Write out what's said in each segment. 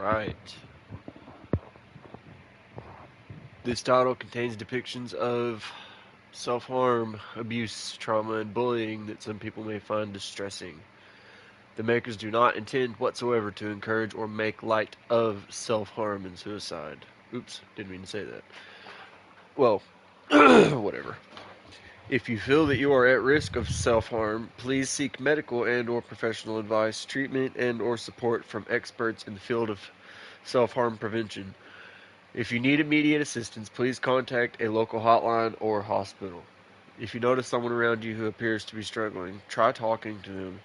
Alright. This title contains depictions of self-harm, abuse, trauma, and bullying that some people may find distressing. The makers do not intend whatsoever to encourage or make light of self-harm and suicide. Oops, didn't mean to say that. Well, whatever. If you feel that you are at risk of self-harm, please seek medical and or professional advice, treatment and or support from experts in the field of self-harm prevention. If you need immediate assistance, please contact a local hotline or hospital. If you notice someone around you who appears to be struggling, try talking to them.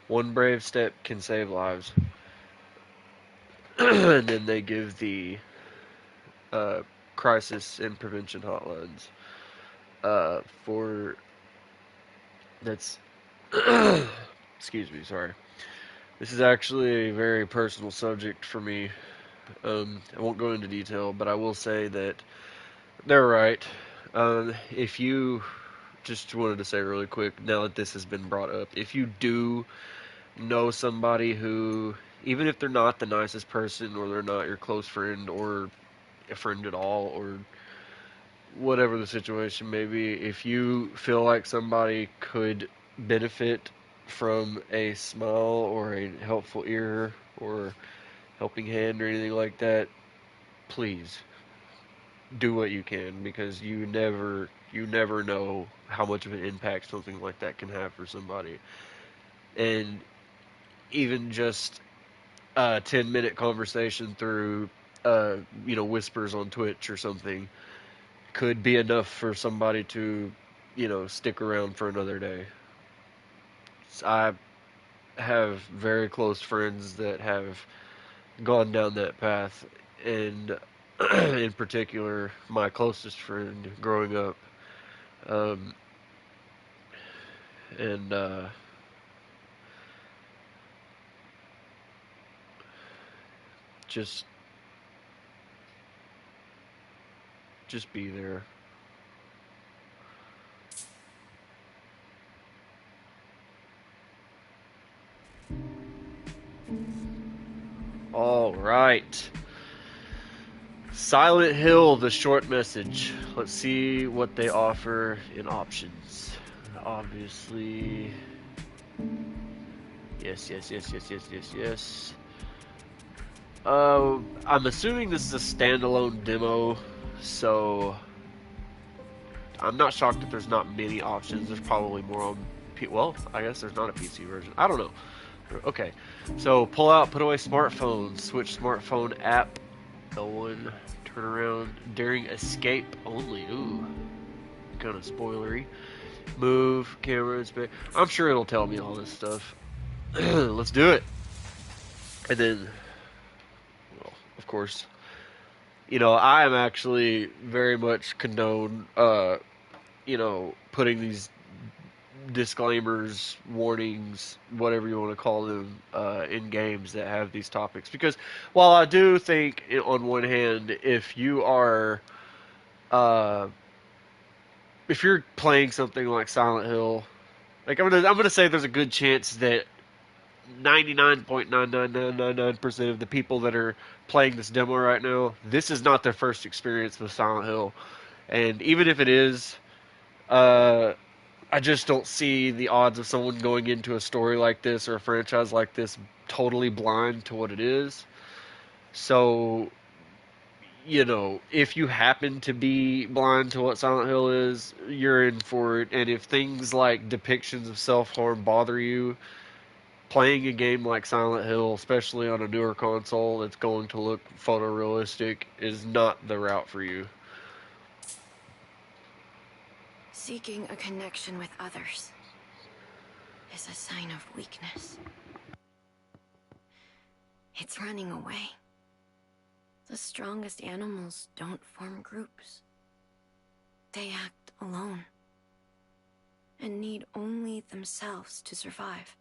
One brave step can save lives. And then they give the uh, crisis and prevention hotlines. For that's excuse me, sorry. This is actually a very personal subject for me. I won't go into detail, but I will say that they're right. If you just wanted to say really quick, now that this has been brought up, if you do know somebody who, even if they're not the nicest person or they're not your close friend or a friend at all or whatever the situation may be, if you feel like somebody could benefit from a smile or a helpful ear or helping hand or anything like that, please do what you can because you never know how much of an impact something like that can have for somebody. And even just a 10-minute conversation through whispers on Twitch or something could be enough for somebody to stick around for another day. So I have very close friends that have gone down that path, and in particular my closest friend growing up, um, and just just be there. All right. Silent Hill, the short message. Let's see what they offer in options. Obviously, yes, yes, yes, yes, yes, yes, yes. I'm assuming this is a standalone demo, so I'm not shocked that there's not many options. There's probably more on. Well, I guess there's not a PC version. I don't know. Okay, so pull out, put away smartphone, switch smartphone app. L1, turn around during escape only. Ooh, kind of spoilery. Move, camera, inspect. I'm sure it'll tell me all this stuff. Let's do it. And then, well, of course, I am actually very much condone, putting these disclaimers, warnings, whatever you want to call them, in games that have these topics. Because while I do think, on one hand, uh, if you're playing something like Silent Hill, like I'm gonna say there's a good chance that 99.99999% of the people that are playing this demo right now, this is not their first experience with Silent Hill, and even if it is, uh, I just don't see the odds of someone going into a story like this or a franchise like this totally blind to what it is. So, if you happen to be blind to what Silent Hill is, you're in for it. And if things like depictions of self harm bother you, playing a game like Silent Hill, especially on a newer console that's going to look photorealistic, is not the route for you. Seeking a connection with others is a sign of weakness. It's running away. The strongest animals don't form groups. They act alone and need only themselves to survive.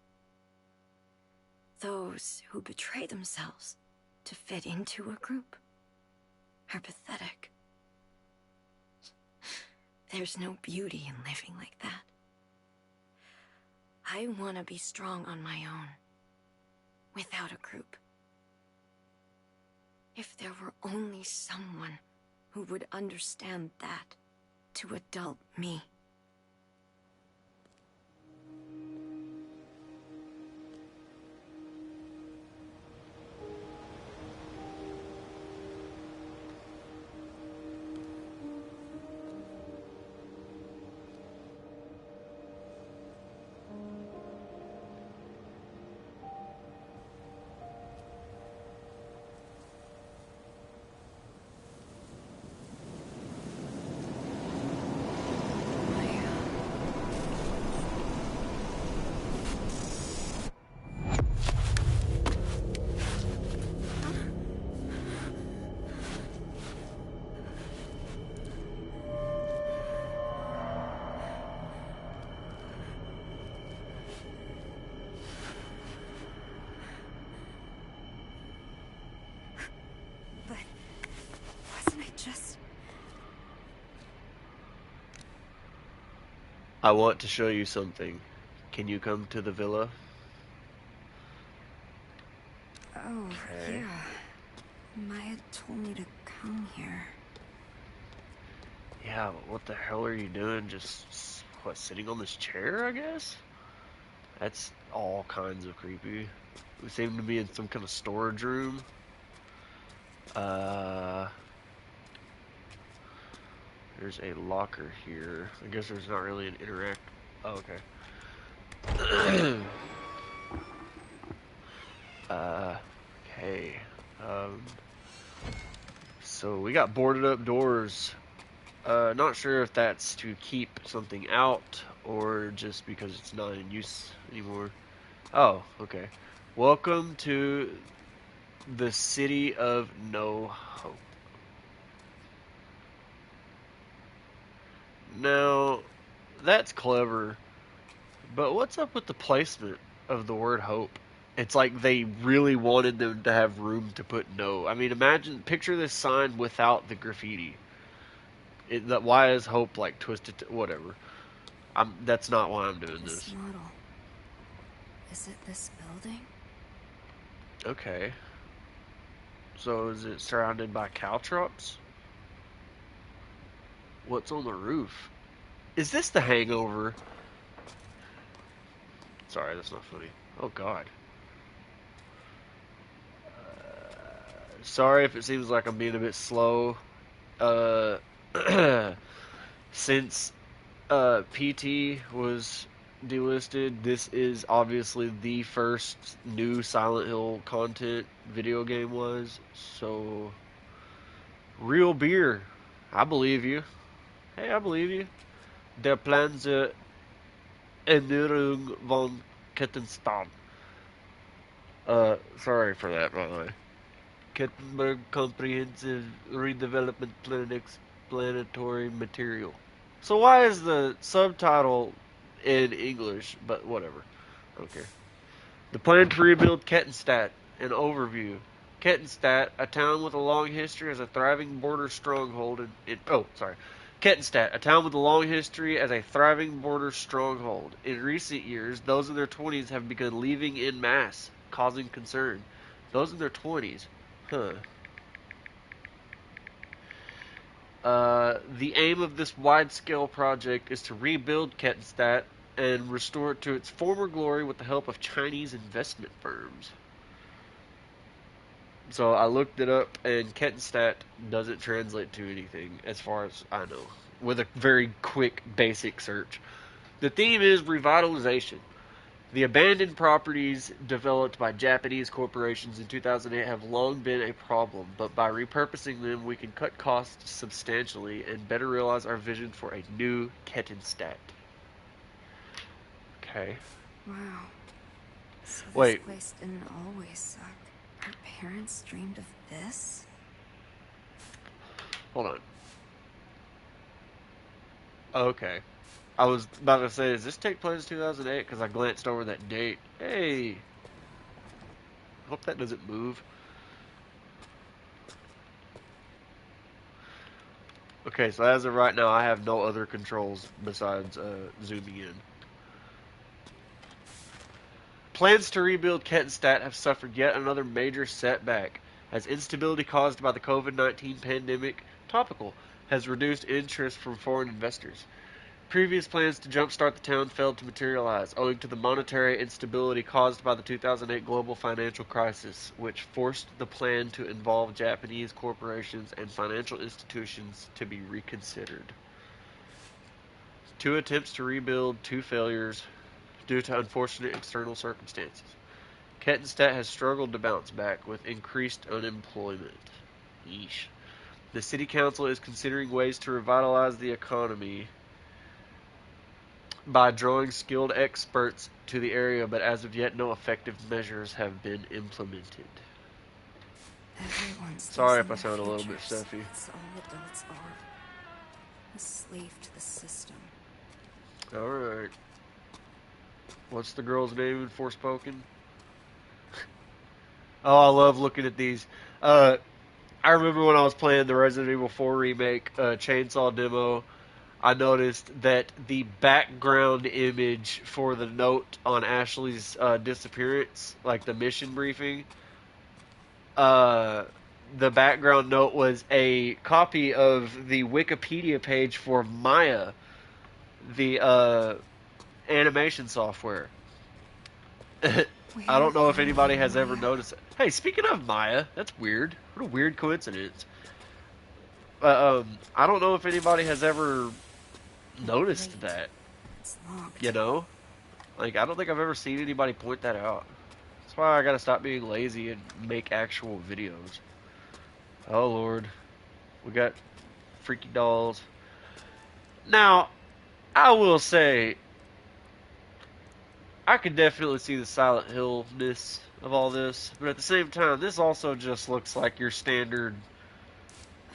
Those who betray themselves to fit into a group are pathetic. There's no beauty in living like that. I want to be strong on my own, without a group. If there were only someone who would understand that to adult me. But wasn't I just... I want to show you something. Can you come to the villa? Oh, Okay. yeah. Maya told me to come here. Yeah, but what the hell are you doing? Just, what, sitting on this chair, I guess? That's all kinds of creepy. We seem to be in some kind of storage room. Uh, there's a locker here. I guess there's not really an interact. Oh, okay. uh, okay. Um, so we got boarded up doors. Not sure if that's to keep something out or just because it's not in use anymore. Oh, okay. Welcome to the city of no hope. Now, that's clever, but what's up with the placement of the word hope? It's like they really wanted them to have room to put no. I mean, picture this sign without the graffiti. Why is hope like twisted to whatever? That's not why I'm doing This this. model. Is it this building? Okay. So is it surrounded by caltrops? What's on the roof? Is this the hangover? Sorry, that's not funny. Oh god. Sorry if it seems like I'm being a bit slow. Uh, since PT was delisted, this is obviously the first new Silent Hill content video game was. So, real beer. I believe you. Hey, I believe you. Der Plan zur Erneuerung von Kettenstadt. Sorry for that, by the way. Kettenberg Comprehensive Redevelopment Plan Explanatory Material. So why is the subtitle in English? But whatever. I don't care. The plan to rebuild Kettenstadt. An overview. Kettenstadt, a town with a long history as a thriving border stronghold. Kettenstadt, a town with a long history as a thriving border stronghold. In recent years, those in their 20s have begun leaving en masse, causing concern. Those in their 20s. Huh. The aim of this wide-scale project is to rebuild Kettenstadt and restore it to its former glory with the help of Chinese investment firms. So I looked it up, and Kettenstadt doesn't translate to anything, as far as I know, with a very quick, basic search. The theme is revitalization. The abandoned properties developed by Japanese corporations in 2008 have long been a problem, but by repurposing them, we can cut costs substantially and better realize our vision for a new Kettenstadt. Okay. Wow. So this Wait, place didn't always suck. Our parents dreamed of this? hold on. Okay. I was about to say, does this take place in 2008? Because I glanced over that date. Hey! Hope that doesn't move. Okay, so as of right now, I have no other controls besides zooming in. Plans to rebuild Kettenstadt have suffered yet another major setback. as instability caused by the COVID-19 pandemic topical has reduced interest from foreign investors. Previous plans to jumpstart the town failed to materialize, owing to the monetary instability caused by the 2008 global financial crisis, which forced the plan to involve Japanese corporations and financial institutions to be reconsidered. Two attempts to rebuild, two failures due to unfortunate external circumstances. Kettenstadt has struggled to bounce back with increased unemployment. Yeesh. The city council is considering ways to revitalize the economy by drawing skilled experts to the area, but as of yet, no effective measures have been implemented. Everyone's Sorry losing if I their sound a little bit futures. stuffy. That's all adults are. A slave to the system. Alright. What's the girl's name in Forspoken? Oh, I love looking at these. I remember when I was playing the Resident Evil 4 remake Chainsaw demo, I noticed that the background image for the note on Ashley's disappearance, like the mission briefing, uh, the background note was a copy of the Wikipedia page for Maya, the animation software. I We're don't know if all anybody here, has ever Maya. noticed it. Hey, speaking of Maya, that's weird. What a weird coincidence. I don't know if anybody has ever noticed Wait. that. It's You locked. know, like I don't think I've ever seen anybody point that out. That's why I gotta stop being lazy and make actual videos. Oh Lord, we got freaky dolls. Now, I will say, I could definitely see the Silent Hill-ness of all this, but at the same time, this also just looks like your standard,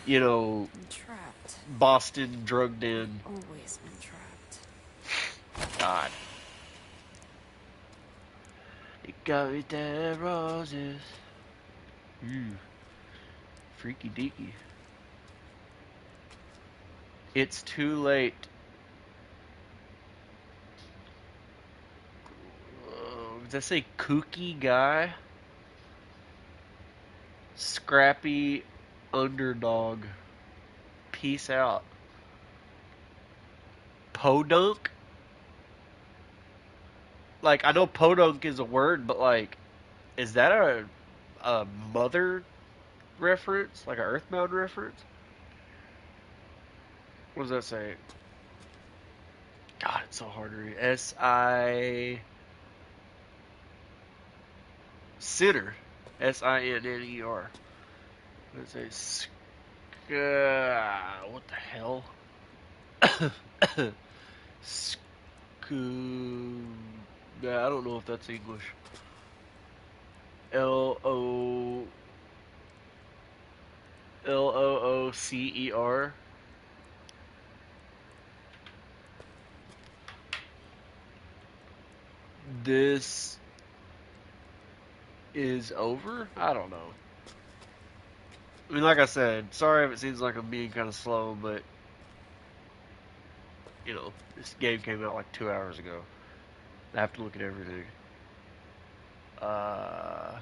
you know, I'm trapped. Boston drug I've den. always been trapped. God. It got me dead roses. Ooh, freaky deaky. It's too late. Does that say kooky guy? Scrappy underdog. Peace out. Podunk? Like, I know podunk is a word, but like, is that a mother reference? Like an Earthbound reference? What does that say? God, it's so hard to read. S-I... Sinner. S-I-N-N-E-R. What does it say? What the hell? Scoo... Yeah, I don't know if that's English. L-O... Loocer. This is over? I don't know. I mean, like I said, sorry if it seems like I'm being kind of slow, but, you know, this game came out like 2 hours ago. I have to look at everything. Uh,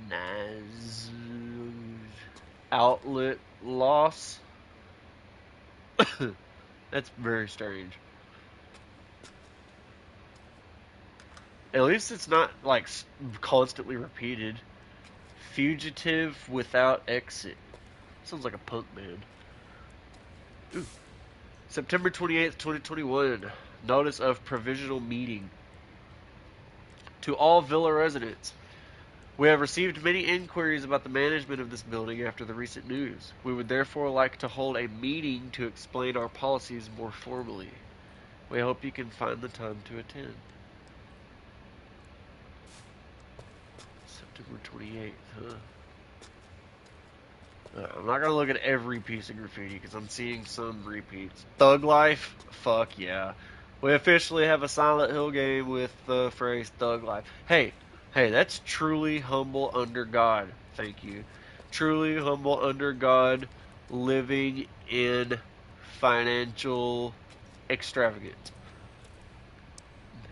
Naz... Outlet loss? That's very strange. At least it's not, like, constantly repeated. Fugitive without exit. Sounds like a punk band. Ooh. September 28th, 2021. Notice of provisional meeting. To all Villa residents, we have received many inquiries about the management of this building after the recent news. We would therefore like to hold a meeting to explain our policies more formally. We hope you can find the time to attend. September 28th, huh? I'm not gonna look at every piece of graffiti because I'm seeing some repeats. Thug Life? Fuck yeah. We officially have a Silent Hill game with the phrase Thug Life. Hey, hey, that's truly humble under God. Thank you. Truly humble under God, living in financial extravagance.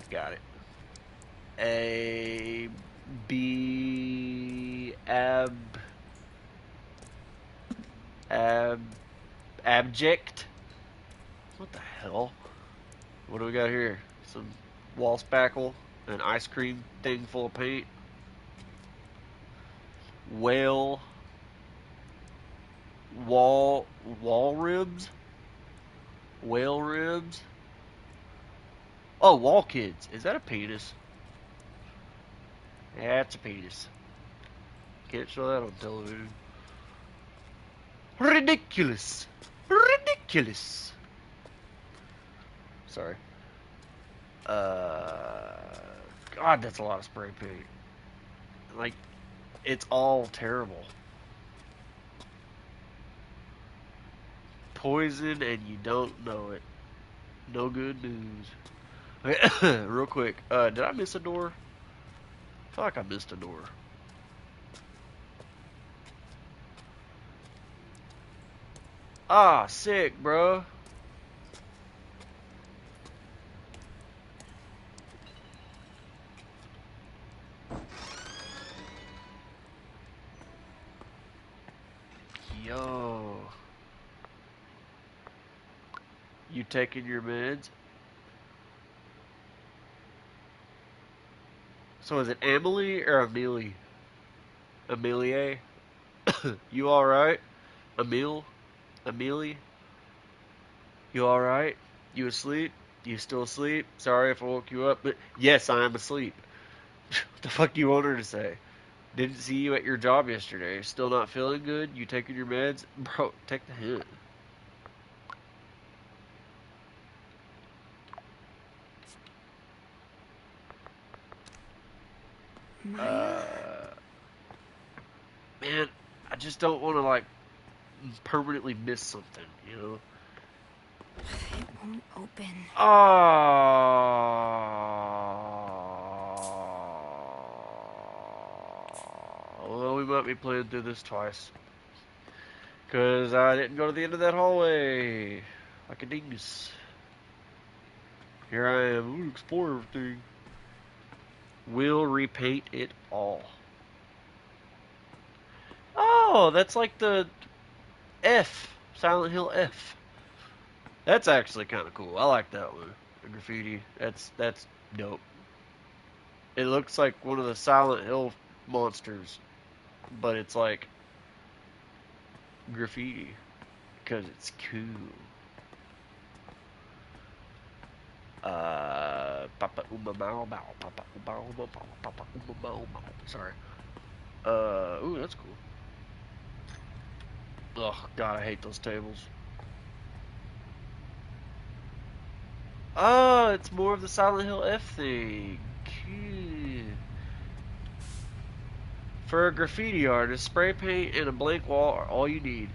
Got it. A B ab ab abject. What the hell? What do we got here? Some wall spackle, an ice cream thing full of paint, whale, wall ribs, whale ribs. Oh, wall kids. Is that a penis? Yeah, it's a penis. Can't show that on television. Ridiculous. Ridiculous. Sorry. Uh, God, that's a lot of spray paint. Like, it's all terrible. Poison and you don't know it. No good news. Okay, real quick. Did I miss a door? I feel like I missed a door. Ah, sick, bro. Yo. You taking your meds? So is it Emily or Amelie? Amelie? You alright? Emile? Amelie? You alright? You asleep? You still asleep? Sorry if I woke you up, but yes, I am asleep. What the fuck do you want her to say? Didn't see you at your job yesterday. Still not feeling good? You taking your meds? Bro, take the hint. Maya? Uh, man, I just don't want to, like, permanently miss something, you know? It won't open. Oh, well, we might be playing through this twice. Because I didn't go to the end of that hallway. Like a dingus. Here I am. Ooh, explore everything. We'll repaint it all. Oh, that's like the F. Silent Hill F. That's actually kind of cool. I like that one. The graffiti. That's dope. It looks like one of the Silent Hill monsters, but it's like graffiti because it's cool. Papa uma mau mau, papa uma mau mau, papa uma mau mau. Sorry. Ooh, that's cool. Oh God, I hate those tables. Oh, it's more of the Silent Hill F thing. Cool. For a graffiti artist, spray paint and a blank wall are all you need.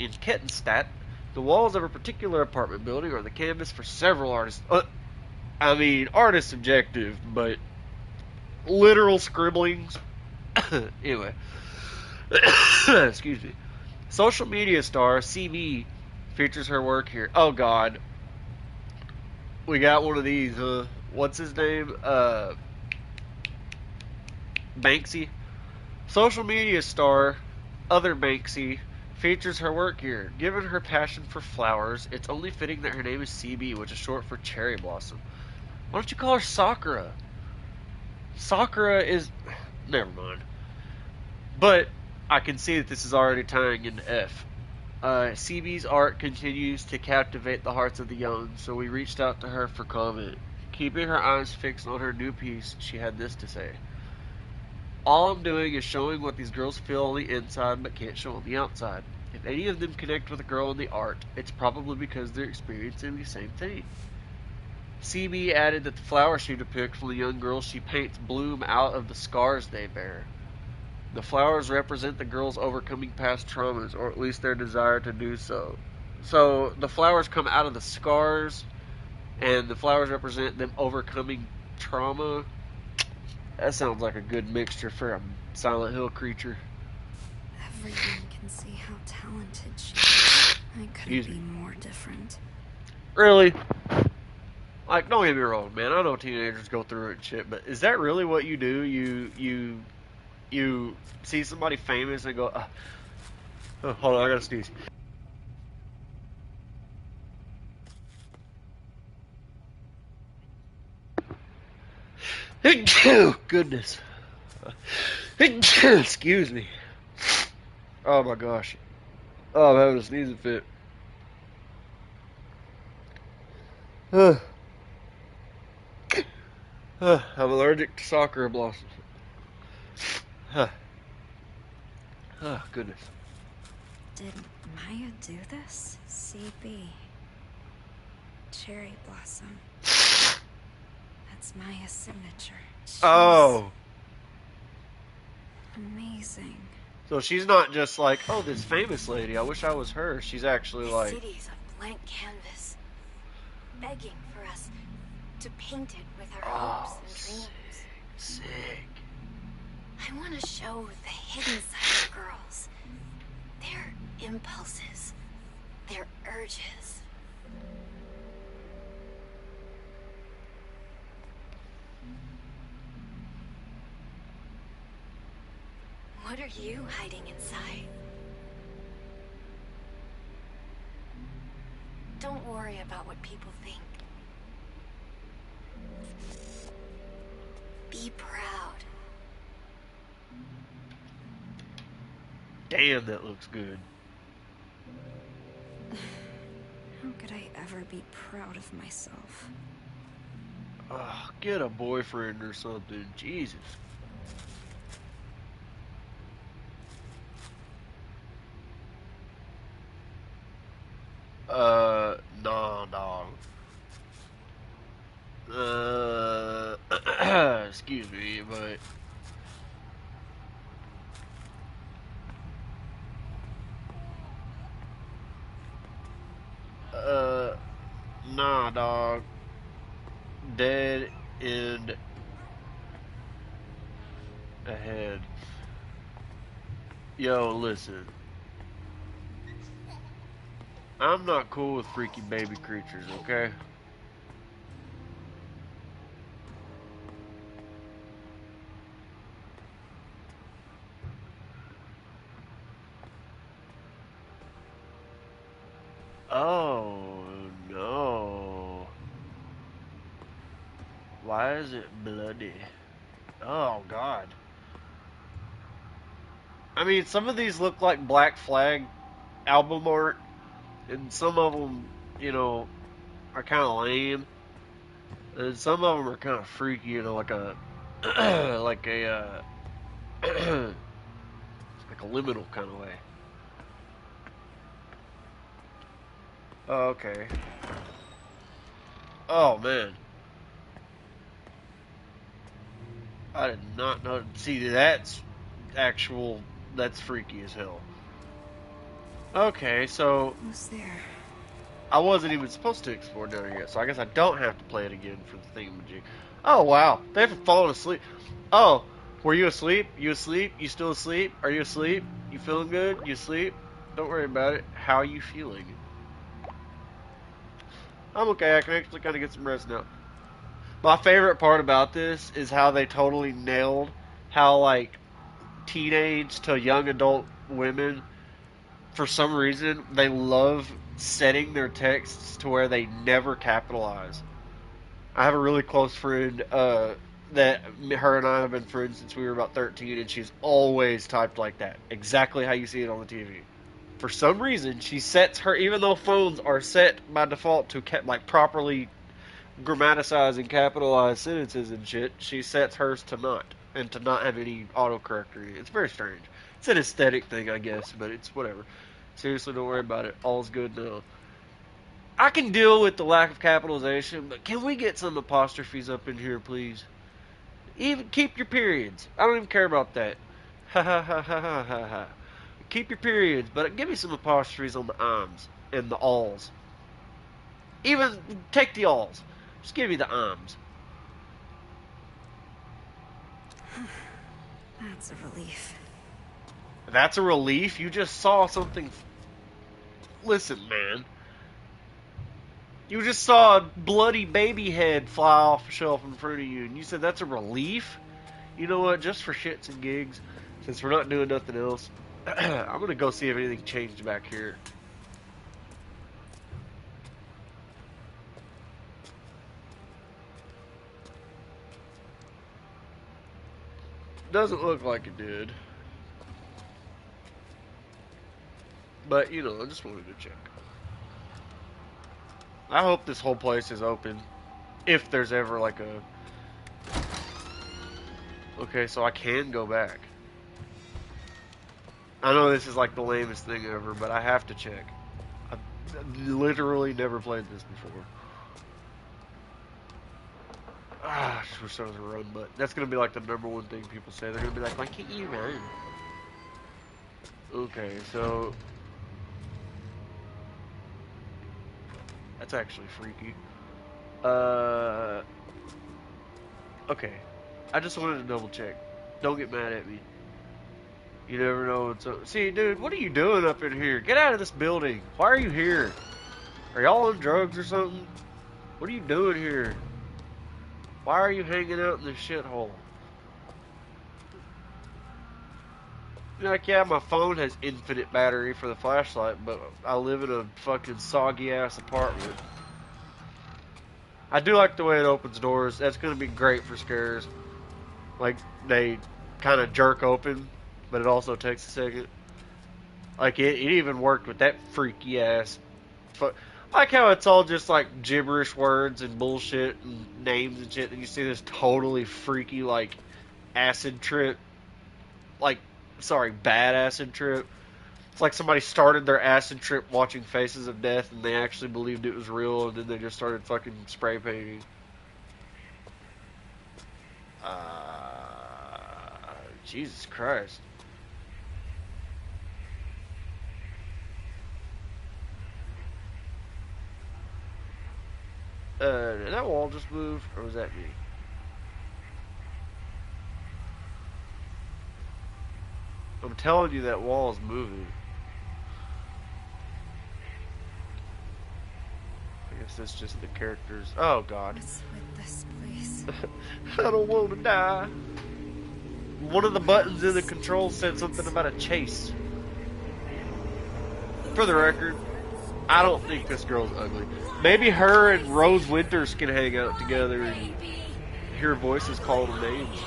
In Kettenstadt, the walls of a particular apartment building are the canvas for several artists. I mean, artist subjective, but literal scribblings. Anyway, excuse me. Social media star CB features her work here. Oh God, we got one of these. What's his name? Banksy. Social media star, other Banksy, features her work here. Given her passion for flowers, it's only fitting that her name is CB, which is short for cherry blossom. Why don't you call her Sakura? Sakura is. Never mind. But I can see that this is already tying into F. CB's art continues to captivate the hearts of the young, so we reached out to her for comment. Keeping her eyes fixed on her new piece, she had this to say. All I'm doing is showing what these girls feel on the inside but can't show on the outside. If any of them connect with a girl in the art, it's probably because they're experiencing the same thing. CB added that the flowers she depicts for the young girls she paints bloom out of the scars they bear. The flowers represent the girls overcoming past traumas, or at least their desire to do so. So the flowers come out of the scars, and the flowers represent them overcoming trauma. That sounds like a good mixture for a Silent Hill creature. Everyone can see how talented she is. I couldn't be more different. Really? Like, don't get me wrong, man. I know teenagers go through it and shit, but is that really what you do? You you see somebody famous and go, oh, hold on, I gotta sneeze. Goodness. Excuse me. Oh my gosh. Oh, I'm having a sneezing fit. I'm allergic to soccer blossoms. Oh, goodness. Did Maya do this? CB. Cherry blossom. That's Maya's signature. She's Oh. amazing. So she's not just like, oh, this famous lady, I wish I was her. She's actually The like, city's a blank canvas, begging for us to paint it with our oh, hopes and dreams. sick. I want to show the hidden side of girls. Their impulses, their urges. What are you hiding inside? Don't worry about what people think. Be proud. Damn, that looks good. How could I ever be proud of myself? Oh, get a boyfriend or something. Jesus. No, dog. Excuse me, but nah, dog. Dead end ahead. Yo, listen. I'm not cool with freaky baby creatures, okay? Oh, no. Why is it bloody? Oh, God. I mean, some of these look like Black Flag album art, and some of them, you know, are kind of lame, and some of them are kind of freaky, you know, like a, like a, like a liminal kind of way. Oh, okay. Oh, man. I did not know. See, actual, that's freaky as hell. Okay, so Who's there? I wasn't even supposed to explore down here yet, so I guess I don't have to play it again for the thingamajig. Oh, wow. They haven't fallen asleep. Oh, were you asleep? You asleep? You still asleep? Are you asleep? You feeling good? You asleep? Don't worry about it. How are you feeling? I'm okay. I can actually kind of get some rest now. My favorite part about this is how they totally nailed how, like, teenage to young adult women, for some reason, they love setting their texts to where they never capitalize. I have a really close friend that her and I have been friends since we were about 13, and she's always typed like that, exactly how you see it on the TV. For some reason, she sets her, even though phones are set by default to like properly grammaticize and capitalize sentences and shit, she sets hers to not, and to not have any autocorrect or anything. It's very strange. It's an aesthetic thing, I guess, but it's whatever. Seriously, don't worry about it. All's good now. I can deal with the lack of capitalization, but can we get some apostrophes up in here, please? Even keep your periods. I don't even care about that. Ha ha ha ha ha ha ha. Keep your periods, but give me some apostrophes on the ims and the alls. Even take the alls. Just give me the ims. That's a relief. That's a relief. You just saw something. Listen, man. You just saw a bloody baby head fly off a shelf in front of you, and you said that's a relief? You know what? Just for shits and gigs, Since we're not doing nothing else, I'm gonna go see if anything changed back here. Doesn't look like it did. But, you know, I just wanted to check. I hope this whole place is open. If there's ever like a... Okay, so I can go back. I know this is like the lamest thing ever, but I have to check. I've literally never played this before. Ah, I just wish there was a run button. That's gonna be like the number one thing people say. They're gonna be like, why can't you run? Okay, so... That's actually freaky. Okay. I just wanted to double check. Don't get mad at me. You never know what's up. See, dude, what are you doing up in here? Get out of this building. Why are you here? Are y'all on drugs or something? What are you doing here? Why are you hanging out in this shithole? You're like, yeah, my phone has infinite battery for the flashlight, but I live in a fucking soggy ass apartment. I do like the way it opens doors. That's gonna be great for scares. Like, they kind of jerk open, but it also takes a second. Like, it even worked with that freaky ass. Like how it's all just like gibberish words and bullshit and names and shit, and you see this totally freaky, like, acid trip. Like, sorry, bad acid trip. It's like somebody started their acid trip watching Faces of Death, and they actually believed it was real, and then they just started fucking spray painting. Jesus Christ. Did that wall just move, or was that me? I'm telling you that wall is moving. I guess that's just the characters. Oh, God. What's with this place? I don't want to die. One of the buttons in the controls said something about a chase. For the record, I don't think this girl's ugly. Maybe her and Rose Winters can hang out together and hear voices call them names.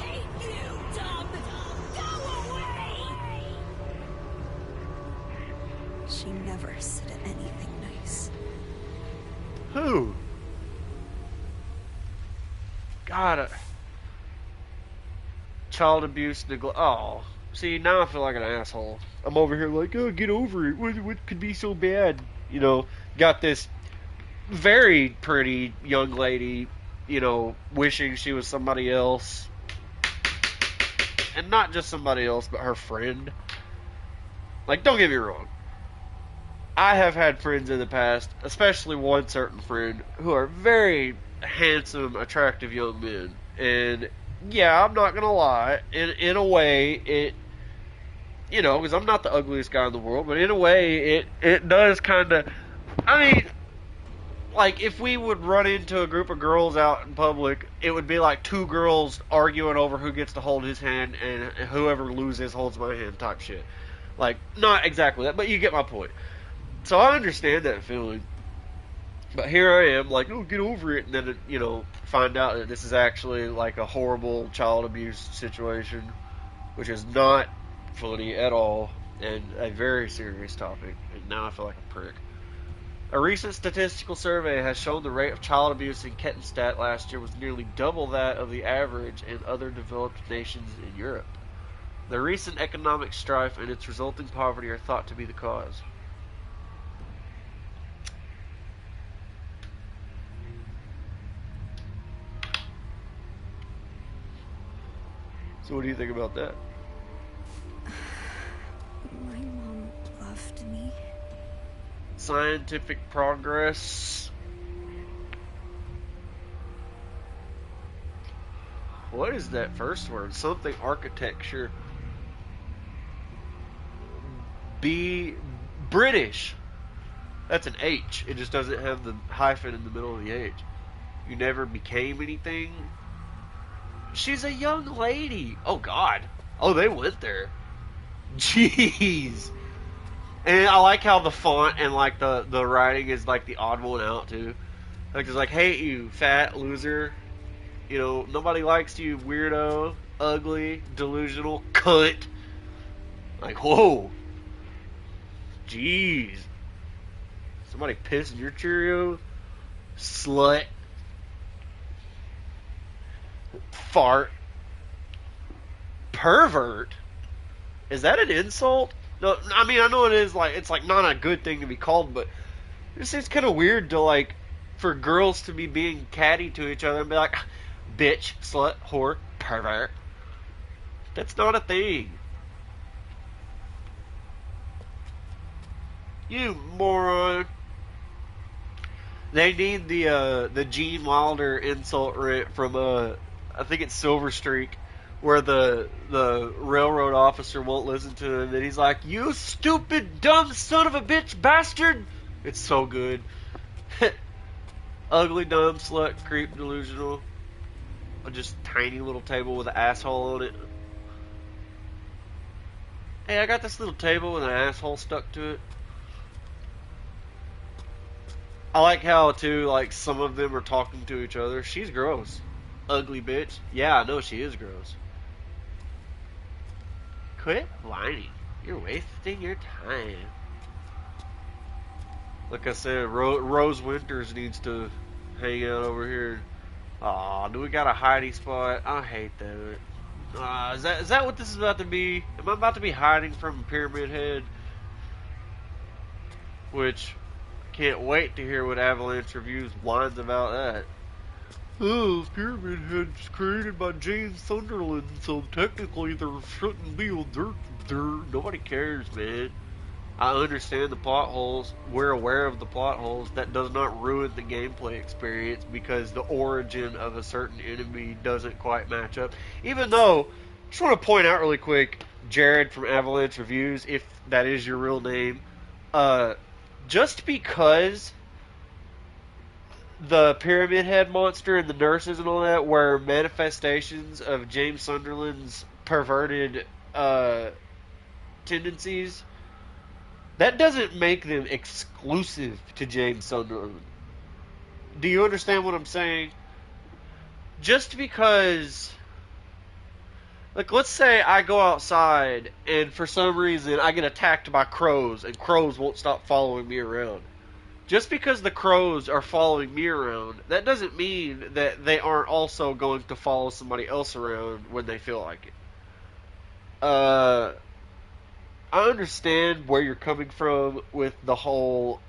She never said anything nice. Who? God, child abuse, neglect. Oh, see, now I feel like an asshole. I'm over here like, oh, get over it. What could be so bad? You know, got this very pretty young lady, you know, wishing she was somebody else. And not just somebody else, but her friend. Like, don't get me wrong. I have had friends in the past, especially one certain friend, who are very handsome, attractive young men. And, yeah, I'm not gonna lie, in a way, it, you know, because I'm not the ugliest guy in the world, but in a way, it does kind of, I mean, like, if we would run into a group of girls out in public, it would be like two girls arguing over who gets to hold his hand, and whoever loses holds my hand type shit. Like, not exactly that, but you get my point. So I understand that feeling. But here I am, like, oh, get over it, and then, you know, find out that this is actually, like, a horrible child abuse situation, which is not funny at all, and a very serious topic, and now I feel like a prick. A recent statistical survey has shown the rate of child abuse in Kettenstadt last year was nearly double that of the average in other developed nations in Europe. The recent economic strife and its resulting poverty are thought to be the cause. So what do you think about that? My mom loved me. Scientific progress. What is that first word? Something architecture. Be British. That's an H. It just doesn't have the hyphen in the middle of the H. You never became anything. She's a young lady. Oh, God. Oh, they went there. Jeez. And I like how the font and like the writing is like the odd one out too. Like it's like, hate you, fat loser. You know, nobody likes you, weirdo, ugly, delusional, cunt. Like, whoa. Jeez. Somebody pissing your Cheerios? Slut. Fart. Pervert? Is that an insult? No, I mean, I know it is like, it's like not a good thing to be called, but it seems kind of weird to like, for girls to be being catty to each other and be like, bitch, slut, whore, pervert. That's not a thing. You moron. They need the Gene Wilder insult rant from I think it's Silver Streak, where the railroad officer won't listen to him, and he's like, "You stupid dumb son of a bitch bastard!" It's so good. Ugly, dumb, slut, creep, delusional. Just tiny little table with an asshole on it. Hey, I got this little table with an asshole stuck to it. I like how too, like some of them are talking to each other. She's gross. Ugly bitch. Yeah, I know she is gross. Quit whining. You're wasting your time. Like I said, Rose Winters needs to hang out over here. Aw, do we got a hiding spot? I hate that. Is that what this is about to be? Am I about to be hiding from Pyramid Head? Which, can't wait to hear what Avalanche Reviews whines about that. Oh, Pyramid Head's created by James Sunderland, so technically there shouldn't be a dirt. Nobody cares, man. I understand the plot holes. We're aware of the plot holes. That does not ruin the gameplay experience because the origin of a certain enemy doesn't quite match up. Even though, I just want to point out really quick, Jared from Avalanche Reviews, if that is your real name, just because the Pyramid Head monster and the nurses and all that were manifestations of James Sunderland's perverted tendencies, that doesn't make them exclusive to James Sunderland. Do you understand what I'm saying? Just because, like, let's say I go outside and for some reason I get attacked by crows and crows won't stop following me around. Just because the crows are following me around, that doesn't mean that they aren't also going to follow somebody else around when they feel like it. I understand where you're coming from with the whole,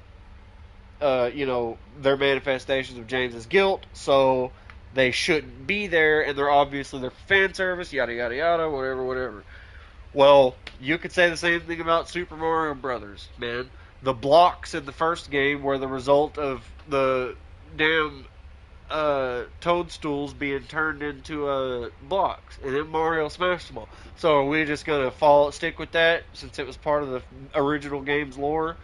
their manifestations of James's guilt, so they shouldn't be there, and they're obviously their fan service, yada yada yada, whatever. Well, you could say the same thing about Super Mario Brothers, man. The blocks in the first game were the result of the damn toadstools being turned into blocks, and then Mario smashed them all. So are we just gonna stick with that since it was part of the original game's lore,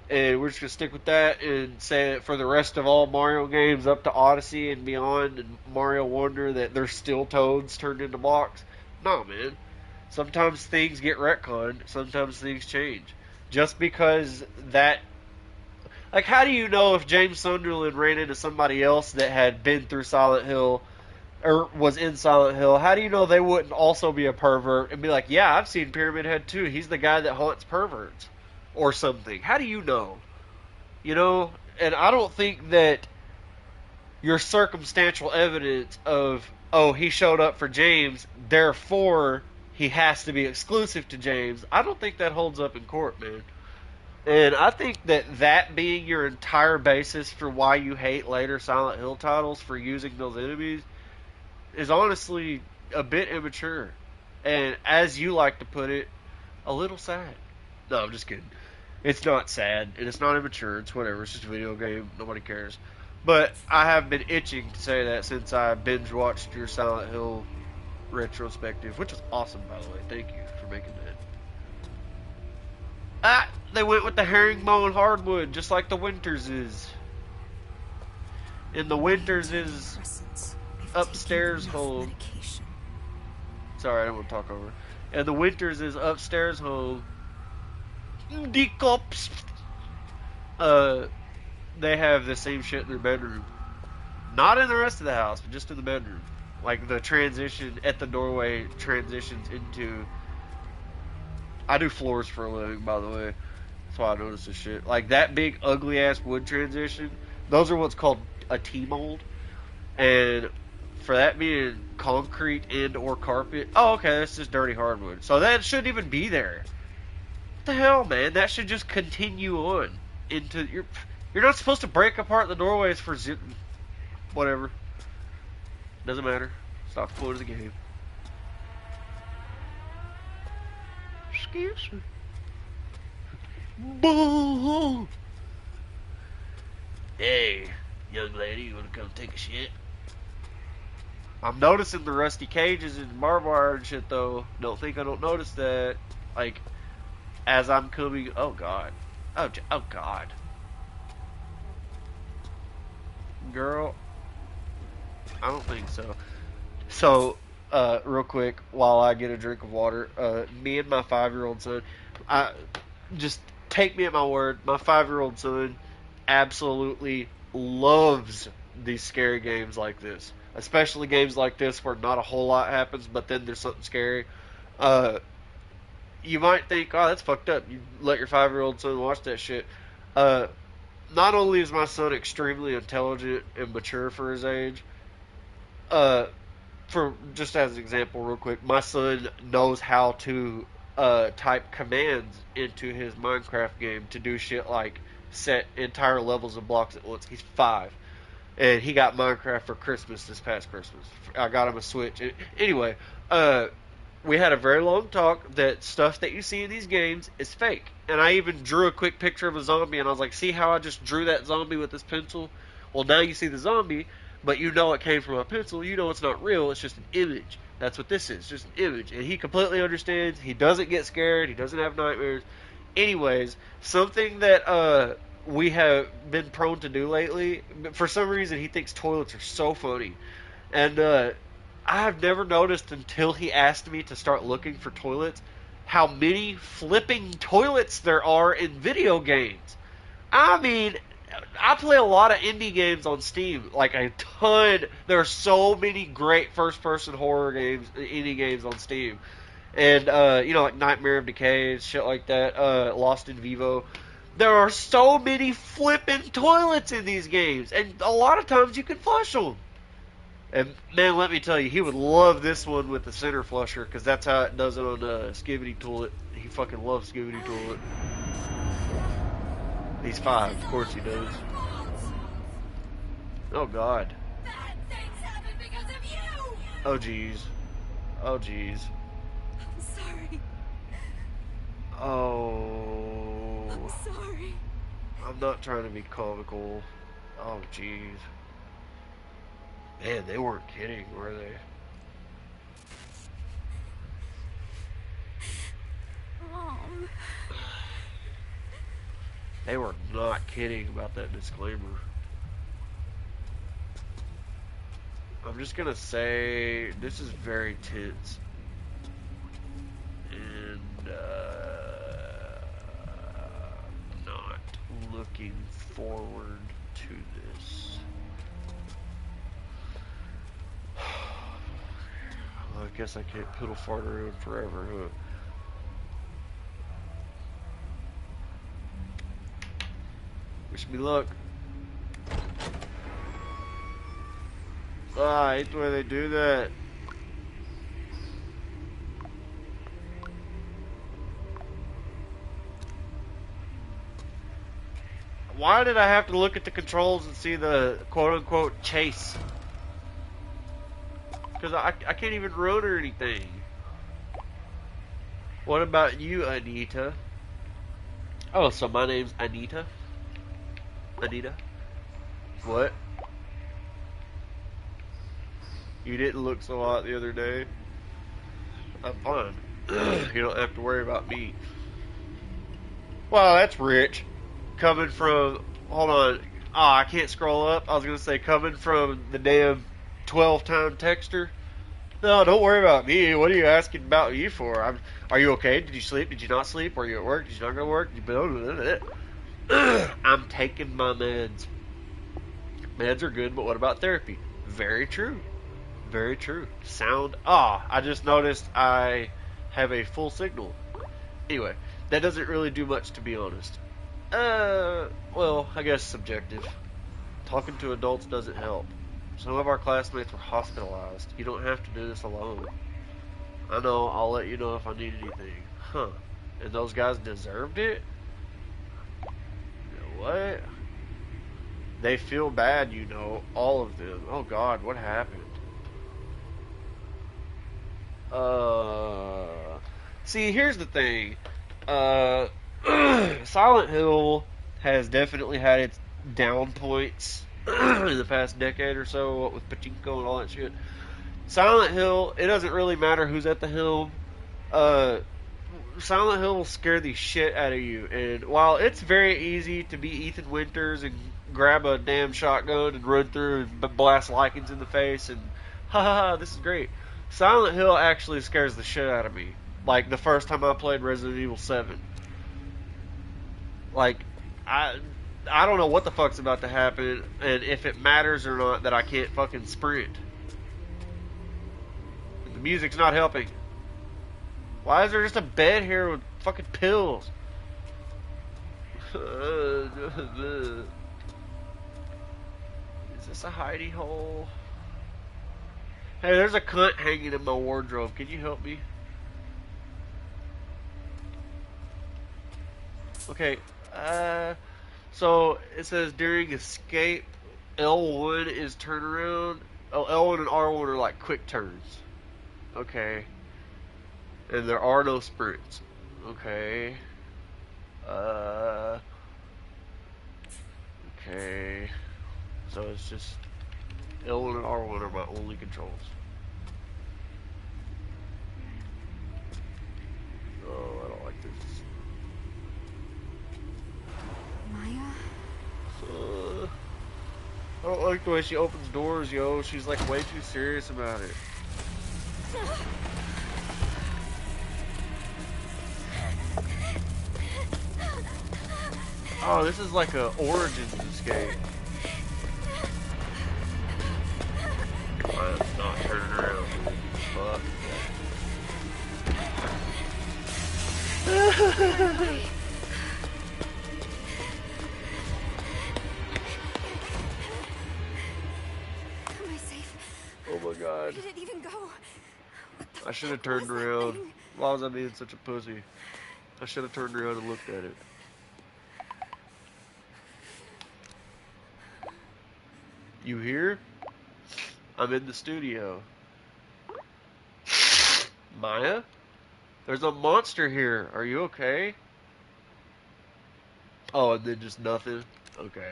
and we're just gonna stick with that and say it for the rest of all Mario games up to Odyssey and beyond, and Mario Wonder that there's still toads turned into blocks? No, man. Sometimes things get retconned. Sometimes things change. Just because that, like, how do you know if James Sunderland ran into somebody else that had been through Silent Hill or was in Silent Hill? How do you know they wouldn't also be a pervert and be like, yeah, I've seen Pyramid Head too. He's the guy that haunts perverts or something. How do you know? You know, and I don't think that your circumstantial evidence of, oh, he showed up for James, therefore he has to be exclusive to James. I don't think that holds up in court, man. And I think that being your entire basis for why you hate later Silent Hill titles for using those enemies is honestly a bit immature. And as you like to put it, a little sad. No, I'm just kidding. It's not sad, and it's not immature. It's whatever. It's just a video game. Nobody cares. But I have been itching to say that since I binge watched your Silent Hill retrospective, which was awesome, by the way. Thank you for making that. They went with the herringbone hardwood, just like the Winters is. And the Winters is upstairs home. Sorry, I don't want to talk over. And the Winters is upstairs home. The cops. Uh, they have the same shit in their bedroom. Not in the rest of the house, but just in the bedroom. Like the transition at the doorway transitions into. I do floors for a living, by the way. That's why I notice this shit. Like that big ugly ass wood transition. Those are what's called a T-mold, and for that being concrete and or carpet. Oh, okay, that's just dirty hardwood. So that shouldn't even be there. What the hell, man? That should just continue on into your. You're not supposed to break apart the doorways for whatever. Doesn't matter. Stop the point of the game. Excuse me. Boo! Hey, young lady, you wanna come take a shit? I'm noticing the rusty cages and barbed wire and shit, though. Don't think I don't notice that. Like, as I'm coming. Oh god. Oh god. Girl, I don't think so. So, real quick, while I get a drink of water, me and my 5-year-old son, I just take me at my word. My 5-year-old son absolutely loves these scary games like this, especially games like this where not a whole lot happens, but then there's something scary. Uh, you might think, oh, that's fucked up. You let your 5-year-old son watch that shit. Uh, Not only is my son extremely intelligent and mature for his age, uh, for just as an example, real quick, my son knows how to type commands into his Minecraft game to do shit like set entire levels of blocks at once. He's 5, and he got Minecraft for Christmas this past Christmas. I got him a Switch. Anyway, uh, we had a very long talk that stuff that you see in these games is fake. And I even drew a quick picture of a zombie, and I was like, see how I just drew that zombie with this pencil? Well, now you see the zombie, but you know it came from a pencil. You know it's not real. It's just an image. That's what this is, just an image. And he completely understands. He doesn't get scared. He doesn't have nightmares. Anyways, something that we have been prone to do lately, for some reason he thinks toilets are so funny. And I've never noticed until he asked me to start looking for toilets how many flipping toilets there are in video games. I mean, I play a lot of indie games on Steam, like a ton. There are so many great first-person horror games, indie games on Steam, and like Nightmare of Decay, shit like that. Lost in Vivo. There are so many flipping toilets in these games, and a lot of times you can flush them. And man, let me tell you, he would love this one with the center flusher, because that's how it does it on Skibidi Toilet. He fucking loves Skibidi Toilet. He's 5, of course he does. Oh god. Bad things happen because of you! Oh jeez. Oh jeez. I'm sorry. Oh. I'm sorry. I'm not trying to be comical. Oh jeez. Man, they weren't kidding, were they? Mom. They were not kidding about that disclaimer. I'm just gonna say this is very tense, and not looking forward to this. Well, I guess I can't piddle fart around forever, huh? Wish me luck. Ah, I hate the way they do that. Why did I have to look at the controls and see the quote-unquote chase? Because I can't even run or anything. What about you, Anita? Oh, so my name's Anita? Anita? What? You didn't look so hot the other day. I'm fine. You don't have to worry about me. Wow, that's rich. Coming from... Hold on. Ah, I can't scroll up. I was going to say coming from the damn 12-time texter. No, don't worry about me. What are you asking about me for? Are you okay? Did you sleep? Did you not sleep? Were you at work? Did you not go to work? I'm taking my meds. Meds are good, but what about therapy? Very true. Very true. Sound. I just noticed I have a full signal. Anyway, that doesn't really do much, to be honest. Well, I guess subjective. Talking to adults doesn't help. Some of our classmates were hospitalized. You don't have to do this alone. I know, I'll let you know if I need anything. Huh. And those guys deserved it? What? They feel bad, all of them. Oh god, what happened? Uh, See, here's the thing. Uh, Silent Hill has definitely had its down points in the past decade or so, what with pachinko and all that shit. Silent Hill, it doesn't really matter who's at the helm. Uh, Silent Hill will scare the shit out of you. And while it's very easy to be Ethan Winters and grab a damn shotgun and run through and blast lichens in the face and ha ha ha, this is great. Silent Hill actually scares the shit out of me. Like the first time I played Resident Evil 7. Like, I I don't know what the fuck's about to happen and if it matters or not that I can't fucking sprint. The music's not helping. Why is there just a bed here with fucking pills? Is this a hidey hole? Hey, there's a cunt hanging in my wardrobe. Can you help me? Okay. So it says during escape, L1 is turnaround. Oh, L1 and R1 are like quick turns. Okay. And there are no sprints. Okay. Uh. Okay. So it's just L1 and R1 are my only controls. Oh, I don't like this. Maya? I don't like the way she opens doors, yo. She's like way too serious about it. Oh, this is like a Origins escape. I'm not turning around. Fuck. Am I safe? Oh my Where god. did it even go? I should have What was turned that around. thing? Why was I being such a pussy? I should have turned around and looked at it. You here? I'm in the studio. Maya? There's a monster here. Are you okay? Oh, and then just nothing? Okay.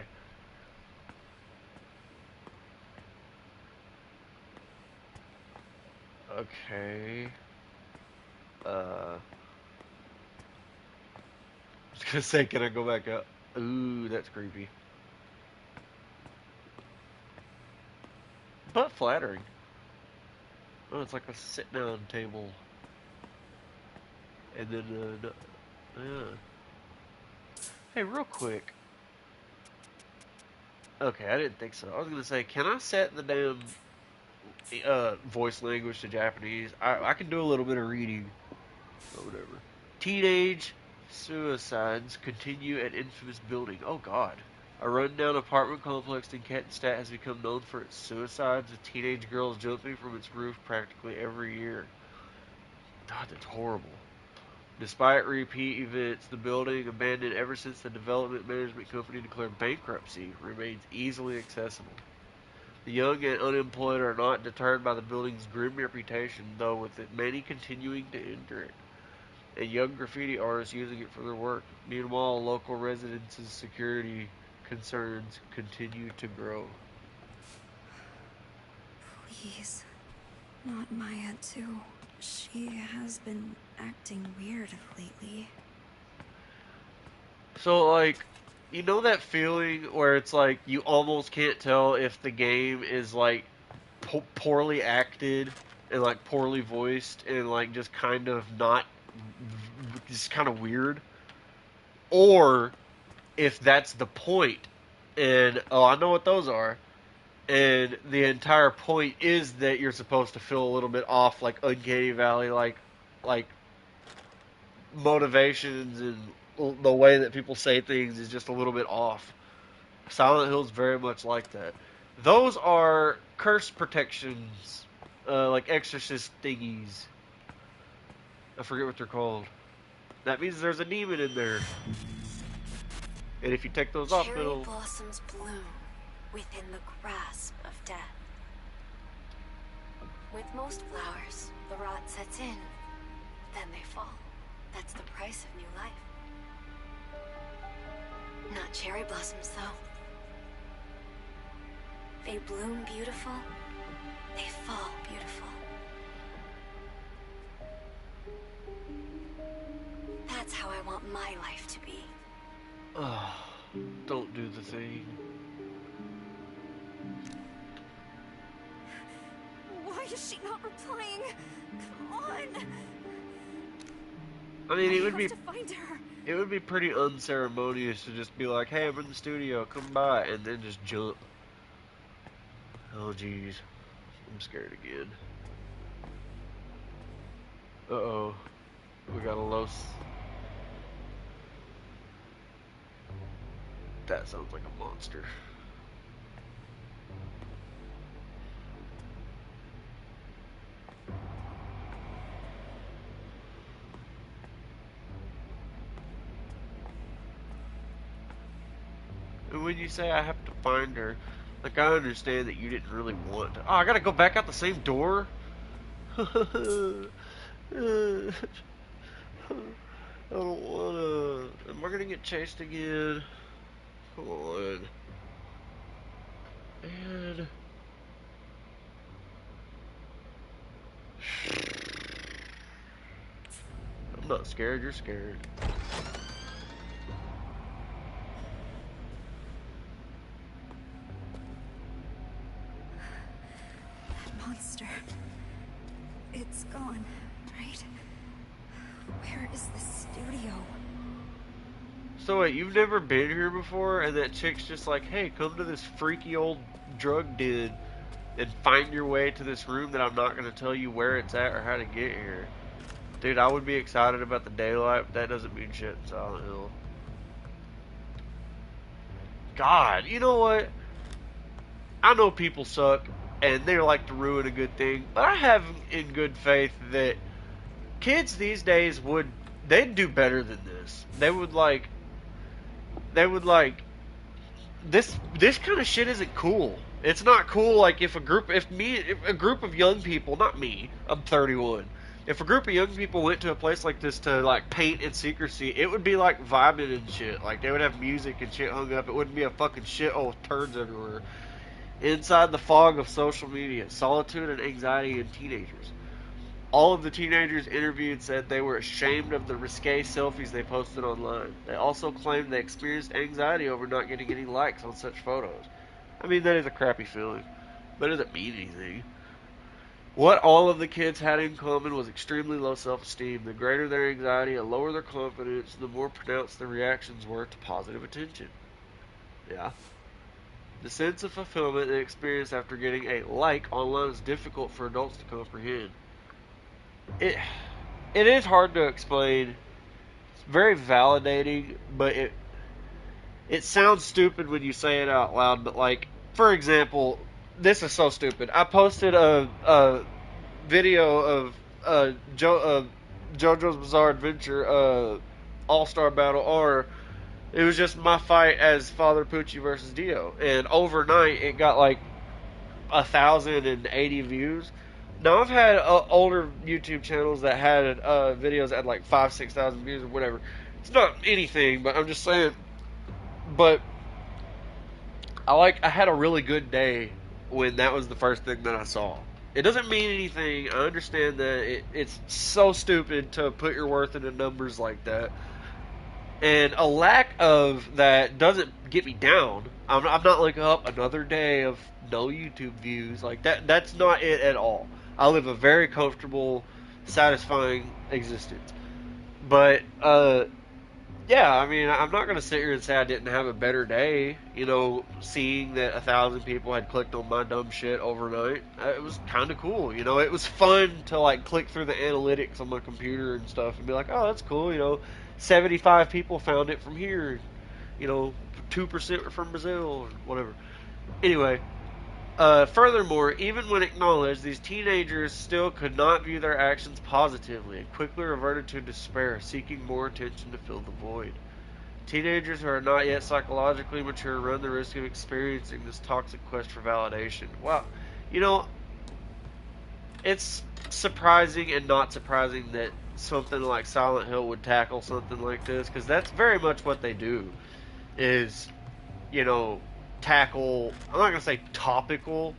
Okay. I was gonna say, can I go back up? Ooh, that's creepy. But flattering. Oh, it's like a sit-down table. And then, yeah. Hey, real quick. Okay, I didn't think so. I was gonna say, can I set the damn voice language to Japanese? I can do a little bit of reading. Or whatever. Teenage suicides continue at infamous building. Oh God. A rundown apartment complex in Kettenstadt has become known for its suicides, with teenage girls jumping from its roof practically every year. God, that's horrible. Despite repeat events, the building, abandoned ever since the development management company declared bankruptcy, remains easily accessible. The young and unemployed are not deterred by the building's grim reputation, though, with many continuing to enter it, and young graffiti artists using it for their work. Meanwhile, local residents' security concerns continue to grow. Please. Not Maya, too. She has been acting weird lately. So, like, you know that feeling where it's like you almost can't tell if the game is like poorly acted and like poorly voiced and like just kind of not, just kind of weird, or if that's the point, and oh, I know what those are, and the entire point is that you're supposed to feel a little bit off, like Uncanny Valley, like motivations and the way that people say things is just a little bit off. Silent Hill's very much like that. Those are curse protections, like exorcist thingies. I forget what they're called. That means there's a demon in there. And if you take those off, Cherry it'll... blossoms bloom within the grasp of death. With most flowers, the rot sets in, then they fall. That's the price of new life. Not cherry blossoms, though. They bloom beautiful, they fall beautiful. That's how I want my life to be. Oh, don't do the thing. Why is she not replying? Come on! I mean, I have to find her. it would be pretty unceremonious to just be like, "Hey, I'm in the studio, come by," and then just jump. Oh, jeez, I'm scared again. Uh-oh, we got a Los. That sounds like a monster. And when you say I have to find her, like, I understand that you didn't really want to. Oh, I gotta go back out the same door? I don't wanna. Am I gonna get chased again? Come on. Man. I'm not scared, you're scared. That monster. It's gone, right? Where is the studio? So wait, you've never been here before, and that chick's just like, hey, come to this freaky old drug den and find your way to this room that I'm not gonna tell you where it's at or how to get here. Dude, I would be excited about the daylight, but that doesn't mean shit in Silent Hill. God, you know what? I know people suck, and they like to ruin a good thing, but I have in good faith that kids these days they'd do better than this. They would like, this kind of shit isn't cool. It's not cool. Like if a group of young people, not me, I'm 31. If a group of young people went to a place like this to like paint in secrecy, it would be like vibing and shit. Like they would have music and shit hung up. It wouldn't be a fucking shithole with turds everywhere. Inside the fog of social media, solitude and anxiety in teenagers. All of the teenagers interviewed said they were ashamed of the risque selfies they posted online. They also claimed they experienced anxiety over not getting any likes on such photos. I mean, that is a crappy feeling, but it doesn't mean anything. What all of the kids had in common was extremely low self-esteem. The greater their anxiety, the lower their confidence, the more pronounced the reactions were to positive attention. Yeah. The sense of fulfillment they experienced after getting a like online is difficult for adults to comprehend. It it is hard to explain. It's very validating, but it sounds stupid when you say it out loud. But like, for example, this is so stupid. I posted a video of JoJo's Bizarre Adventure All Star Battle R. It was just my fight as Father Pucci versus Dio, and overnight it got like 1,080 views. Now I've had older YouTube channels that had videos that had like 5,000-6,000 views or whatever. It's not anything, but I'm just saying. But I had a really good day when that was the first thing that I saw. It doesn't mean anything. I understand that it's so stupid to put your worth into numbers like that. And a lack of that doesn't get me down. I'm not like, up another day of no YouTube views. Like that's not it at all. I live a very comfortable, satisfying existence. But yeah, I mean, I'm not gonna sit here and say I didn't have a better day. You know, seeing that 1,000 people had clicked on my dumb shit overnight, it was kind of cool. You know, it was fun to like click through the analytics on my computer and stuff and be like, oh, that's cool. You know, 75 people found it from here. You know, 2% were from Brazil or whatever. Anyway, furthermore, even when acknowledged, these teenagers still could not view their actions positively and quickly reverted to despair, seeking more attention to fill the void. Teenagers who are not yet psychologically mature run the risk of experiencing this toxic quest for validation. Well, you know, it's surprising and not surprising that something like Silent Hill would tackle something like this, because that's very much what they do. Is, you know, tackle, I'm not gonna say topical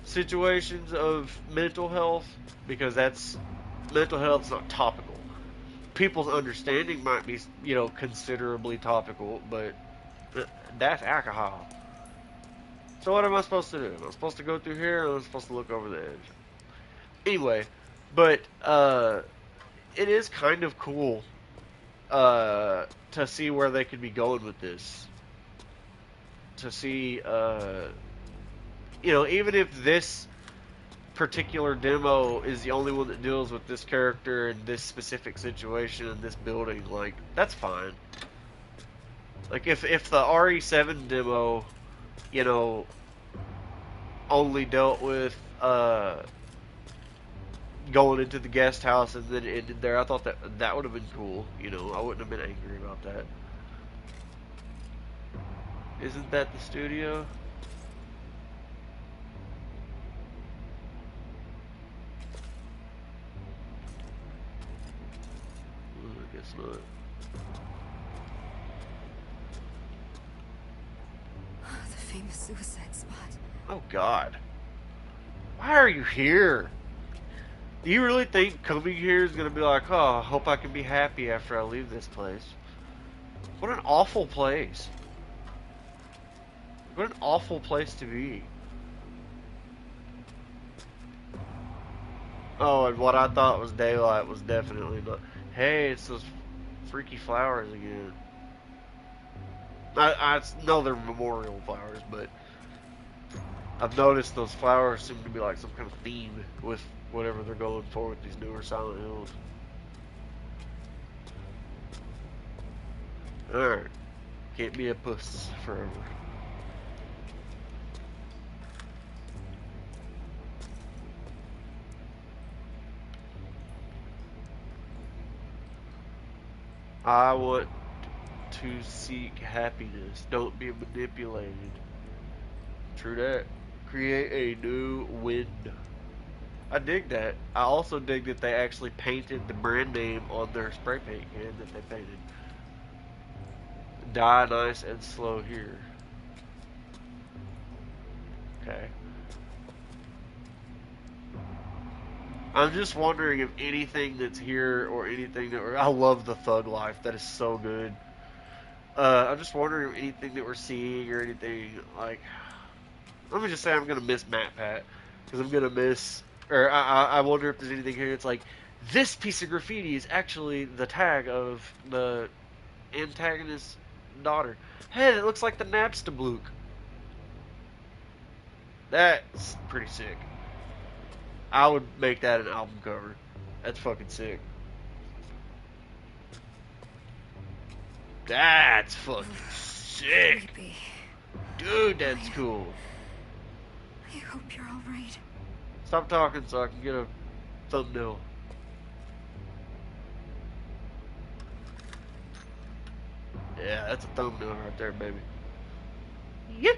situations of mental health, because that's, mental health's not topical. People's understanding might be, you know, considerably topical, but that's alcohol. So what am I supposed to do? Am I supposed to go through here, or am I supposed to look over the edge? Anyway, but it is kind of cool to see where they could be going with this. To see, you know, even if this particular demo is the only one that deals with this character and this specific situation in this building, like, that's fine. Like, if the RE7 demo, you know, only dealt with going into the guest house and then it ended there, I thought that would have been cool. You know, I wouldn't have been angry about that. Isn't that the studio? I guess not. The famous suicide spot. Oh God, why are you here? Do you really think coming here is gonna be like, oh, I hope I can be happy after I leave this place? What an awful place. What an awful place to be. Oh, and what I thought was daylight was definitely not. Hey, it's those freaky flowers again. I know they're memorial flowers, but I've noticed those flowers seem to be like some kind of theme with whatever they're going for with these newer Silent Hills. Alright. Can't be a puss forever. I want to seek happiness. Don't be manipulated. True that. Create a new wind. I dig that. I also dig that they actually painted the brand name on their spray paint can that they painted. Die nice and slow here. Okay. I'm just wondering if anything that's here or anything that I love the thug life. That is so good. I'm just wondering if anything that we're seeing or anything like. Let me just say I'm gonna miss Matt Pat because I'm gonna miss. Or I wonder if there's anything here that's like this piece of graffiti is actually the tag of the antagonist's daughter. Hey, it looks like the Napstablook. That's pretty sick. I would make that an album cover. That's fucking sick. That's fucking sick. Creepy. Dude, that's cool. I hope you're alright. Stop talking so I can get a thumbnail. Yeah, that's a thumbnail right there, baby. Yep.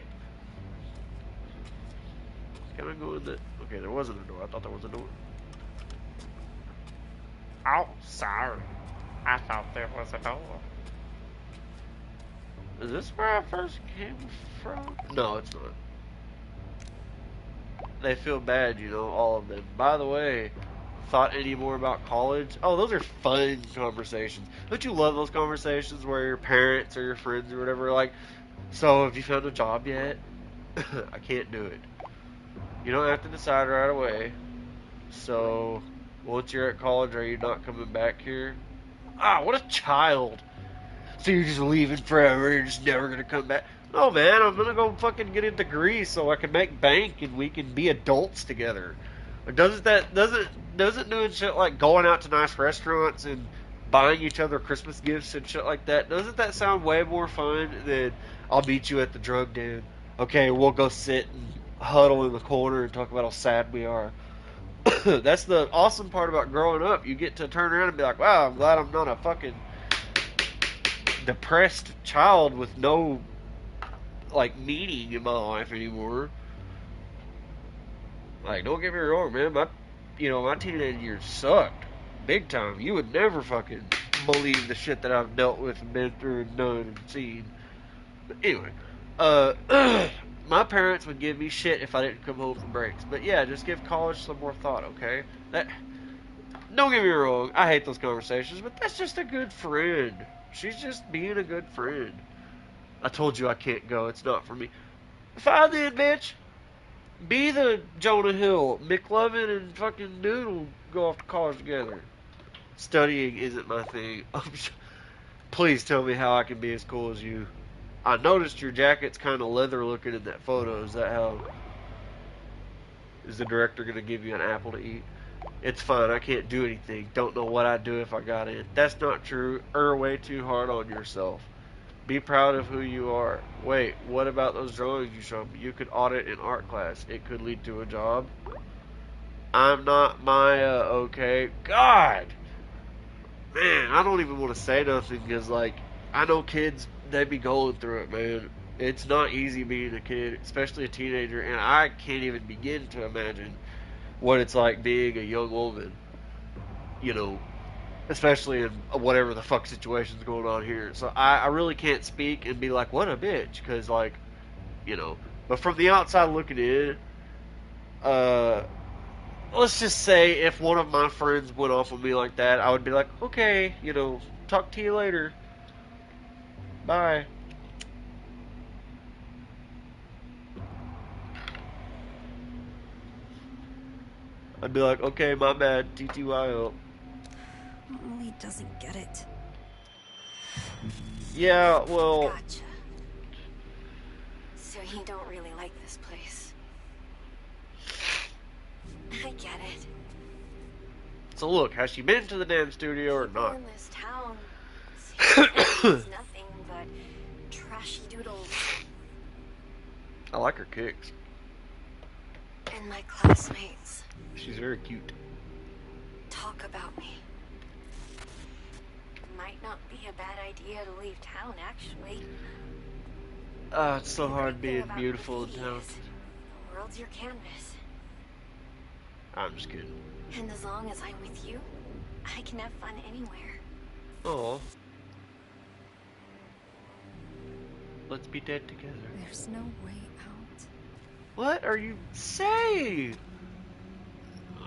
Can I go in the... Okay, there wasn't a door. I thought there was a door. Oh, sorry. I thought there was a door. Is this where I first came from? No, it's not. They feel bad, you know, all of them. By the way, thought any more about college? Oh, those are fun conversations. Don't you love those conversations where your parents or your friends or whatever are like, so have you found a job yet? I can't do it. You don't have to decide right away. So, once you're at college, are you not coming back here? Ah, what a child. So you're just leaving forever, you're just never gonna come back? No, man, I'm gonna go fucking get a degree so I can make bank and we can be adults together. Or doesn't doing shit like going out to nice restaurants and buying each other Christmas gifts and shit like that, doesn't that sound way more fun than I'll meet you at the drug den? Okay, we'll go sit and huddle in the corner and talk about how sad we are. That's the awesome part about growing up. You get to turn around and be like, wow, I'm glad I'm not a fucking depressed child with no like meaning in my life anymore. Like, don't get me wrong, man. My teenage years sucked big time. You would never fucking believe the shit that I've dealt with and been through and done and seen. But anyway, uh, my parents would give me shit if I didn't come home from breaks. But yeah, just give college some more thought, okay? That Don't get me wrong. I hate those conversations, but that's just a good friend. She's just being a good friend. I told you I can't go. It's not for me. Fine then, bitch. Be the Jonah Hill. McLovin and fucking Noodle go off to college together. Studying isn't my thing. Please tell me how I can be as cool as you. I noticed your jacket's kind of leather looking in that photo. Is that how? Is the director going to give you an apple to eat? It's fine. I can't do anything. Don't know what I'd do if I got in. That's not true. Way too hard on yourself. Be proud of who you are. Wait, what about those drawings you showed me? You could audit in art class. It could lead to a job. I'm not Maya, okay? God! Man, I don't even want to say nothing because, like, I know kids, they be going through it, man. It's not easy being a kid, especially a teenager, and I can't even begin to imagine what it's like being a young woman, you know, especially in whatever the fuck situation's going on here. So I really can't speak and be like, what a bitch, because, like, but from the outside looking in, uh, let's just say if one of my friends went off on me like that, I would be like, okay, talk to you later. Bye. I'd be like, okay, my bad, TTYL. Lee doesn't get it. Yeah, well, Gotcha. So you don't really like this place. I get it. so look, has she been to the damn studio or People not? in this town seem to think nothing but trashy doodles. I like her kicks. And my classmates She's very cute. talk about me. Might not be a bad idea to leave town, actually. It's so The hard great thing being about beautiful and graffiti talented. is the world's your canvas. I'm just kidding. And as long as I'm with you, I can have fun anywhere. Oh, let's be dead together. There's no way out. What are you saying?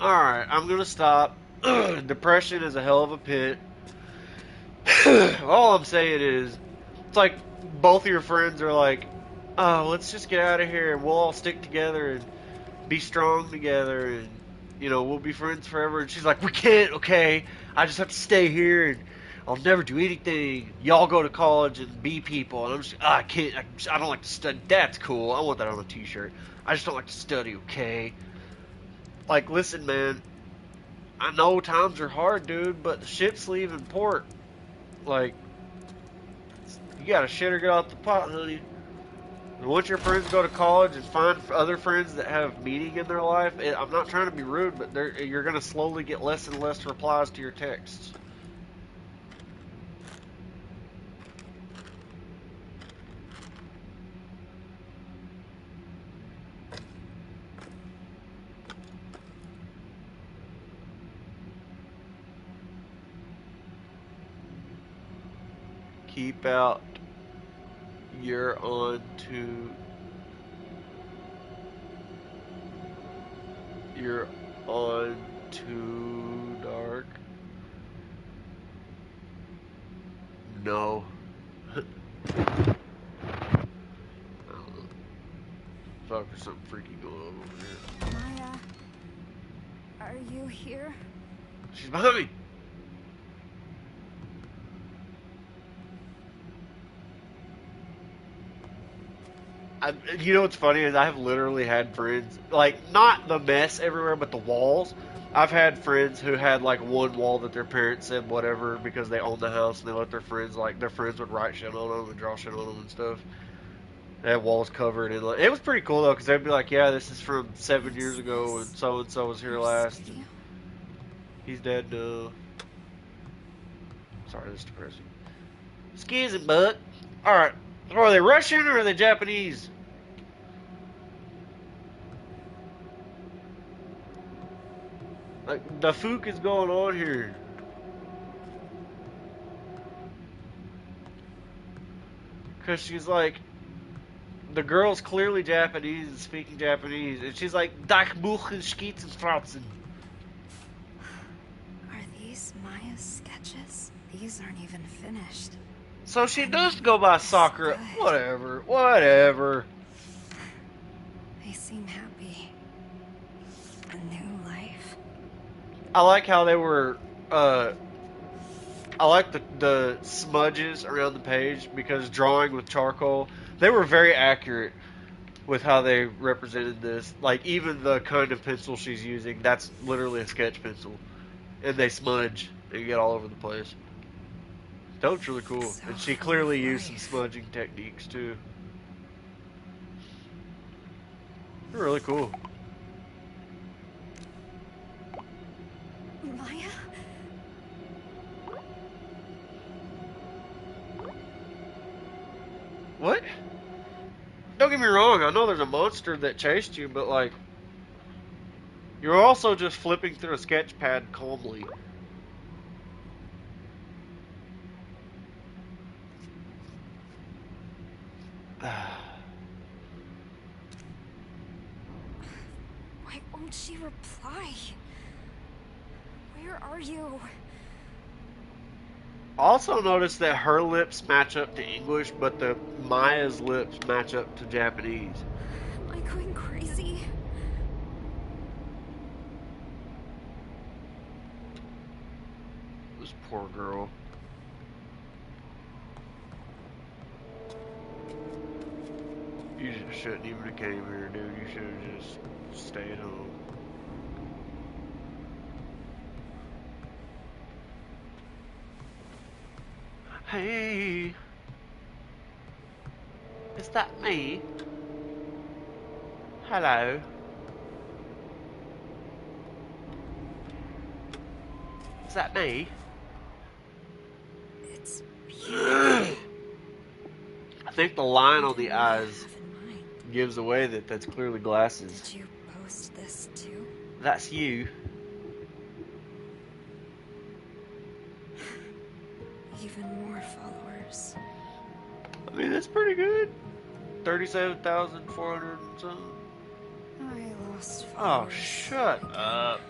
Alright, I'm gonna stop. Depression is a hell of a pit. All I'm saying is, it's like both of your friends are like, oh, let's just get out of here and we'll all stick together and be strong together and, we'll be friends forever. And she's like, we can't, okay? I just have to stay here and I'll never do anything. Y'all go to college and be people. And I'm just, I can't, I don't like to study. That's cool. I want that on a t shirt. I just don't like to study, okay? Like, listen, man. I know times are hard, dude, but the ship's leaving port. Like, you gotta shit or get off the pot, honey. And once your friends go to college and find other friends that have meaning in their life, I'm not trying to be rude, but you're gonna slowly get less and less replies to your texts. Keep out. You're on to. You're on too dark. No. I don't know. Fuck, there's something freaky going on over here. Maya, are Are you here? She's behind me. You know what's funny is I have literally had friends, like, not the mess everywhere, but the walls. I've had friends who had, like, one wall that their parents said whatever because they owned the house and they let their friends, like, their friends would write shit on them and draw shit on them and stuff. They had walls covered in, like, it was pretty cool, though, because they'd be like, yeah, this is from 7 years ago and so was here Your last. studio? And he's dead now. Sorry, this is depressing. Excuse me, Buck. Alright. Are they Russian or are they Japanese? Like, the fook is going on here. Because she's like, the girl's clearly Japanese and speaking Japanese. And she's like, Dach Buchen Skietenfratzen. Are these Maya's sketches? These aren't even finished. So she does go by Sakura. Whatever, whatever. They seem happy. A new life. I like how they were, I like the smudges around the page because drawing with charcoal, they were very accurate with how they represented this. Like, even the kind of pencil she's using, that's literally a sketch pencil. And they smudge and get all over the place. That looks really cool. So And she full clearly of used some life. smudging techniques, too. They're really cool. Maya? What? Don't get me wrong, I know there's a monster that chased you, but, like, you're also just flipping through a sketch pad calmly. Why won't she reply? Where are you? Also notice that her lips match up to English, but the Maya's lips match up to Japanese. Am I going crazy? This poor girl. You just shouldn't even have came here, dude. You should have just stayed home. Hey, is that me? Hello. Is that me? It's I think the line on the what I eyes have in mind. gives away that that's clearly glasses. Did you post this too? That's you. Even more followers. I mean, that's pretty good. 37,400 and something. I lost Oh, followers. shut up.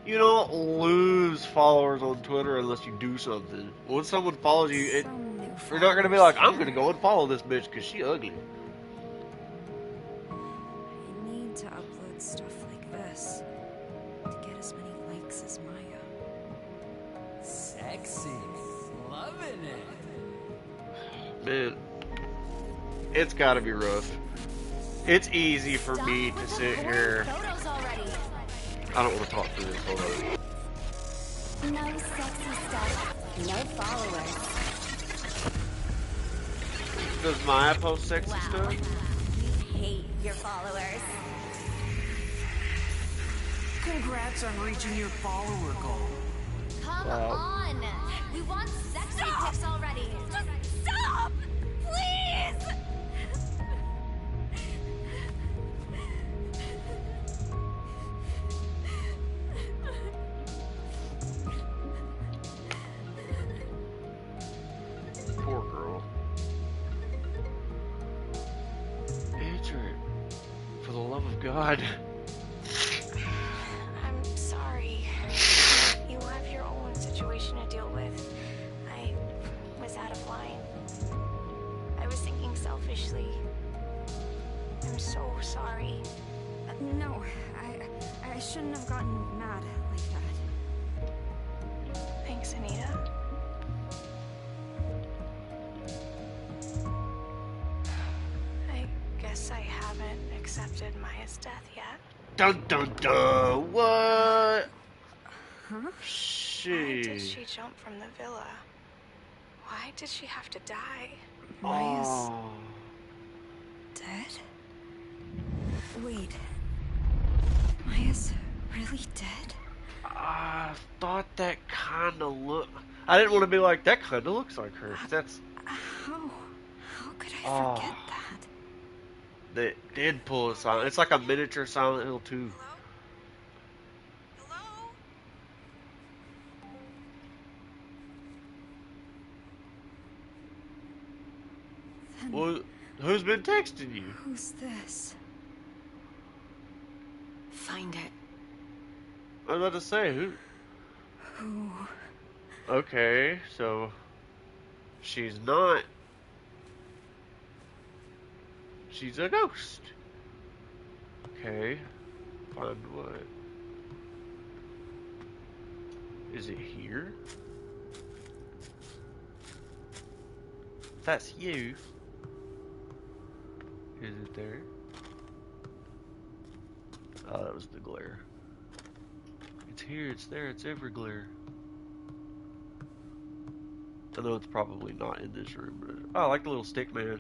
You don't lose followers on Twitter unless you do something. When someone follows you, Some new you're not gonna be followers like, I'm here. gonna go and follow this bitch because she ugly. I need to upload stuff like this to get as many likes as Maya. Sexy. Loving it. Man, it's gotta be rough. It's easy for me to sit here. Photos already. I don't want to talk through this. Hold on. No sexy stuff. No followers. Does Maya post sexy Wow. stuff? We hate your followers. Congrats on reaching your follower goal. Come Wow. on. We want sexy pics already. Just stop! Please! Poor girl. Adrian, for the love of God. I'm sorry. You have your own situation to deal with. I was out of line. I was thinking selfishly. I'm so sorry. No, I shouldn't have gotten mad like that. Thanks, Anita. I guess I haven't accepted Maya's death yet. Dun dun dun. What? Huh? Why did She. she jump from the villa? Why did she have to die? Maya's Oh. dead? Wait. Maya's really dead? I thought that kind of looked. I didn't want to be like, that kind of looks like her. That's. How? How could I Oh. forget that? They did pull a silent. It's like a miniature Silent Hill 2. Hello? Then Well, who's been texting you? who's this? Find it. I was about to say, who? Who? Okay, so she's not. She's a ghost. Okay, find what? Is it here? That's you. Is it there? Oh, that was the glare. It's here, it's there, it's every glare. I know it's probably not in this room, but oh, I like the little stick man.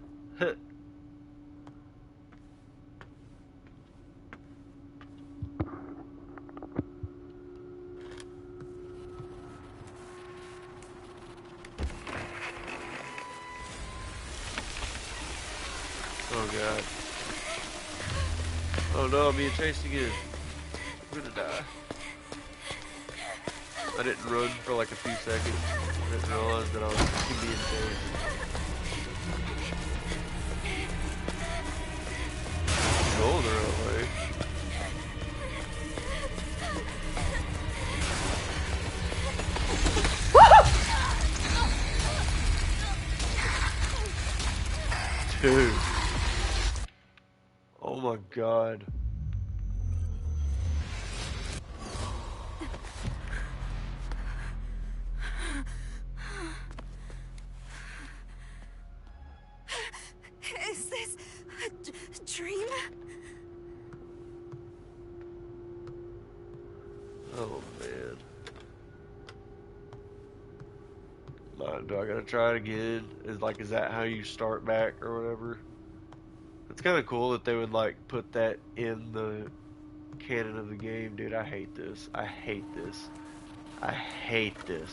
Oh god. Oh no, I'm being chased again. I'm gonna die. I didn't run for like a few seconds. I didn't realize that I was being chased. Going the right way. Dude. Oh my god. Is this a dream? Oh man. Do I gotta try it again? Is that how you start back or whatever? It's kind of cool that they would like put that in the canon of the game, dude. I hate this. I hate this. I hate this.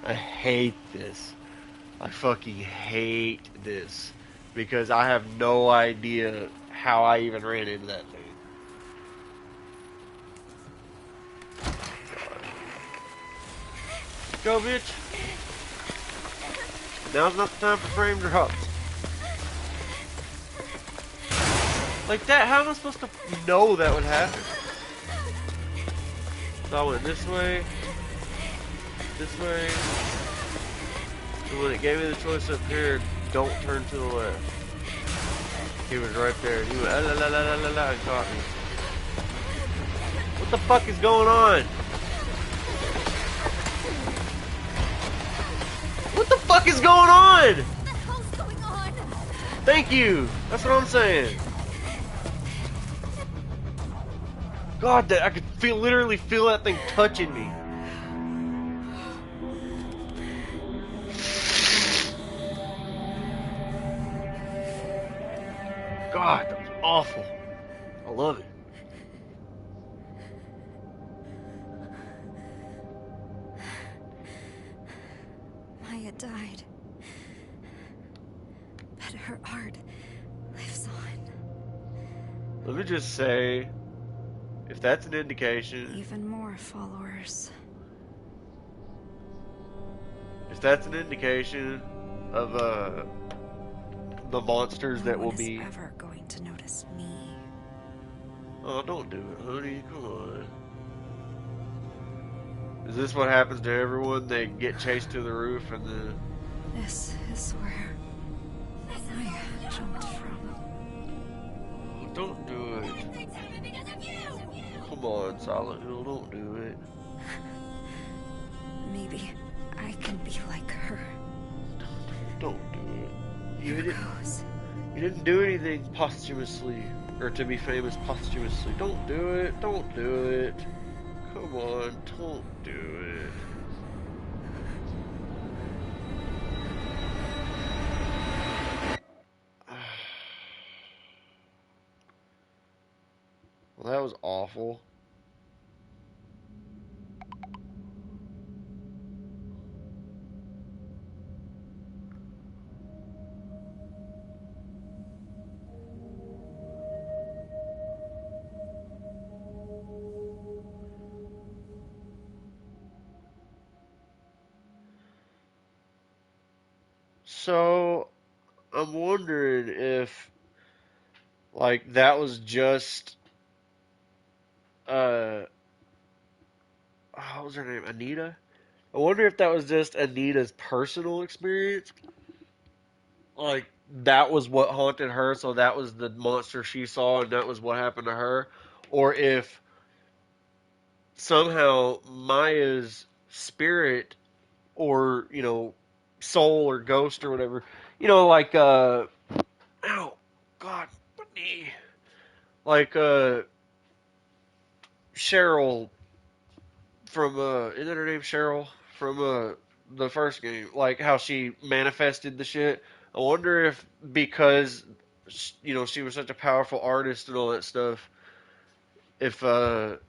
I hate this. I fucking hate this because I have no idea how I even ran into that thing. Go, bitch. Now's not the time for frame drops. Like that, how am I supposed to know that would happen? So I went this way, and when it gave me the choice up here, don't turn to the left. He was right there. He went, la la la la la la, and caught me. What the fuck is going on? What the fuck is going on? What the hell's going on? Thank you. That's what I'm saying. God, that I could literally feel that thing touching me. God, that was awful. I love it. Maya died. But her art lives on. Let me just say, if that's an indication, Even more followers. if that's an indication of the monsters that No will one is be. ever going to notice me. Oh, don't do it, honey. Come on. Is this what happens to everyone? They get chased to the roof and then. This is where Maya jumped from. Oh, don't do it. Everything's happening because of you! Come Come on, Silent Hill, don't do it. Maybe I can be like her. Don't do it. Here goes. You didn't do anything posthumously, or to be famous posthumously. Don't do it. Don't do it. Come on, don't do it. Well, that was awful. So, I'm wondering if, like, that was just, what was her name? Anita? I wonder if that was just Anita's personal experience. Like, that was what haunted her, so that was the monster she saw, and that was what happened to her. Or if somehow Maya's spirit, or, soul or ghost or whatever, like, ow, God, my knee. Like, Cheryl from, isn't that her name Cheryl? From, the first game. Like, how she manifested the shit. I wonder if because, she was such a powerful artist and all that stuff, if, or,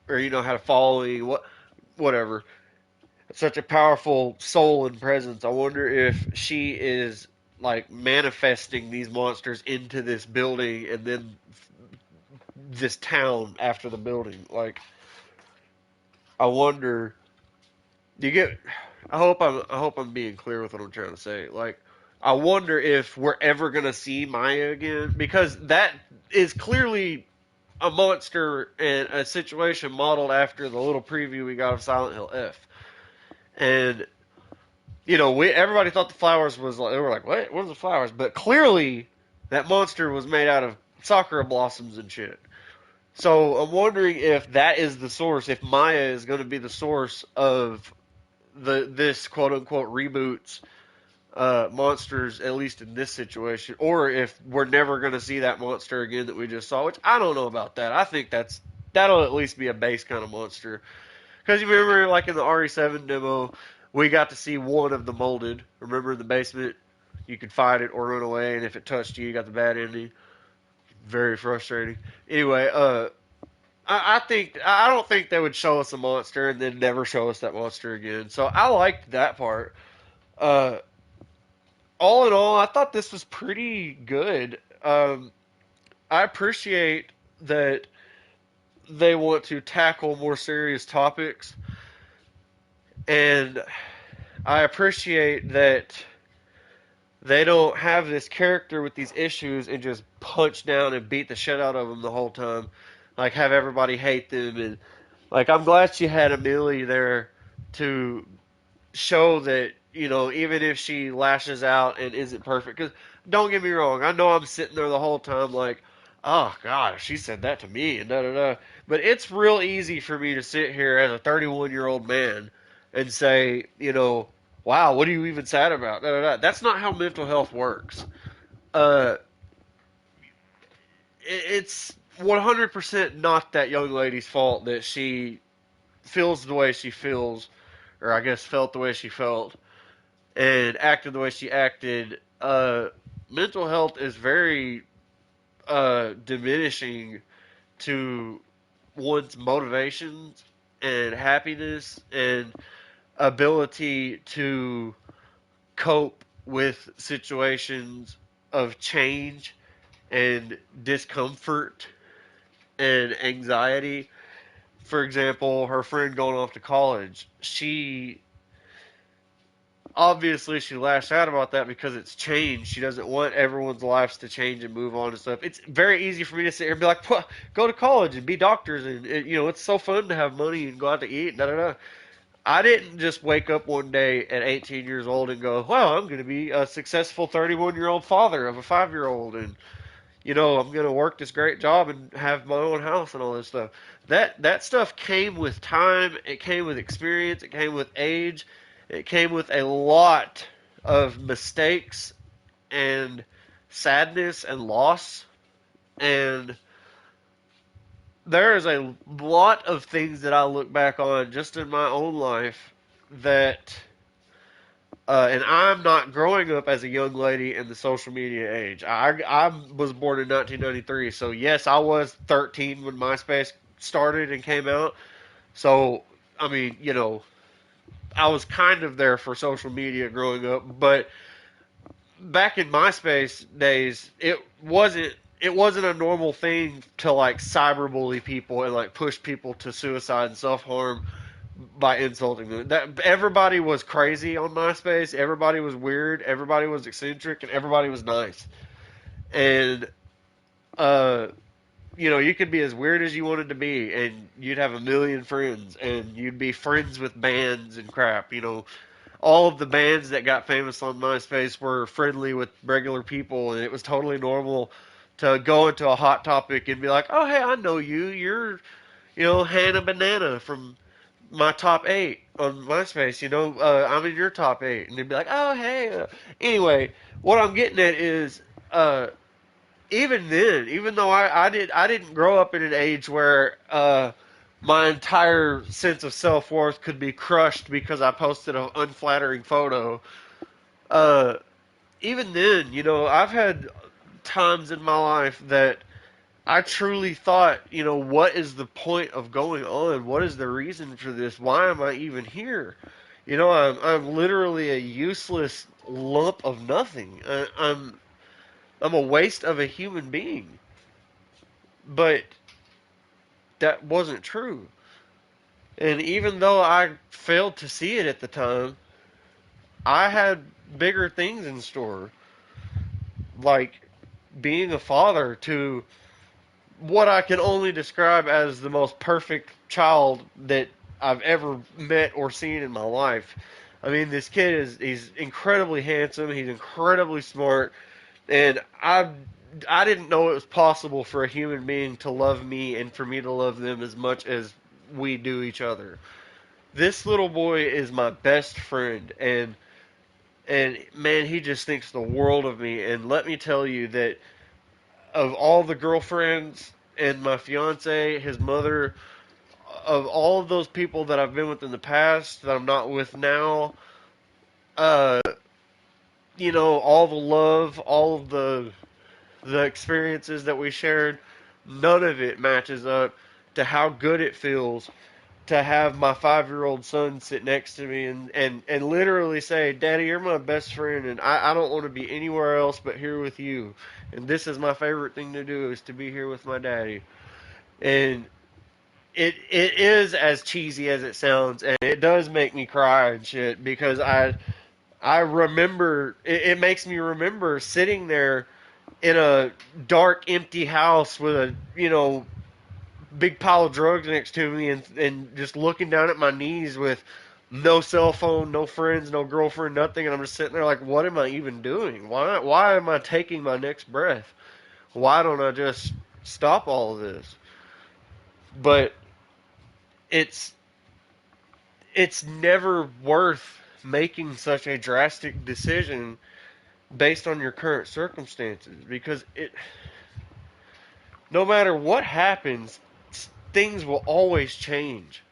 had a following, whatever. Such a powerful soul and presence. I wonder if she is, like, manifesting these monsters into this building and then this town after the building. Like, I wonder. Do you get? I hope I'm being clear with what I'm trying to say. Like, I wonder if we're ever gonna see Maya again, because that is clearly a monster and a situation modeled after the little preview we got of Silent Hill F. And everybody thought the flowers was like, they were like, what are the flowers? But clearly that monster was made out of sakura blossoms and shit. So I'm wondering if that is the source, if Maya is going to be the source of this quote unquote reboots monsters, at least in this situation, or if we're never going to see that monster again that we just saw, which I don't know about that. I think that'll at least be a base kind of monster. Because you remember, like in the RE7 demo, we got to see one of the molded. Remember in the basement, you could fight it or run away, and if it touched you, you got the bad ending. Very frustrating. Anyway, I don't think they would show us a monster and then never show us that monster again. So I liked that part. Uh, all in all, I thought this was pretty good. I appreciate that they want to tackle more serious topics, and I appreciate that they don't have this character with these issues and just punch down and beat the shit out of them the whole time. Like, have everybody hate them. And, like, I'm glad she had Amelie there to show that, even if she lashes out and isn't perfect. Because, don't get me wrong, I know I'm sitting there the whole time like, oh, God, she said that to me, and da-da-da. But it's real easy for me to sit here as a 31-year-old man and say, wow, what are you even sad about? Da, da, da. That's not how mental health works. Uh, it's 100% not that young lady's fault that she feels the way she feels, or I guess felt the way she felt, and acted the way she acted. Mental health is very diminishing to one's motivations and happiness and ability to cope with situations of change and discomfort and anxiety. For example, her friend going off to college, she lashed out about that because it's change. She doesn't want everyone's lives to change and move on and stuff. It's very easy for me to sit here and be like, go to college and be doctors, and it's so fun to have money and go out to eat and da da da. I didn't just wake up one day at 18 years old and go, well, I'm going to be a successful 31-year-old father of a 5-year-old, and I'm going to work this great job and have my own house and all this stuff. That stuff came with time, it came with experience, it came with age, it came with a lot of mistakes and sadness and loss. And there is a lot of things that I look back on just in my own life that and I'm not growing up as a young lady in the social media age. I was born in 1993, so yes, I was 13 when MySpace started and came out. So, I mean, I was kind of there for social media growing up, but back in MySpace days, it wasn't a normal thing to like cyberbully people and like push people to suicide and self harm by insulting them. That everybody was crazy on MySpace. Everybody was weird. Everybody was eccentric, and everybody was nice. And uh, you could be as weird as you wanted to be, and you'd have a million friends, and you'd be friends with bands and crap. All of the bands that got famous on MySpace were friendly with regular people, and it was totally normal to go into a hot topic and be like, "Oh, hey, I know you. You're, Hannah Banana from my top 8 on MySpace. I'm in your top 8," and they'd be like, "Oh, hey." Anyway, what I'm getting at is, uh, even then, even though I didn't grow up in an age where my entire sense of self worth could be crushed because I posted an unflattering photo. Uh, Even then, I've had times in my life that I truly thought, what is the point of going on? What is the reason for this? Why am I even here? I'm literally a useless lump of nothing. I'm a waste of a human being. But that wasn't true. And even though I failed to see it at the time, I had bigger things in store, like being a father to what I can only describe as the most perfect child that I've ever met or seen in my life. I mean, this kid he's incredibly handsome, he's incredibly smart, and I didn't know it was possible for a human being to love me and for me to love them as much as we do each other. This little boy is my best friend, and man, he just thinks the world of me. And let me tell you that of all the girlfriends and my fiance, his mother, of all of those people that I've been with in the past that I'm not with now, uh, all the love, all of the experiences that we shared, none of it matches up to how good it feels to have my 5-year-old son sit next to me and literally say, "Daddy, you're my best friend, and I don't want to be anywhere else but here with you. And this is my favorite thing to do is to be here with my daddy." And it is as cheesy as it sounds, and it does make me cry and shit because I remember it makes me remember sitting there in a dark, empty house with a big pile of drugs next to me and just looking down at my knees with no cell phone, no friends, no girlfriend, nothing, and I'm just sitting there like, what am I even doing? Why am I taking my next breath? Why don't I just stop all of this? But it's it's never worth making such a drastic decision based on your current circumstances because it no matter what happens, things will always change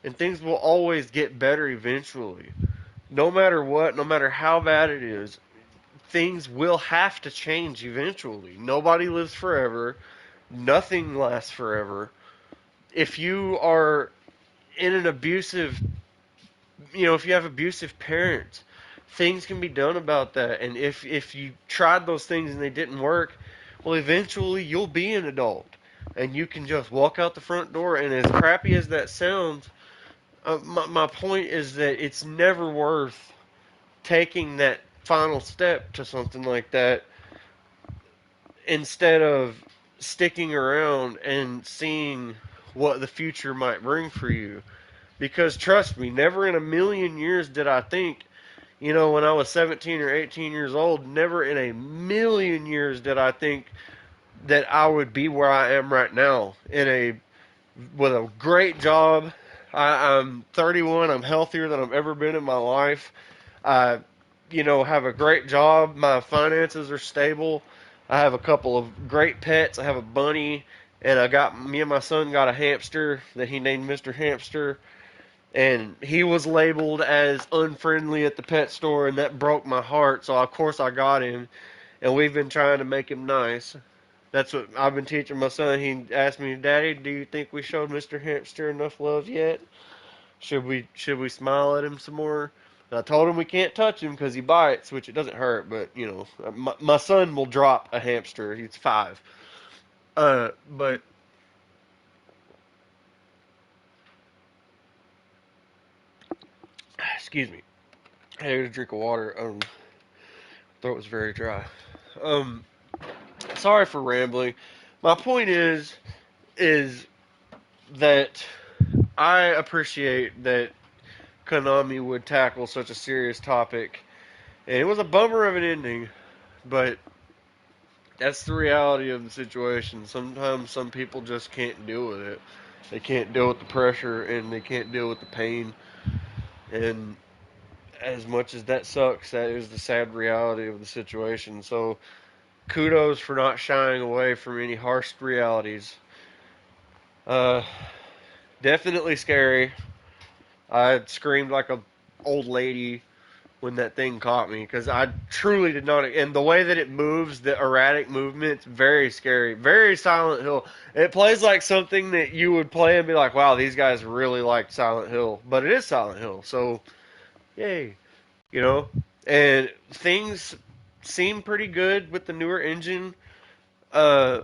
and things will always get better eventually. No matter what, no matter how bad it is, things will have to change eventually. Nobody lives forever. Nothing lasts forever. If you are in an abusive, if you have abusive parents, things can be done about that. And if you tried those things and they didn't work, well, eventually you'll be an adult. And you can just walk out the front door. And as crappy as that sounds, my point is that it's never worth taking that final step to something like that instead of sticking around and seeing what the future might bring for you. Because trust me, never in a million years did I think, when I was 17 or 18 years old, never in a million years did I think that I would be where I am right now with a great job. I'm 31. I'm healthier than I've ever been in my life. I, have a great job. My finances are stable. I have a couple of great pets. I have a bunny, and me and my son got a hamster that he named Mr. Hamster, and he was labeled as unfriendly at the pet store, and that broke my heart. So of course I got him, and we've been trying to make him nice. That's what I've been teaching my son. He asked me, "Daddy, do you think we showed Mr. Hamster enough love yet? Should we smile at him some more?" And I told him we can't touch him because he bites, which it doesn't hurt, but my son will drop a hamster. He's 5. But excuse me, I had a drink of water. Throat was very dry. Um, Sorry for rambling. My point is that I appreciate that Konami would tackle such a serious topic, and it was a bummer of an ending, but that's the reality of the situation. Sometimes some people just can't deal with it. They can't deal with the pressure, and they can't deal with the pain. And as much as that sucks, that is the sad reality of the situation. So kudos for not shying away from any harsh realities. Uh, Definitely scary. I screamed like a old lady when that thing caught me because I truly did not. And the way that it moves, the erratic movement, it's very scary. Very Silent Hill. It plays like something that you would play and be like, wow, these guys really like Silent Hill. But it is Silent Hill, so yay. You know? And things seem pretty good with the newer engine. Uh,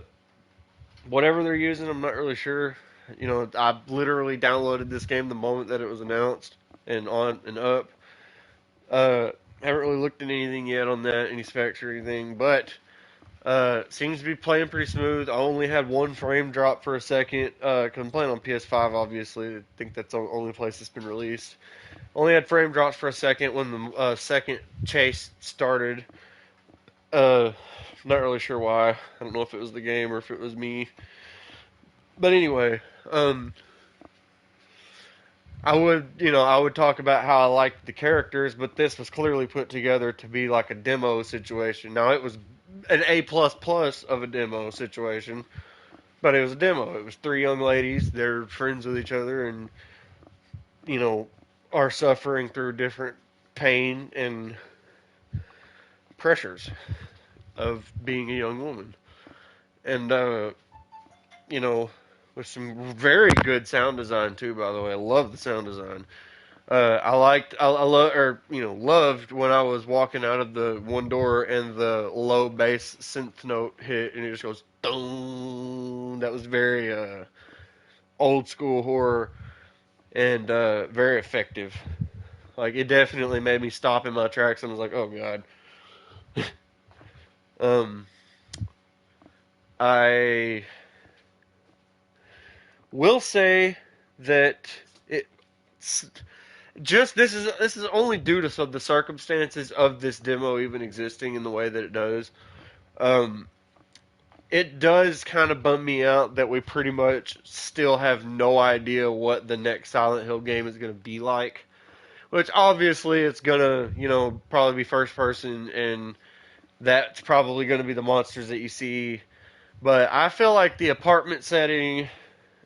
Whatever they're using, I'm not really sure. I literally downloaded this game the moment that it was announced and on and up. Uh, haven't really looked at anything yet on that, any specs or anything, but seems to be playing pretty smooth. I only had one frame drop for a second, because I'm playing on PS5, obviously. I think that's the only place it's been released. Only had frame drops for a second when the second chase started. Uh, Not really sure why. I don't know if it was the game or if it was me. But anyway, I would talk about how I liked the characters, but this was clearly put together to be like a demo situation. Now it was an A plus plus of a demo situation, but it was a demo. It was 3 young ladies. They're friends with each other, and you know, are suffering through different pain and pressures of being a young woman, and you know, with some very good sound design too. By the way, I love the sound design. Loved when I was walking out of the one door and the low bass synth note hit and it just goes, boom. That was very old school horror and very effective. Like, it definitely made me stop in my tracks and was like, oh god. um, I will say that it's just this is only due to the circumstances of this demo even existing in the way that it does. Um, it does kind of bum me out that we pretty much still have no idea what the next Silent Hill game is going to be like. Which obviously it's gonna, probably be first person, and that's probably going to be the monsters that you see. But I feel like the apartment setting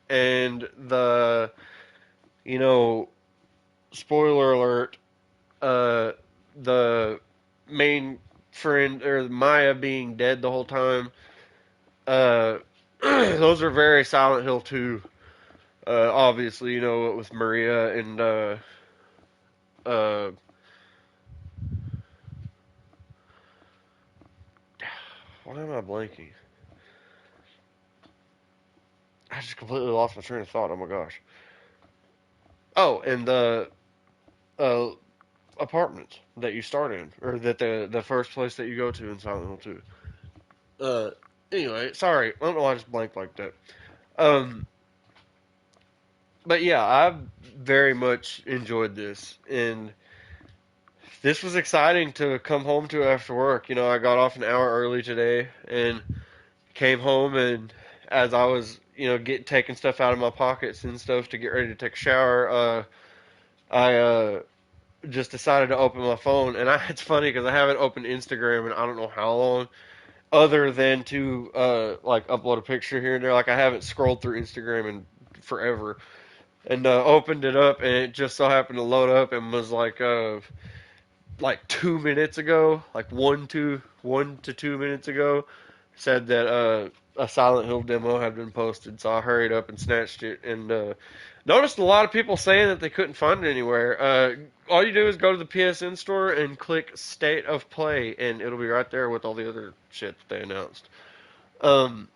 and you know, spoiler alert, uh, the main friend or Maya being dead the whole time. Those are very Silent Hill 2. Obviously, with Maria and uh, why am I blanking? I just completely lost my train of thought. Oh my gosh. Oh, and the uh, apartment that you start in, or that the first place that you go to in Silent Hill 2. Anyway, sorry, I don't know why I just blanked like that. Um, but yeah, I very much enjoyed this, and this was exciting to come home to after work. I got off an hour early today, and came home, and as I was, taking stuff out of my pockets and stuff to get ready to take a shower, I just decided to open my phone, and it's funny because I haven't opened Instagram in I don't know how long, other than to like upload a picture here and there. Like I haven't scrolled through Instagram in forever, and opened it up, and it just so happened to load up and was like 2 minutes ago, like 1 to 2 minutes ago, said that a Silent Hill demo had been posted. So I hurried up and snatched it, and noticed a lot of people saying that they couldn't find it anywhere. All you do is go to the PSN store and click State of Play, and it'll be right there with all the other shit that they announced. Um,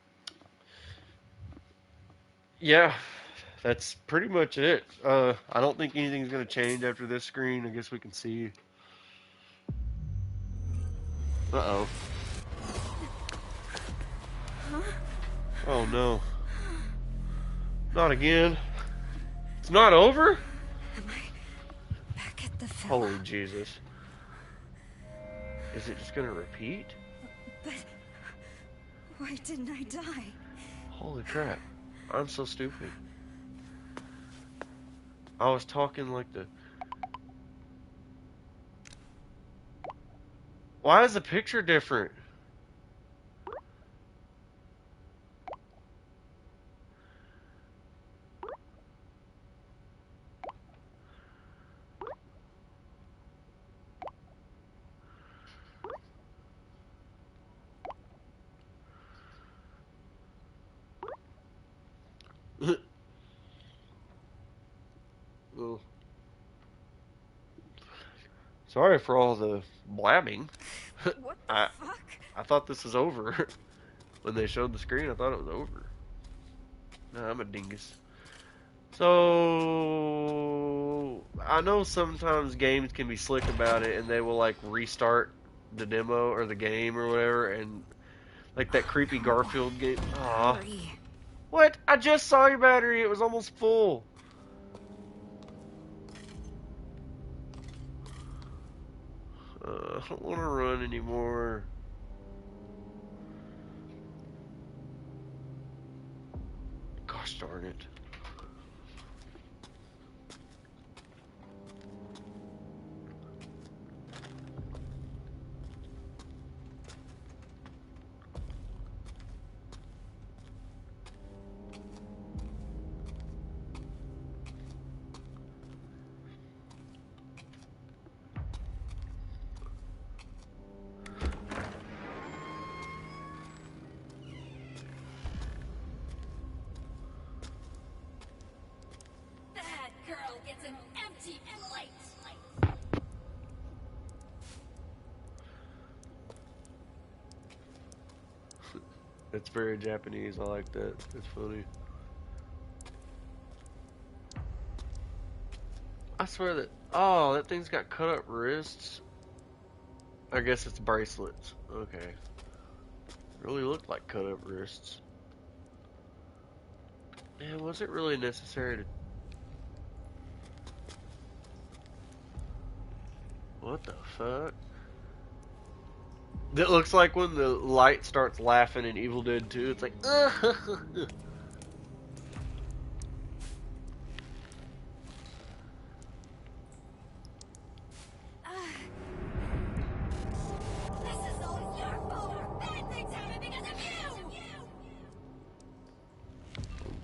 yeah, that's pretty much it. I don't think anything's gonna change after this screen. I guess we can see. Uh oh. Oh no. Not again. It's not over? Am I back at the villa? Holy Jesus. Is it just gonna repeat? But why didn't I die? Holy crap. I'm so stupid. I was talking like the... Why is the picture different? Oh. Sorry for all the blabbing. What the I fuck? I thought this was over. When they showed the screen, I thought it was over. Nah, I'm a dingus. So I know sometimes games can be slick about it, and they will like restart the demo or the game or whatever, and like that creepy Garfield game. Aw, Hurry. what? I just saw your battery. It was almost full. I don't want to run anymore. Gosh darn it. That girl gets an empty plate. It's very Japanese. I like that. It's funny. I swear that... Oh, that thing's got cut up wrists. I guess it's bracelets. Okay. Really looked like cut up wrists. Man, was it really necessary to... What the fuck? That looks like when the light starts laughing in Evil Dead 2. It's like... This is all your fault. Bad things happen because of you.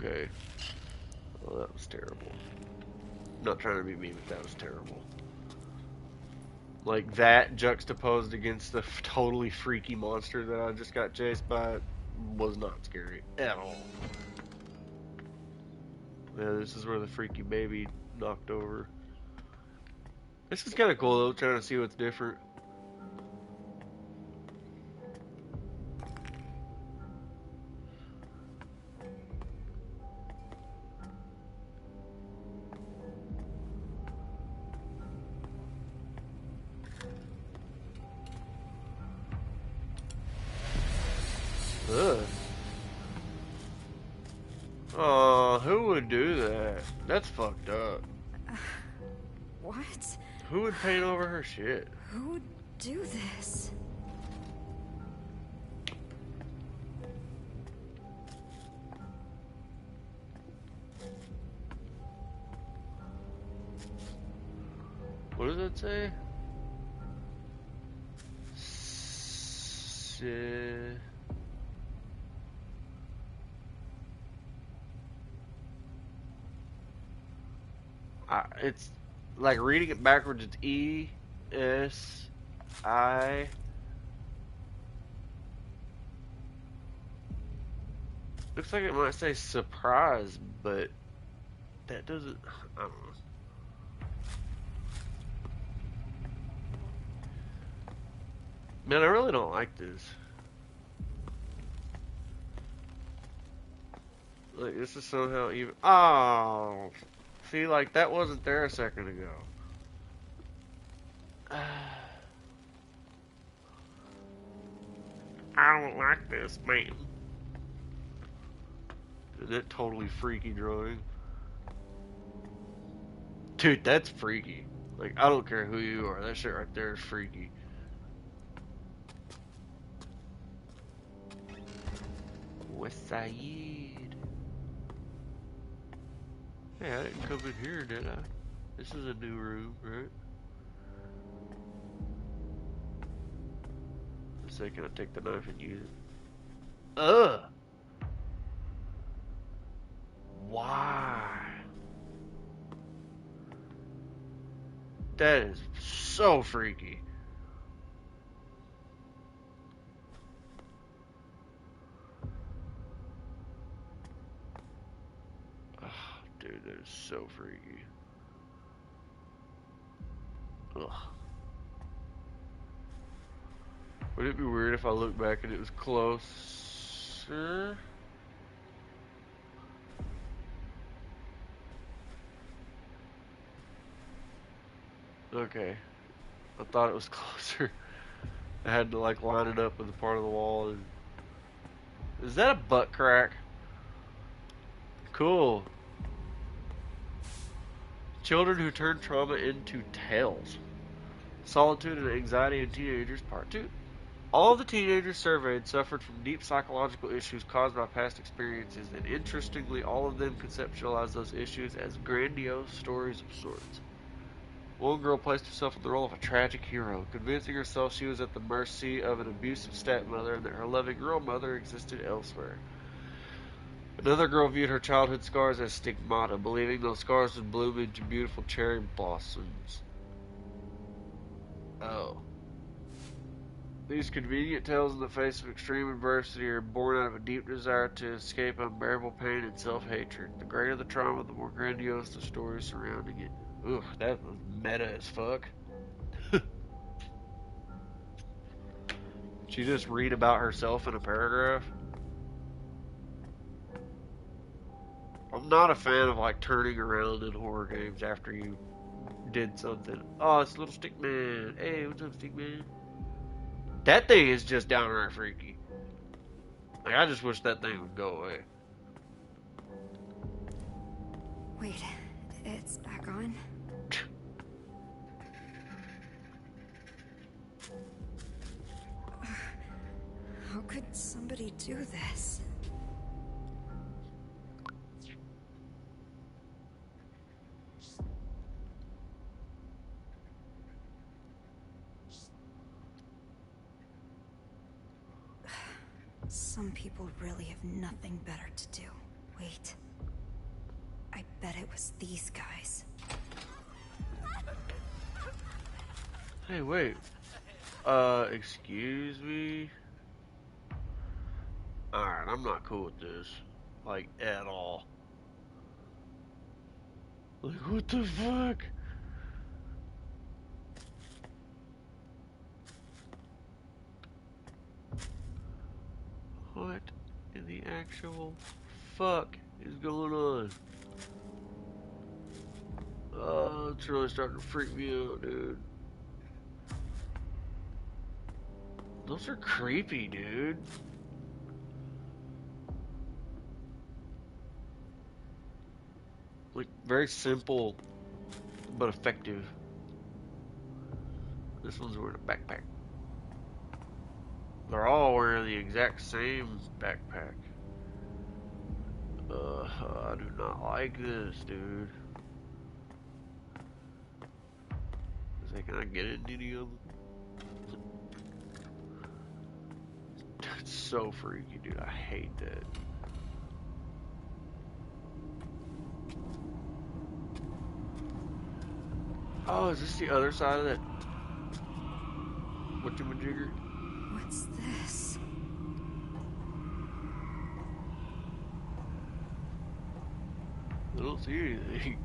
Okay. Well, that was terrible. I'm not trying to be mean, but that was terrible. Like, that juxtaposed against the totally freaky monster that I just got chased by was not scary at all. Yeah, this is where the freaky baby knocked over. This is kind of cool, though, trying to see what's different. Ugh. Aw, who would do that? That's fucked up. What? Who would paint over her shit? Who would do this? does it say? It's like reading it backwards. It's E-S-I. Looks like it might say surprise, but that doesn't. I don't know. Man, I really don't like this. Like, this is somehow even. Oh! See, like, that wasn't there a second ago. I don't like this, man. Is that totally freaky drawing? Dude, that's freaky. Like, I don't care who you are. That shit right there is freaky. West Side. Hey, I didn't come in here, did I? This is a new room, right? Let's say, can I take the knife and use it? Ugh! Why? That is so freaky. Oh, dude, that is so freaky. Ugh. Would it be weird if I looked back and it was closer? Okay. I thought it was closer. I had to like line it up with a part of the wall. Is that a butt crack? Cool. Children who turn trauma into tales. Solitude and Anxiety in Teenagers, Part 2. All of the teenagers surveyed suffered from deep psychological issues caused by past experiences, and interestingly, all of them conceptualized those issues as grandiose stories of sorts. One girl placed herself in the role of a tragic hero, convincing herself she was at the mercy of an abusive stepmother and that her loving real mother existed elsewhere. Another girl viewed her childhood scars as stigmata, believing those scars would bloom into beautiful cherry blossoms. Oh. These convenient tales in the face of extreme adversity are born out of a deep desire to escape unbearable pain and self-hatred. The greater the trauma, the more grandiose the stories surrounding it. Ugh, that was meta as fuck. She just read about herself in a paragraph? I'm not a fan of like turning around in horror games after you did something. Oh, it's Little Stick Man. Hey, what's up, Stick Man? That thing is just downright freaky. Like, I just wish that thing would go away. Wait, it's back on? How could somebody do this? Some people really have nothing better to do. Wait. I bet it was these guys. Hey, wait. Excuse me? Alright, I'm not cool with this. Like, at all. Like, what the fuck? What in the actual fuck is going on? Oh, it's really starting to freak me out, dude. Those are creepy, dude. Like, very simple, but effective. This one's wearing a backpack. They're all wearing the exact same backpack. I do not like this, dude. Is say, can I get in any of them? It's so freaky, dude. I hate that. Oh, is this the other side of that? Whatchamajigger? What's this? I don't see anything.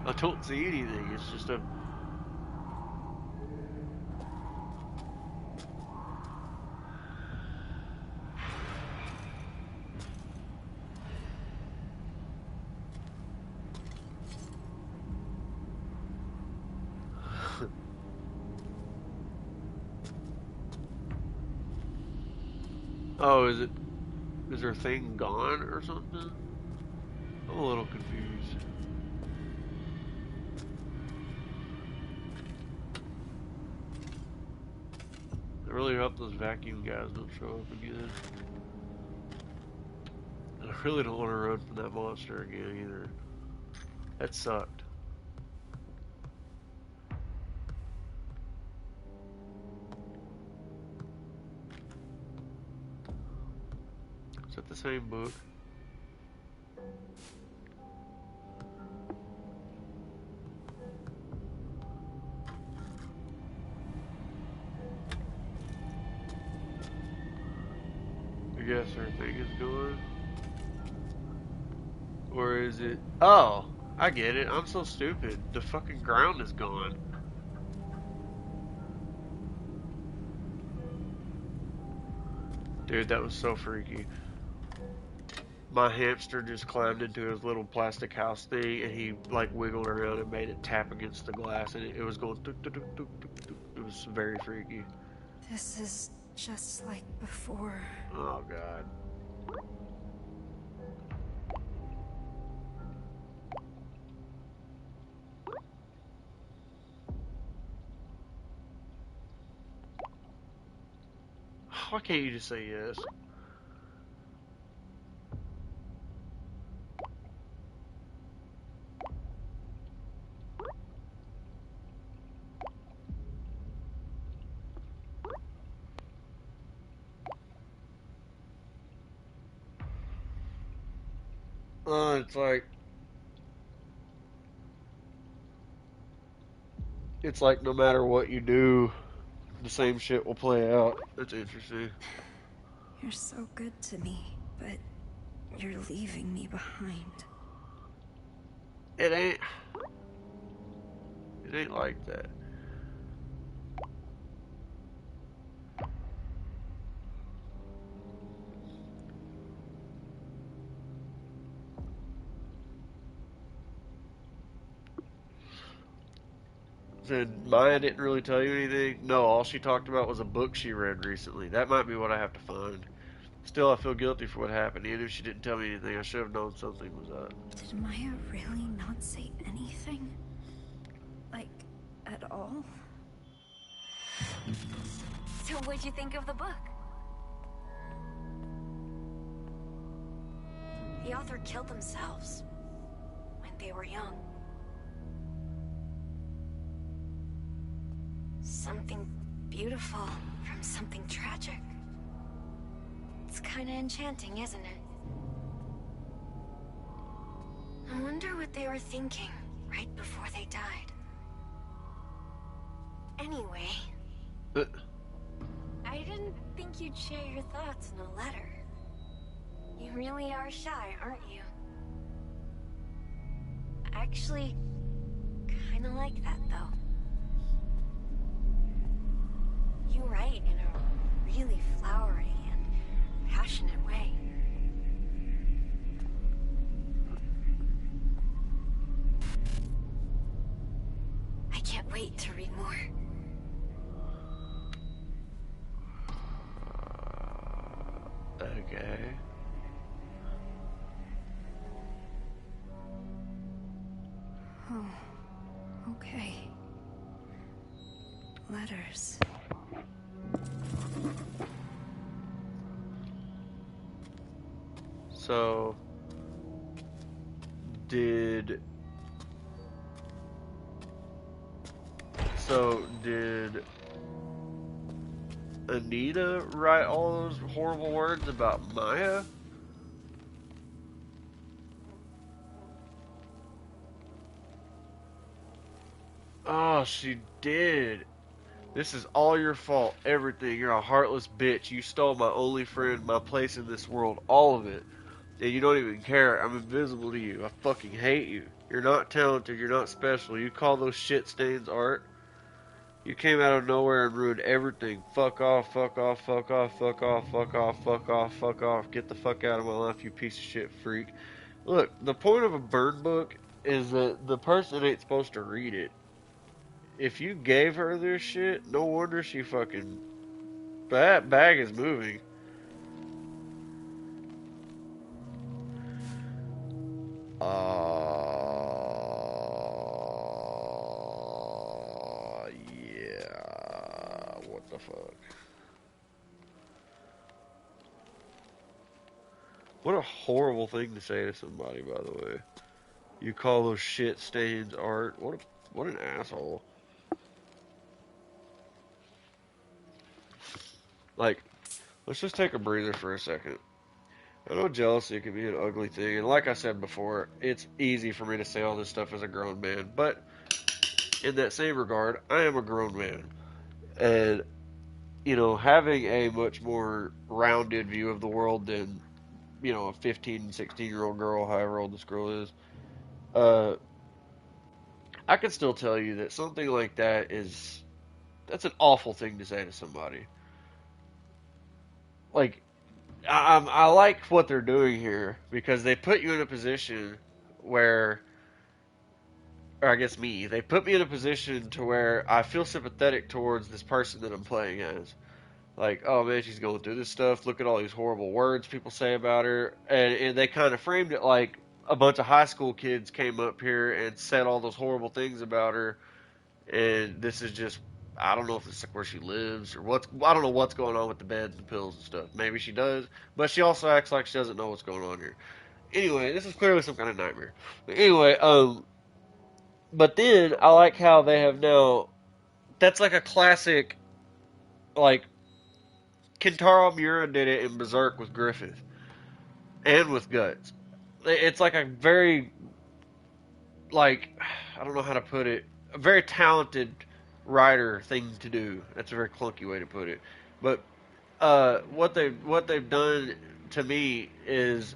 I don't see anything. It's just a... Oh, is it... Is her thing gone or something? I'm a little confused. I really hope those vacuum guys don't show up again. I really don't want to run from that monster again either. That sucked. Is that the same book? I guess her thing is gone. Or is it... Oh! I get it. I'm so stupid. The fucking ground is gone. Dude, that was so freaky. My hamster just climbed into his little plastic house thing and he like wiggled around and made it tap against the glass and it was going tuk, tuk, tuk, tuk, tuk, tuk. It was very freaky. This is just like before. Oh god. Why can't you just say yes? It's like no matter what you do, the same shit will play out. That's interesting. You're so good to me, but you're leaving me behind. It ain't. It ain't like that. Said Maya didn't really tell you anything. No, all she talked about was a book she read recently. That might be what I have to find. Still, I feel guilty for what happened. Even if she didn't tell me anything, I should have known something was up. Did Maya really not say anything? Like, at all? So what'd you think of the book? The author killed themselves when they were young. Something beautiful from something tragic. It's kinda enchanting, isn't it? I wonder what they were thinking right before they died. Anyway, I didn't think you'd share your thoughts in a letter. You really are shy, aren't you? I actually kinda like that, though. You write in a really flowery and passionate way. I can't wait to read more. Okay. Oh, okay. Letters. So, Did did Anita write all those horrible words about Maya? Oh, she did. This is all your fault. Everything. You're a heartless bitch. You stole my only friend, my place in this world, all of it. And you don't even care. I'm invisible to you. I fucking hate you. You're not talented. You're not special. You call those shit stains art? You came out of nowhere and ruined everything. Fuck off, fuck off, fuck off, fuck off, fuck off, fuck off, fuck off. Get the fuck out of my life, you piece of shit freak. Look, the point of a burn book is that the person ain't supposed to read it. If you gave her this shit, no wonder she fucking... That bag is moving. Yeah. What the fuck? What a horrible thing to say to somebody, by the way. You call those shit stains art? What an asshole. Like, let's just take a breather for a second. I know jealousy can be an ugly thing, and like I said before, it's easy for me to say all this stuff as a grown man, but in that same regard, I am a grown man. And, having a much more rounded view of the world than, a 15, 16-year-old girl, however old this girl is, uh, I can still tell you that something like that's an awful thing to say to somebody. Like, I like what they're doing here because they put you in a position where, or I guess me, they put me in a position to where I feel sympathetic towards this person that I'm playing as. Like, oh man, she's going through this stuff. Look at all these horrible words people say about her. And they kind of framed it like a bunch of high school kids came up here and said all those horrible things about her. And this is just, I don't know if it's like where she lives or I don't know what's going on with the beds and pills and stuff. Maybe she does, but she also acts like she doesn't know what's going on here. Anyway, this is clearly some kind of nightmare. But anyway, but then I like how they have now, that's like a classic, like, Kentaro Miura did it in Berserk with Griffith and with Guts. It's like a very, like, I don't know how to put it, a very talented writer thing to do. That's a very clunky way to put it. But what they've done to me is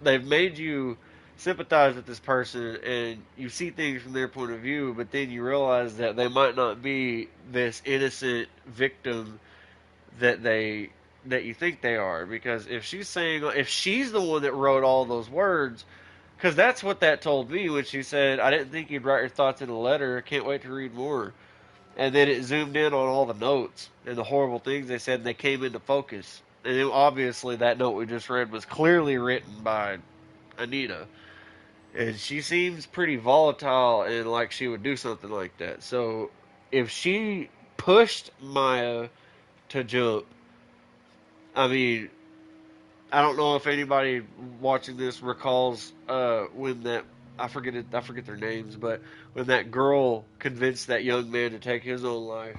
they've made you sympathize with this person and you see things from their point of view, but then you realize that they might not be this innocent victim that you think they are, because if she's the one that wrote all those words, because that's what that told me when she said, I didn't think you'd write your thoughts in a letter, can't wait to read more. And then it zoomed in on all the notes and the horrible things they said, and they came into focus. And obviously that note we just read was clearly written by Anita, and she seems pretty volatile and like she would do something like that. So if she pushed Maya to jump, I mean, I don't know if anybody watching this recalls when that, I forget their names, but when that girl convinced that young man to take his own life,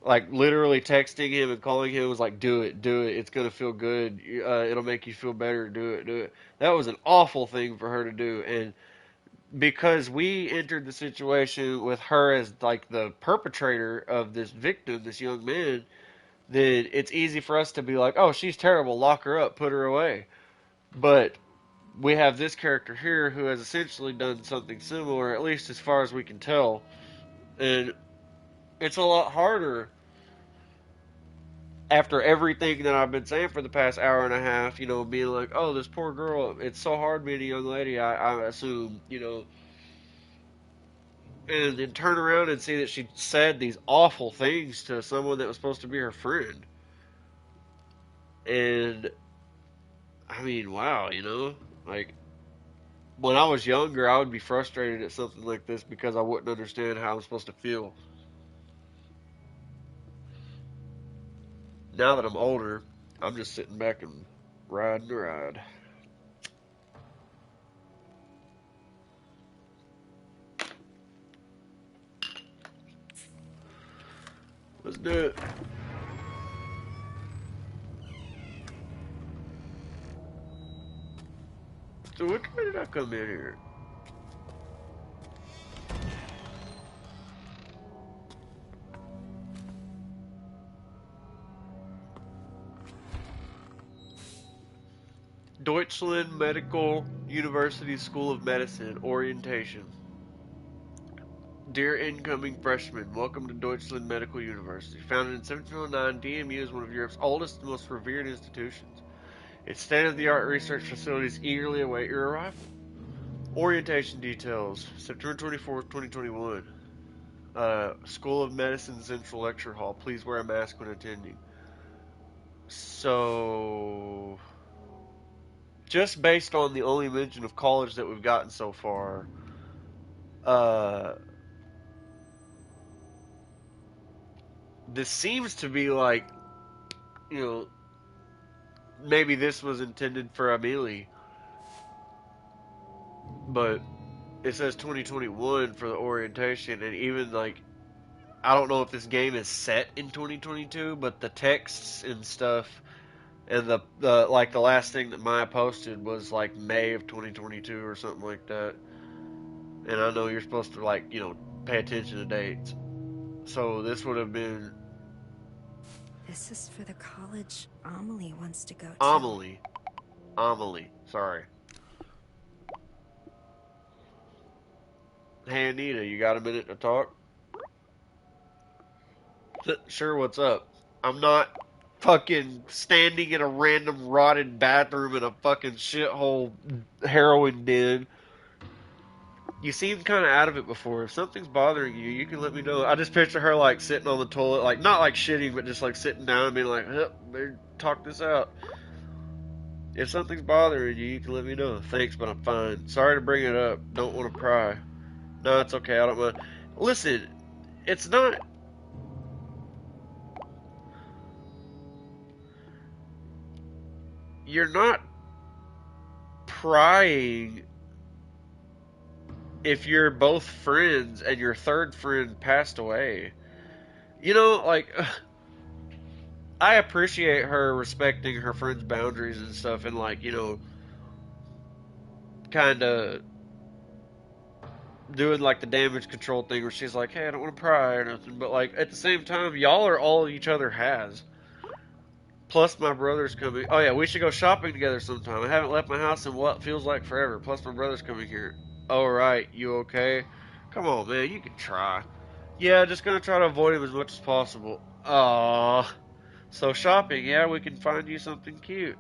like literally texting him and calling him, was like, do it, it's gonna feel good, it'll make you feel better, do it, do it. That was an awful thing for her to do, and because we entered the situation with her as like the perpetrator of this victim, this young man, then it's easy for us to be like, oh, she's terrible, lock her up, put her away. But we have this character here who has essentially done something similar, at least as far as we can tell. And it's a lot harder after everything that I've been saying for the past hour and a half, being like, oh, this poor girl, it's so hard being a young lady, I assume, and then turn around and see that she said these awful things to someone that was supposed to be her friend. And, I mean, wow, like, when I was younger, I would be frustrated at something like this because I wouldn't understand how I'm supposed to feel. Now that I'm older, I'm just sitting back and riding the ride. Let's do it. So which way did I come in here? Deutschland Medical University School of Medicine orientation. Dear incoming freshmen, welcome to Deutschland Medical University. Founded in 1709, DMU is one of Europe's oldest and most revered institutions. Its state-of-the-art research facilities eagerly await your arrival. Orientation details, September 24th, 2021. School of Medicine Central Lecture Hall. Please wear a mask when attending. So, just based on the only mention of college that we've gotten so far, uh, this seems to be like, you know, maybe this was intended for Amelie, but it says 2021 for the orientation, and even like, I don't know if this game is set in 2022, but the texts and stuff, and the like the last thing that Maya posted was like May of 2022 or something like that. And I know you're supposed to like, pay attention to dates. So this would have been This is for the college Amelie wants to go to. Amelie, sorry. Hey Anita, you got a minute to talk? Sure, what's up? I'm not fucking standing in a random rotted bathroom in a fucking shithole heroin den. You seemed kind of out of it before. If something's bothering you, you can let me know. I just picture her like sitting on the toilet, like not like shitting, but just like sitting down and being like, better talk this out. If something's bothering you, you can let me know. Thanks, but I'm fine. Sorry to bring it up. Don't want to pry. No, it's okay. I don't mind. Listen, it's not. You're not prying if you're both friends and your third friend passed away. Like, I appreciate her respecting her friend's boundaries and stuff, and like, kind of doing like the damage control thing where she's like, hey, I don't want to pry or nothing, but like at the same time, y'all are all each other has. Plus, my brother's coming. Oh yeah, we should go shopping together sometime. I haven't left my house in what feels like forever. Plus, my brother's coming here. All right, you okay? Come on, man, you can try. Yeah, just gonna try to avoid him as much as possible. Aww. So shopping, yeah, we can find you something cute.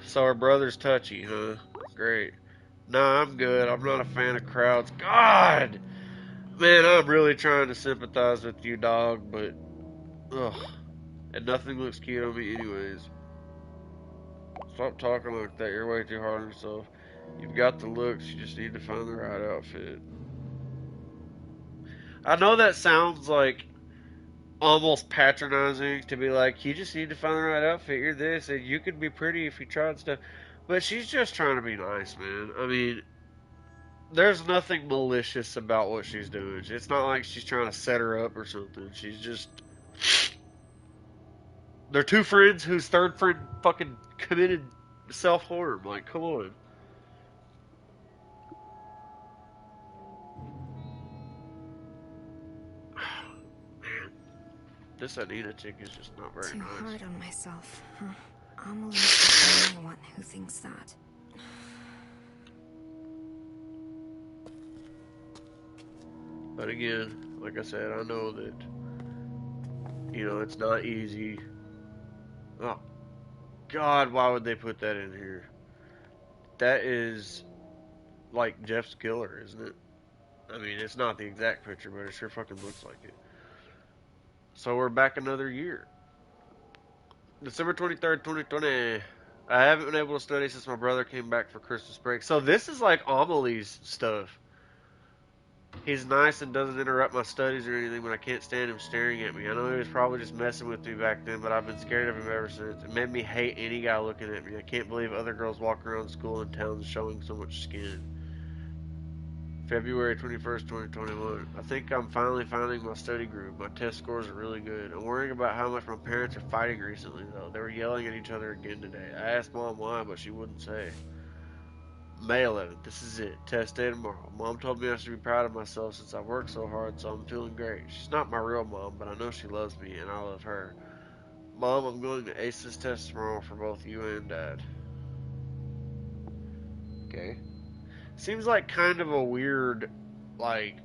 So our brother's touchy, huh? Great. Nah, I'm good. I'm not a fan of crowds. God! Man, I'm really trying to sympathize with you, dog, but... Ugh. And nothing looks cute on me anyways. Stop talking like that. You're way too hard on yourself. You've got the looks. You just need to find the right outfit. I know that sounds like almost patronizing to be like, you just need to find the right outfit. You're this, and you could be pretty if you tried stuff. But she's just trying to be nice, man. I mean, there's nothing malicious about what she's doing. It's not like she's trying to set her up or something. She's just... They're two friends whose third friend fucking committed self-harm. Like, come on. Man, this Anita chick is just not very Too nice. hard on myself, huh? Amelie's the only one who thinks that. But again, like I said, I know that, it's not easy. Oh, God, why would they put that in here? That is like Jeff's killer, isn't it? I mean, it's not the exact picture, but it sure fucking looks like it. So we're back another year. December 23rd, 2020. I haven't been able to study since my brother came back for Christmas break. So this is like Amelie's stuff. He's nice and doesn't interrupt my studies or anything, but I can't stand him staring at me. I know he was probably just messing with me back then, but I've been scared of him ever since. It made me hate any guy looking at me. I can't believe other girls walk around school and towns showing so much skin. February 21st, 2021. I think I'm finally finding my study groove. My test scores are really good. I'm worrying about how much my parents are fighting recently, though. They were yelling at each other again today. I asked Mom why, but she wouldn't say. May 11th. This is it. Test day tomorrow. Mom told me I should be proud of myself since I worked so hard, so I'm feeling great. She's not my real mom, but I know she loves me, and I love her. Mom, I'm going to ace this test tomorrow for both you and Dad. Okay. Seems like kind of a weird, like,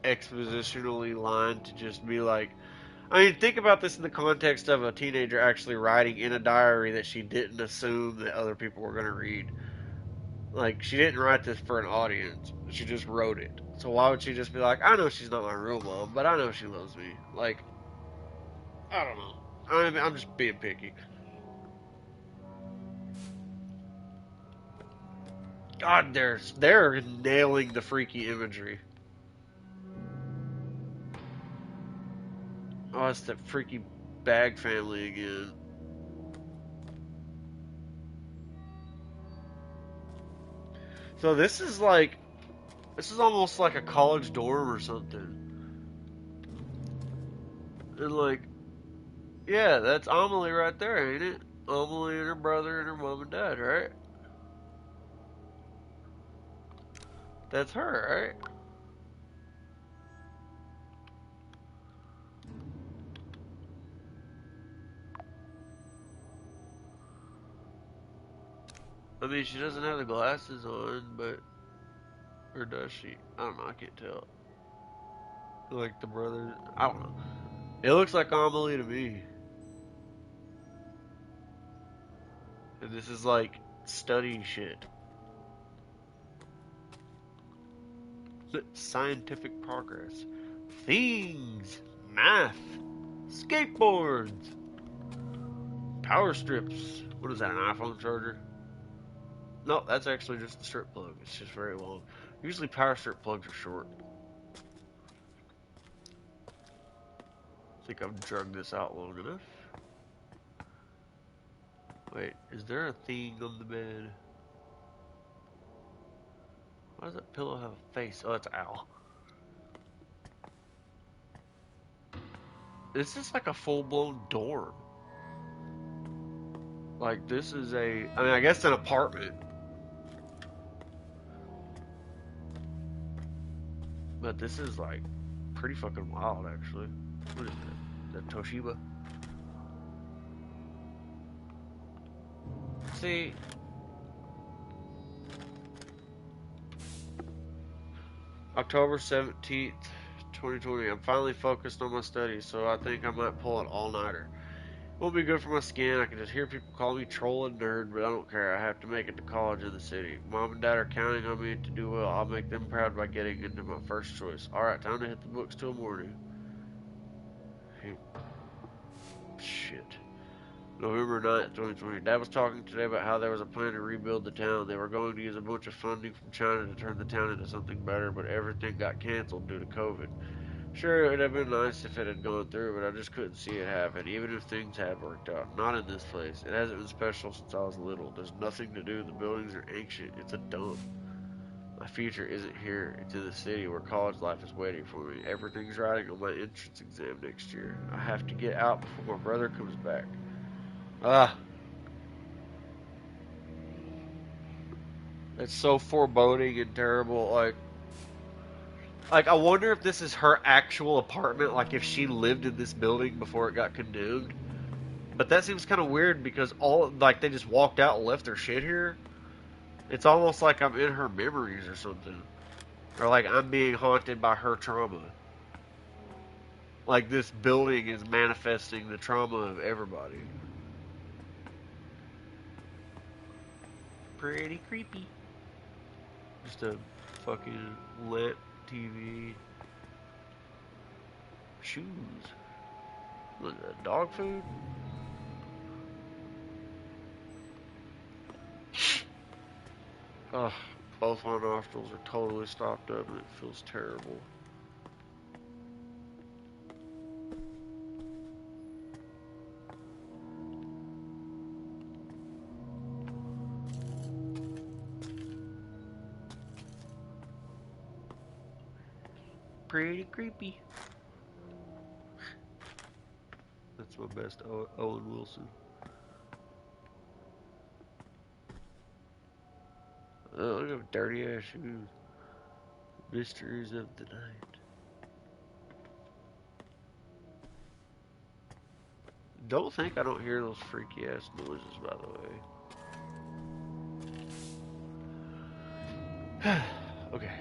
expositionally line to just be like, I mean, think about this in the context of a teenager actually writing in a diary that she didn't assume that other people were going to read. Like, she didn't write this for an audience. She just wrote it. So why would she just be like, I know she's not my real mom, but I know she loves me. Like, I don't know. I'm just being picky. God, they're nailing the freaky imagery. Oh, it's that freaky bag family again. So this is almost like a college dorm or something. And like, yeah, that's Amelie right there, ain't it? Amelie and her brother and her mom and dad, right? That's her, right? I mean, she doesn't have the glasses on, but or does she? I don't know. I can't tell. Like the brother, I don't know. It looks like Amelie to me. And this is like study shit. Scientific progress. Things. Math. Skateboards. Power strips. What is that, an iPhone charger? No, that's actually just a strip plug. It's just very long. Usually power strip plugs are short. I think I've drugged this out long enough. Wait, is there a thing on the bed? Why does that pillow have a face? Oh, that's Al. This is like a full-blown dorm. Like, this is I mean, I guess an apartment. But this is, like, pretty fucking wild, actually. What is that? Is that Toshiba? See, October 17th, 2020. I'm finally focused on my studies, so I think I might pull an all-nighter. Won't be good for my skin. I can just hear people call me troll and nerd, but I don't care. I have to make it to college in the city. Mom and Dad are counting on me to do well. I'll make them proud by getting into my first choice. Alright, time to hit the books till morning. Hey, shit. November 9th, 2020. Dad was talking today about how there was a plan to rebuild the town. They were going to use a bunch of funding from China to turn the town into something better, but everything got canceled due to COVID. Sure, it would have been nice if it had gone through, but I just couldn't see it happen, even if things had worked out. Not in this place. It hasn't been special since I was little. There's nothing to do. The buildings are ancient. It's a dump. My future isn't here. It's in the city where college life is waiting for me. Everything's riding on my entrance exam next year. I have to get out before my brother comes back. Ah, it's so foreboding and terrible. Like I wonder if this is her actual apartment. Like if she lived in this building before it got condemned. But that seems kind of weird because like they just walked out and left their shit here. It's almost like I'm in her memories or something, or like I'm being haunted by her trauma. Like this building is manifesting the trauma of everybody. Pretty creepy. Just a fucking lit TV. Shoes. What is that, dog food? Ugh, both my nostrils are totally stopped up and it feels terrible. pretty creepy. That's my best Owen Wilson. Oh, look at dirty ass shoes. Mysteries of the night. Don't think I don't hear those freaky ass noises, by the way. Okay.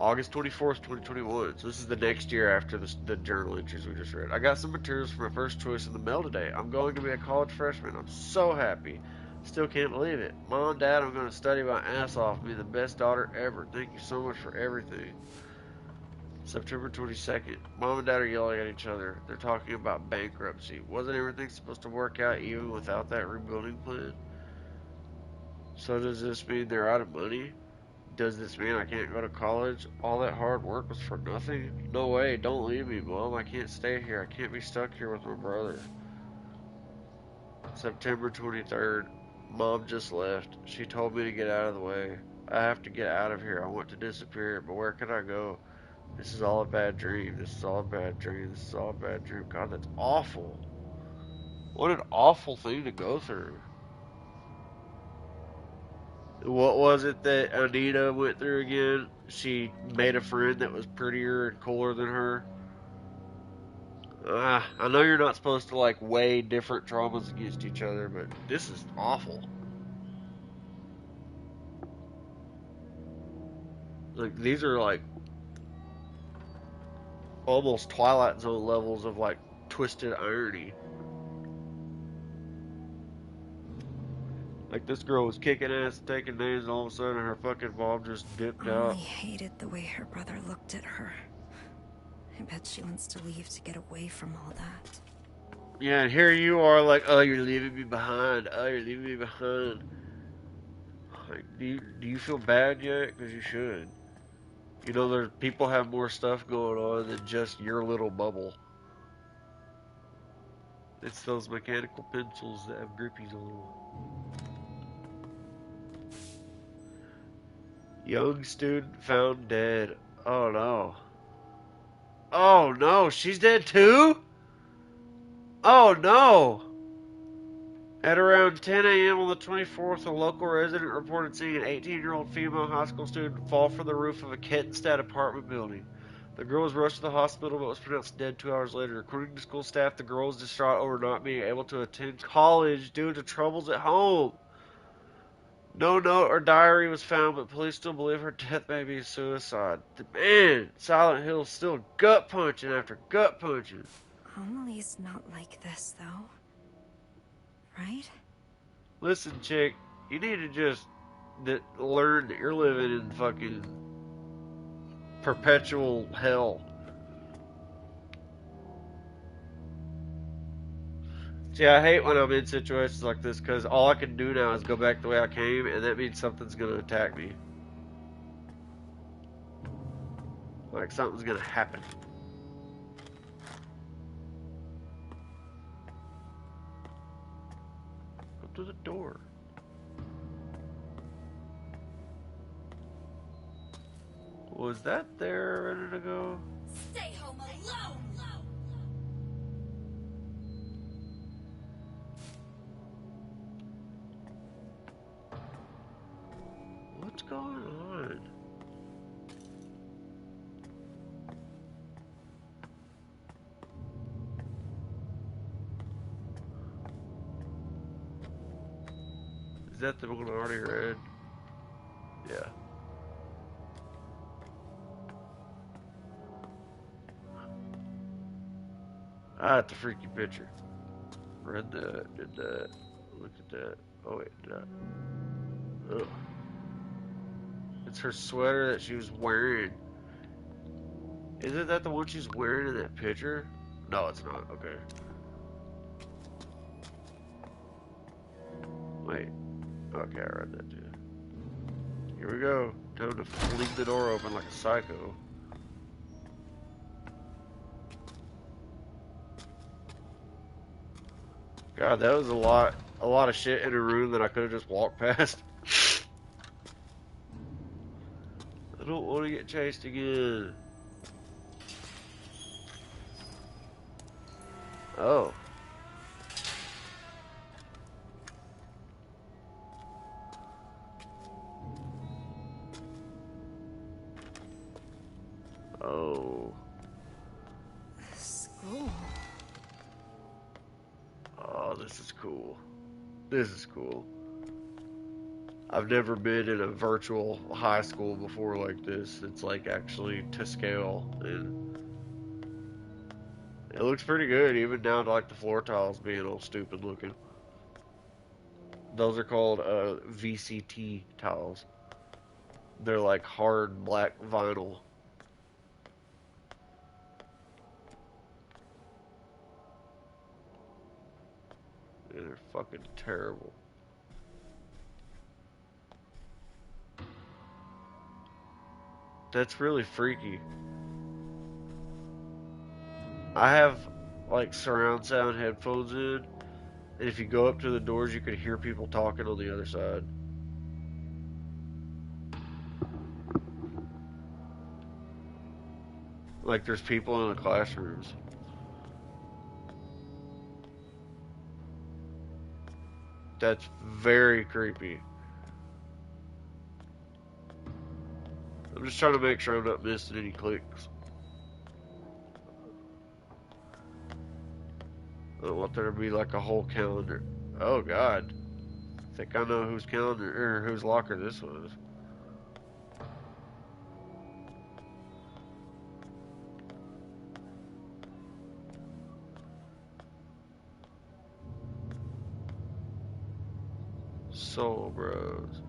August 24th, 2021. So this is the next year after the journal entries we just read. I got some materials for my first choice in the mail today. I'm going to be a college freshman. I'm so happy. Still can't believe it. Mom, Dad, I'm going to study my ass off. Be the best daughter ever. Thank you so much for everything. September 22nd. Mom and Dad are yelling at each other. They're talking about bankruptcy. Wasn't everything supposed to work out even without that rebuilding plan? So does this mean they're out of money? Does this mean I can't go to college? All that hard work was for nothing? No way, don't leave me, Mom. I can't stay here. I can't be stuck here with my brother. September 23rd. Mom just left. She told me to get out of the way. I have to get out of here. I want to disappear, but where can I go? This is all a bad dream. This is all a bad dream. This is all a bad dream. God, that's awful. What an awful thing to go through. What was it that Anita went through again? She made a friend that was prettier and cooler than her. I know you're not supposed to like weigh different traumas against each other, but this is awful. Like these are like almost Twilight Zone levels of like twisted irony. Like this girl was kicking ass and taking names, and all of a sudden her fucking mom just dipped Molly out. hated the way her brother looked at her. I bet she wants to leave to get away from all that. Yeah, and here you are like, oh, you're leaving me behind. Oh, you're leaving me behind. Like, do you feel bad yet? Because you should. You know, there's people have more stuff going on than just your little bubble. It's those mechanical pencils that have grippies on them. Young student found dead. Oh no. Oh no, she's dead too? Oh no. At around 10 a.m. on the 24th, a local resident reported seeing an 18-year-old female high school student fall from the roof of a Kettenstadt apartment building. The girl was rushed to the hospital but was pronounced dead 2 hours later. According to school staff, the girl was distraught over not being able to attend college due to troubles at home. No note or diary was found, but police still believe her death may be suicide. Man, Silent Hill's still gut punching after gut punching. Amelie's not like this, though. Right? Listen, chick, you need to just learn that you're living in fucking perpetual hell. See, I hate when I'm in situations like this because all I can do now is go back the way I came, and that means something's gonna attack me. Like something's gonna happen. Go through the door. Was that there a minute ago? Stay home alone! What's going on? Is that the one I already read? Yeah. That's a freaky picture. Read that, did that, looked at that. Oh wait, did I? Ugh. It's her sweater that she was wearing. Isn't that the one she's wearing in that picture? No, it's not. Okay. Wait. Okay, I read that too. Here we go. Time to leave the door open like a psycho. God, that was a lot of shit in a room that I could have just walked past. I don't want to get chased again. Oh. Oh. School. Oh, this is cool. This is cool. I've never been in a virtual high school before like this. It's like actually to scale, and it looks pretty good, even down to like the floor tiles being all stupid looking. Those are called VCT tiles. They're like hard black vinyl. And they're fucking terrible. That's really freaky. I have like surround sound headphones in, and if you go up to the doors, you can hear people talking on the other side. Like there's people in the classrooms. That's very creepy. I'm just trying to make sure I'm not missing any clicks. I don't want there to be like a whole calendar. Oh god. I think I know whose calendar or whose locker this was. Soul Bros.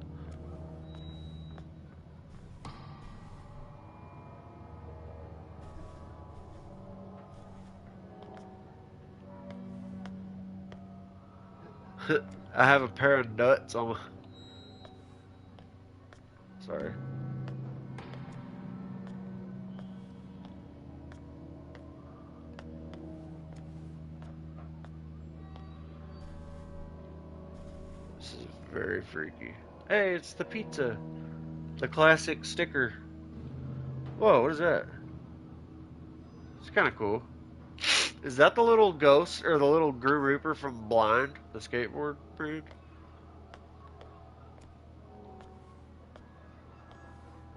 I have a pair of nuts on my... Sorry. This is very freaky. Hey, it's the pizza. The classic sticker. Whoa, what is that? It's kind of cool. Is that the little ghost or the little Grim Reaper from Blind, the skateboard brand?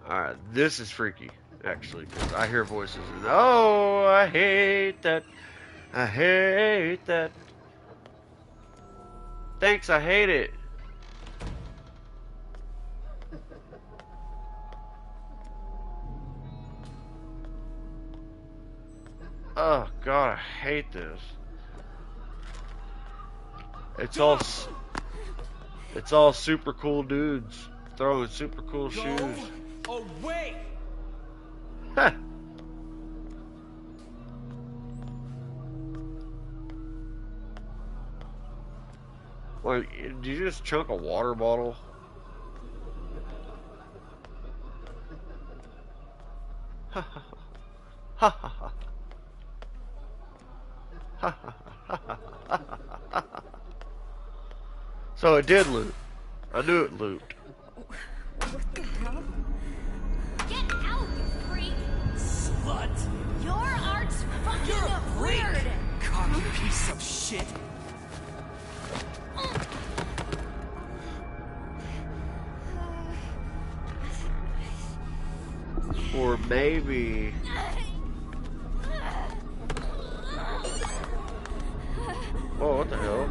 Alright, this is freaky, actually, because I hear voices and oh, I hate that. I hate that. Thanks, I hate it. Oh god, I hate this. It's all super cool dudes throwing super cool shoes. Oh wait! Ha! Like, did you just chunk a water bottle? Ha ha ha ha ha. So it did loot. I knew it looped. What the hell? Get out, you freak! Slut! Your art's fucking You're a freak! weird! Cocky piece of shit! Or maybe... Whoa, what the hell?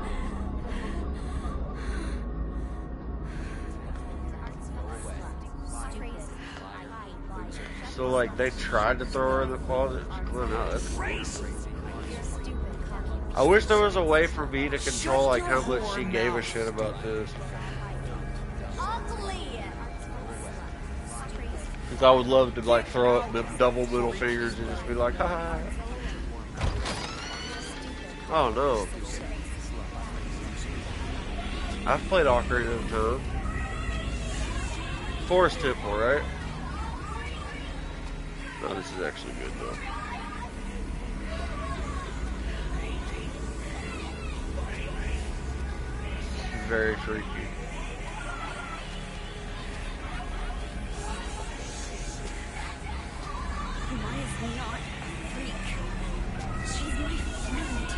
So, like, they tried to throw her in the closet? Well, no, that's crazy. I wish there was a way for me to control, like, how much she gave a shit about this. Ugly! Because I would love to, like, throw up the double middle fingers and just be like, ha ha. Oh, no. I've played Ocarina of Time. Forest Temple, right? No, this is actually good, though. Very freaky. Maya's not a freak. She's my friend.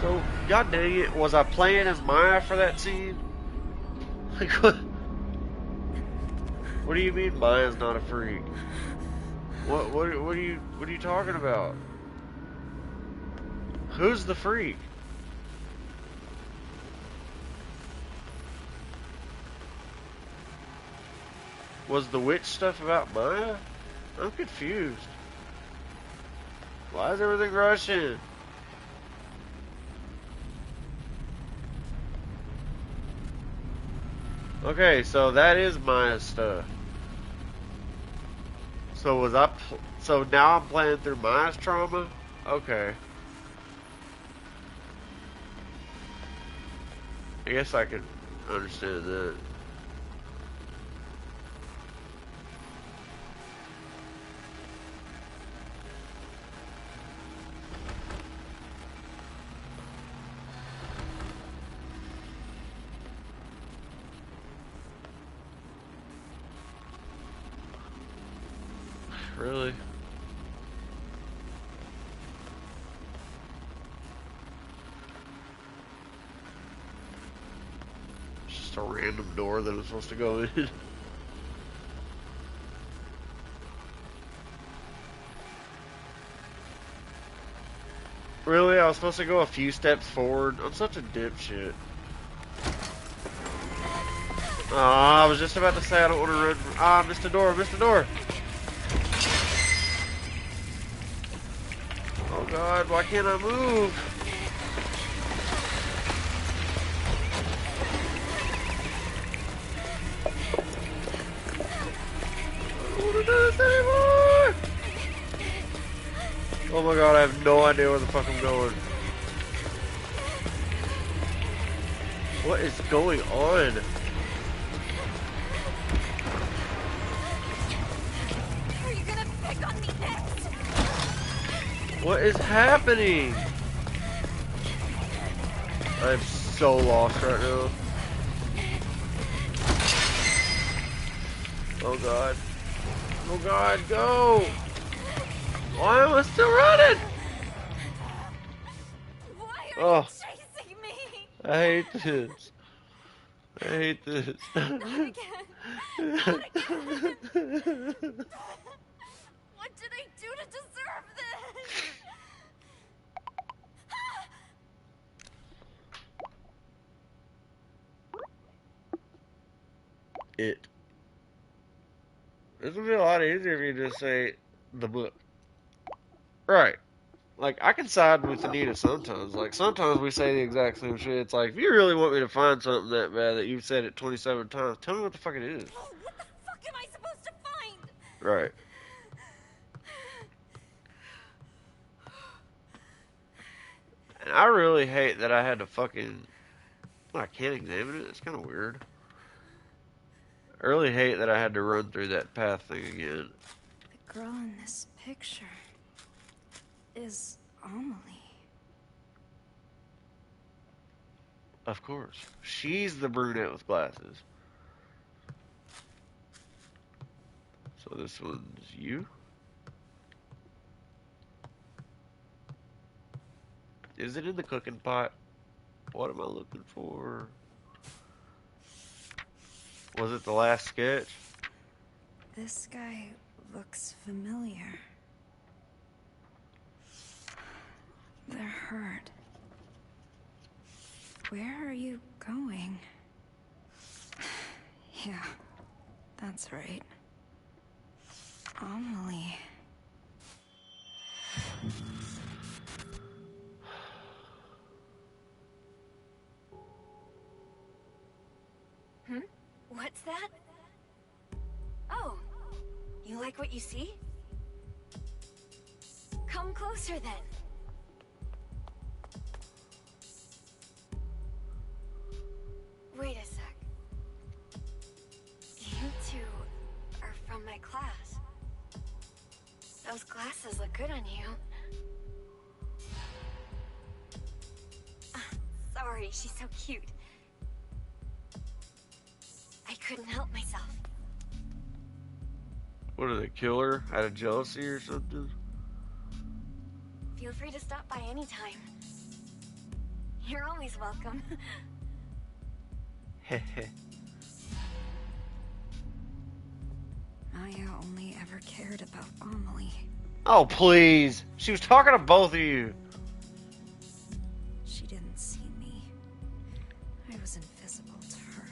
So, god dang it, was I playing as Maya for that scene? Like, what do you mean Maya's not a freak? What are you talking about? Who's the freak? Was the witch stuff about Maya? I'm confused. Why is everything Russian? Okay, so that is Maya's stuff. So so now I'm playing through Maya's trauma? Okay. I guess I can understand that. Really? It's just a random door that I'm supposed to go in. Really? I was supposed to go a few steps forward? I'm such a dipshit. I was just about to say I don't want to run. I missed the door, missed the door. Oh god, why can't I move? I don't want to do this anymore! Oh my god, I have no idea where the fuck I'm going. What is going on? Are you gonna pick on me next? What is happening? I'm so lost right now. Oh god. Oh god, go! Why am I still running? Why are you Oh, chasing me? I hate this. I hate this. Not again. Not again. What did I do to deserve this? It. This would be a lot easier if you just say the book. Right. Like, I can side with Anita sometimes. Like, sometimes we say the exact same shit. It's like, if you really want me to find something that bad that you've said it 27 times, tell me what the fuck it is. Oh, what the fuck am I supposed to find? Right. And I really hate that I had to fucking... Well, I can't examine it. It's kind of weird. I really hate that I had to run through that path thing again. The girl in this picture is Amelie. Of course. She's the brunette with glasses. So this one's you? Is it in the cooking pot? What am I looking for? Was it the last sketch? This guy looks familiar. They're hurt. Where are you going? Yeah, that's right. Amelie. What's that? Oh, you like what you see? Come closer then. Wait a sec. You two are from my class. Those glasses look good on you. Sorry, she's so cute. I couldn't help myself. What, did they kill her out of jealousy or something? Feel free to stop by anytime. You're always welcome. Maya only ever cared about Amelie. Oh, please. She was talking to both of you. She didn't see me. I was invisible to her.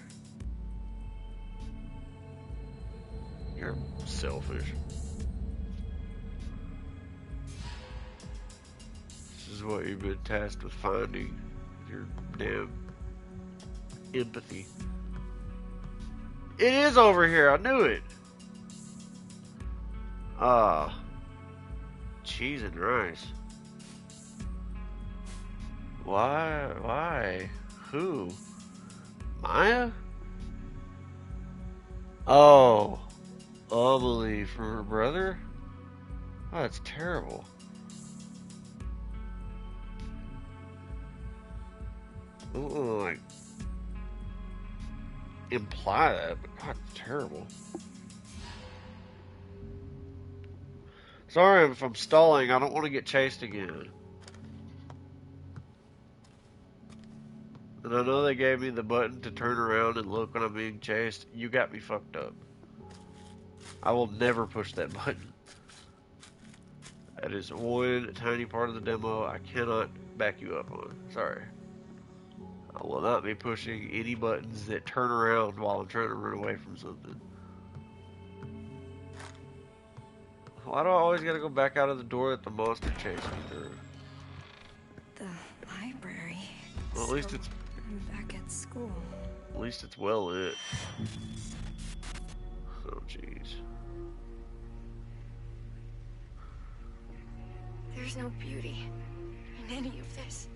You're selfish. This is what you've been tasked with finding. Your damn empathy. It is over here. I knew it. Cheese and rice. Why? Why? Who? Maya? Oh. Amelie from her brother? Oh, that's terrible. I don't wanna, like, imply that, but God, it's terrible. Sorry if I'm stalling. I don't want to get chased again. And I know they gave me the button to turn around and look when I'm being chased. You got me fucked up. I will never push that button. That is one tiny part of the demo I cannot back you up on. Sorry. I will not be pushing any buttons that turn around while I'm trying to run away from something. Why do I always gotta go back out of the door that the monster chased me through? The library. Well, at least it's I'm back at school. At least it's well lit. Oh, jeez. There's no beauty in any of this.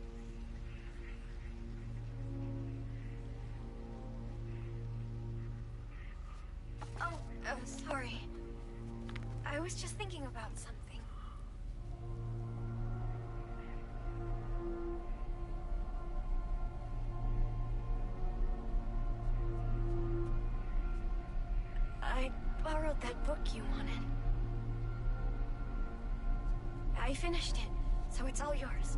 Oh, sorry. I was just thinking about something. I borrowed that book you wanted. I finished it, so it's all yours.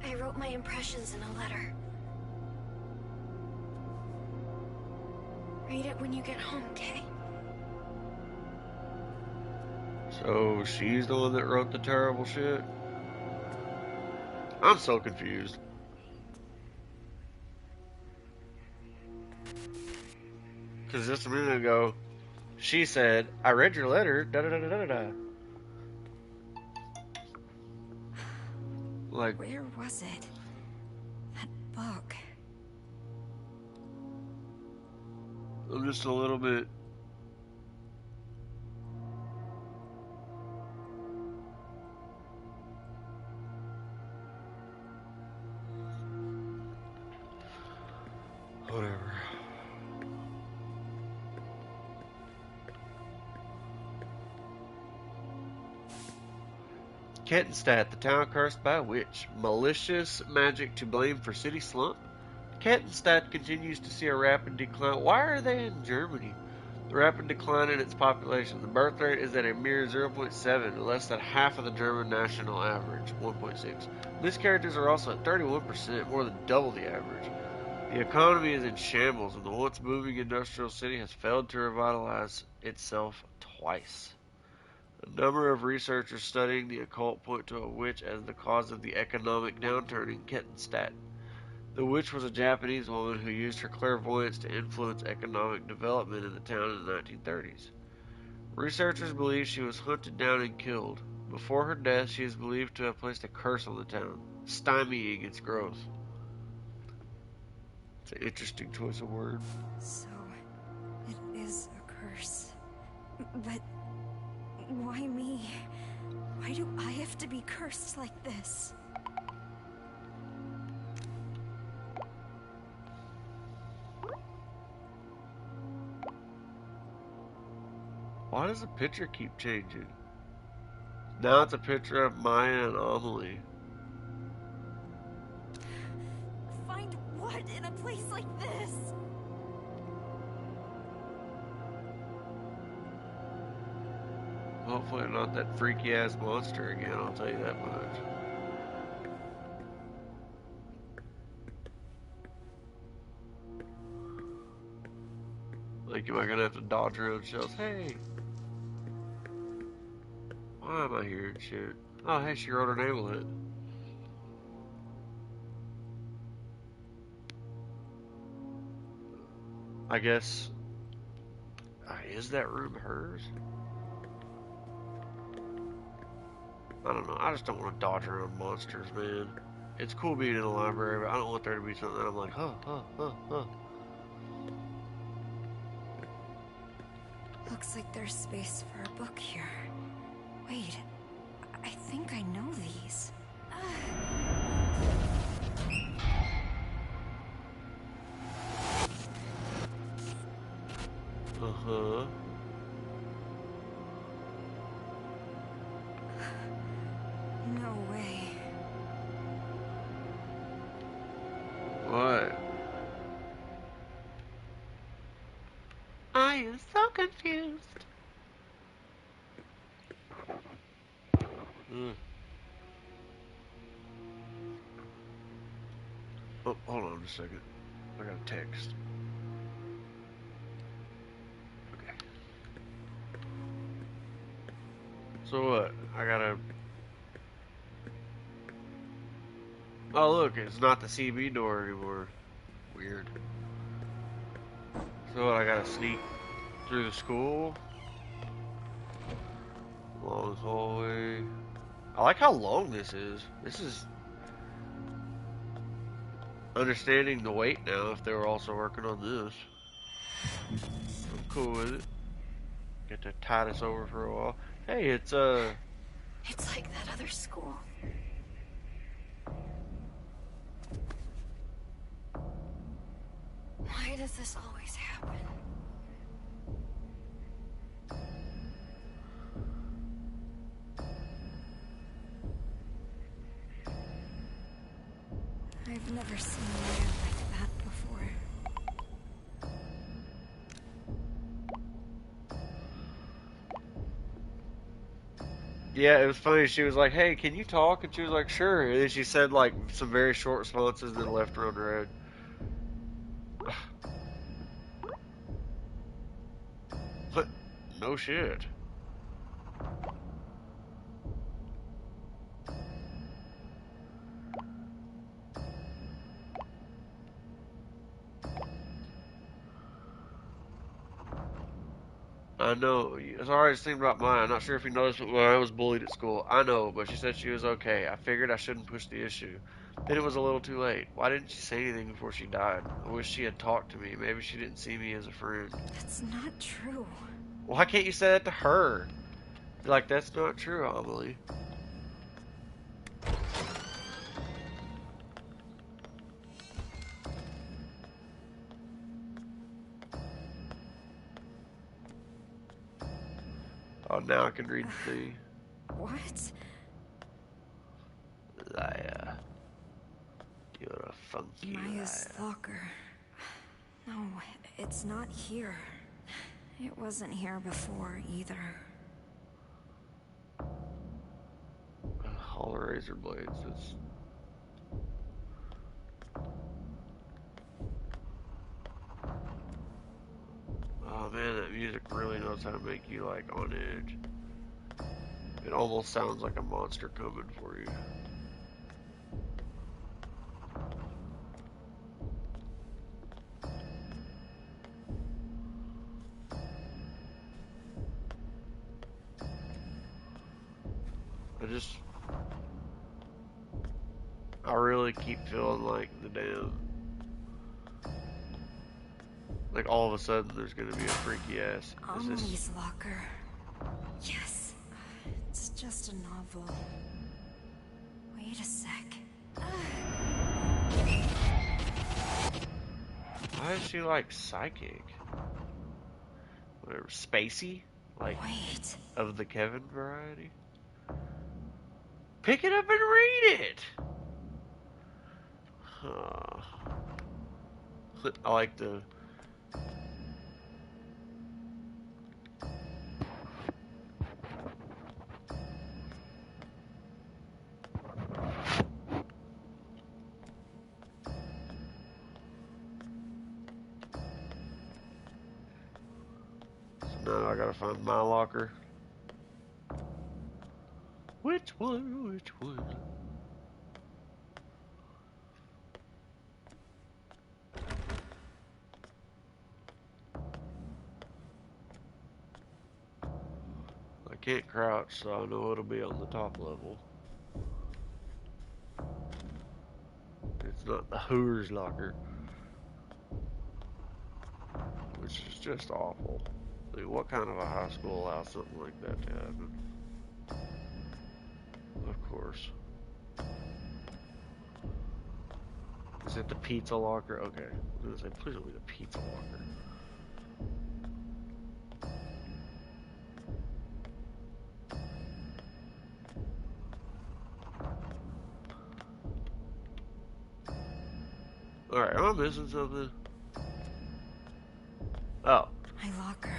I wrote my impressions in a letter. Read it when you get home, okay? So she's the one that wrote the terrible shit? I'm so confused. Because just a minute ago, she said, I read your letter, da da da da da da. Like, Where was it? That book. I'm just a little bit. Whatever. Kettenstadt, the town cursed by a witch. Malicious magic to blame for city slump. Kettenstadt continues to see a rapid decline. Why are they in Germany? The rapid decline in its population. The birth rate is at a mere 0.7, less than half of the German national average, 1.6. Miscarriages are also at 31%, more than double the average. The economy is in shambles, and the once booming industrial city has failed to revitalize itself twice. A number of researchers studying the occult point to a witch as the cause of the economic downturn in Kettenstadt. The witch was a Japanese woman who used her clairvoyance to influence economic development in the town in the 1930s. Researchers believe she was hunted down and killed. Before her death, she is believed to have placed a curse on the town, stymieing its growth. It's an interesting choice of word. So, it is a curse. But why me? Why do I have to be cursed like this? Why does the picture keep changing? Now it's a picture of Maya and Amelie. Find what in a place like this? hopefully not that freaky ass monster again, I'll tell you that much. Like, am I gonna have to dodge around shells? Hey! Why am I hearing shit? Oh, hey, she wrote her name on it. I guess. Is that room hers? I don't know. I just don't want to dodge around monsters, man. It's cool being in a library, but I don't want there to be something that I'm like, huh, huh, huh, huh. Looks like there's space for a book here. Wait, I think I know these. Uh-huh. No way. What? I am so confused. Mm. Oh, hold on just a second. I got a text. Okay. So what? I gotta... Oh, look, it's not the CB door anymore. Weird. So what, I gotta sneak through the school? Long hallway. I like how long this is. This is understanding the weight now if they were also working on this. I'm cool with it. Get to tie this over for a while. Hey, it's It's like that other school. Why does this always happen? I've never seen a man like that before. yeah, it was funny. She was like, "Hey, can you talk?" And she was like, "Sure." And then she said like some very short responses, and then left her on her own. What? No shit. I know. Sorry, just thinking about mine. I'm not sure if you noticed, but when I was bullied at school, I know, but she said she was okay. I figured I shouldn't push the issue. Then it was a little too late. Why didn't she say anything before she died? I wish she had talked to me. Maybe she didn't see me as a friend. That's not true. Why can't you say that to her? Be like, that's not true, Amelie. Oh, now I can read the thing. What? Liar. You're a funky Maya's liar. locker. No, it's not here. It wasn't here before either. All the razor blades. It's... Oh man, that music really knows how to make you like on edge. It almost sounds like a monster coming for you. I really keep feeling like the damn, like all of a sudden there's gonna be a freaky ass. Is this? Amelie's locker. Yes. It's just a novel. Wait a sec. Why is she like psychic? Whatever, spacey? Like Wait. of the Kevin variety? Pick it up and read it! Huh. I like the... No, I gotta find my locker. Which one? Which one? I can't crouch, so I know it'll be on the top level. It's not the Hoover's locker, which is just awful. I mean, what kind of a high school allows something like that to happen? Of course. Is it the pizza locker? Okay. I was gonna say, please don't be the pizza locker. Alright, am I missing something? Oh. My locker.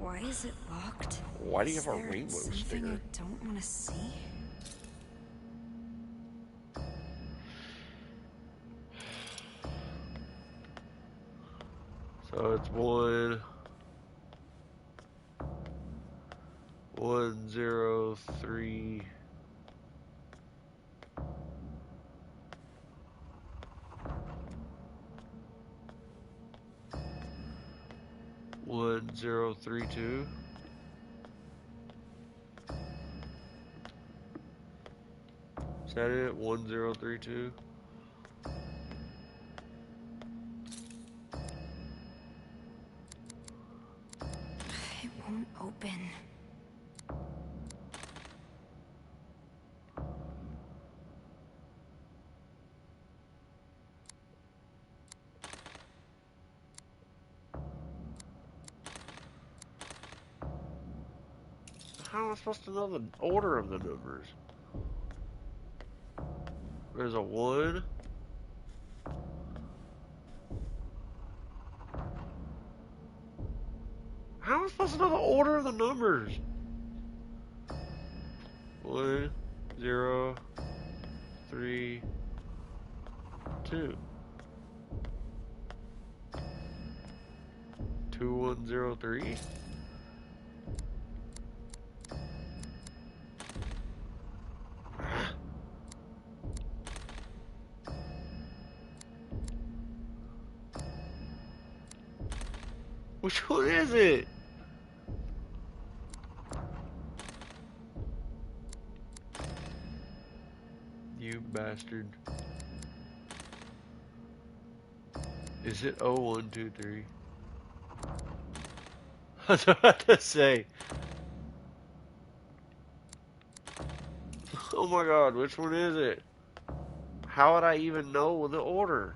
Why is it locked? Why do you Is have a there rainbow something sticker? I don't want to see? So it's 103. 1032. Is that it? 1032? It won't open. How am I supposed to know the order of the numbers? There's a 1. How am I supposed to know the order of the numbers? 1, 0, 3, 2. 2103? Which one is it? You bastard. Is it 0123? I was about to say. Oh my god, which one is it? How would I even know the order?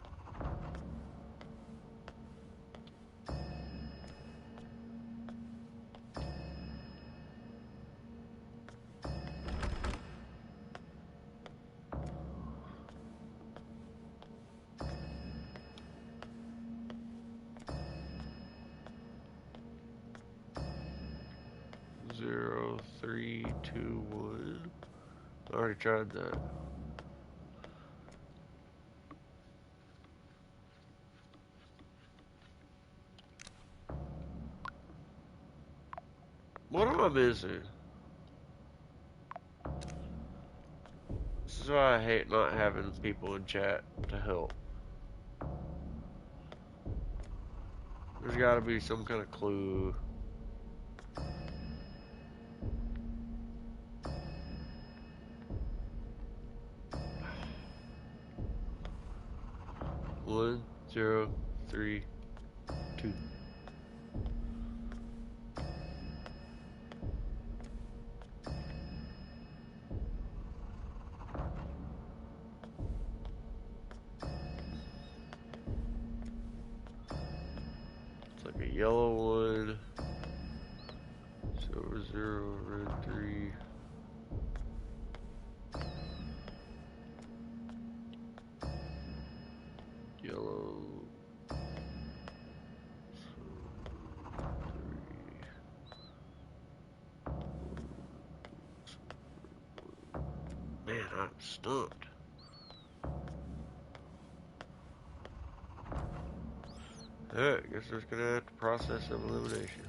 Zero, 3, 2, 1. I already tried that. What am I missing? This is why I hate not having people in chat to help. There's gotta be some kind of clue. One, 0, 3, 2. It's like a yellow one. Silver 0, red 3. Yellow 3. Man, I'm stumped. Alright, I guess we're just gonna have to process of elimination.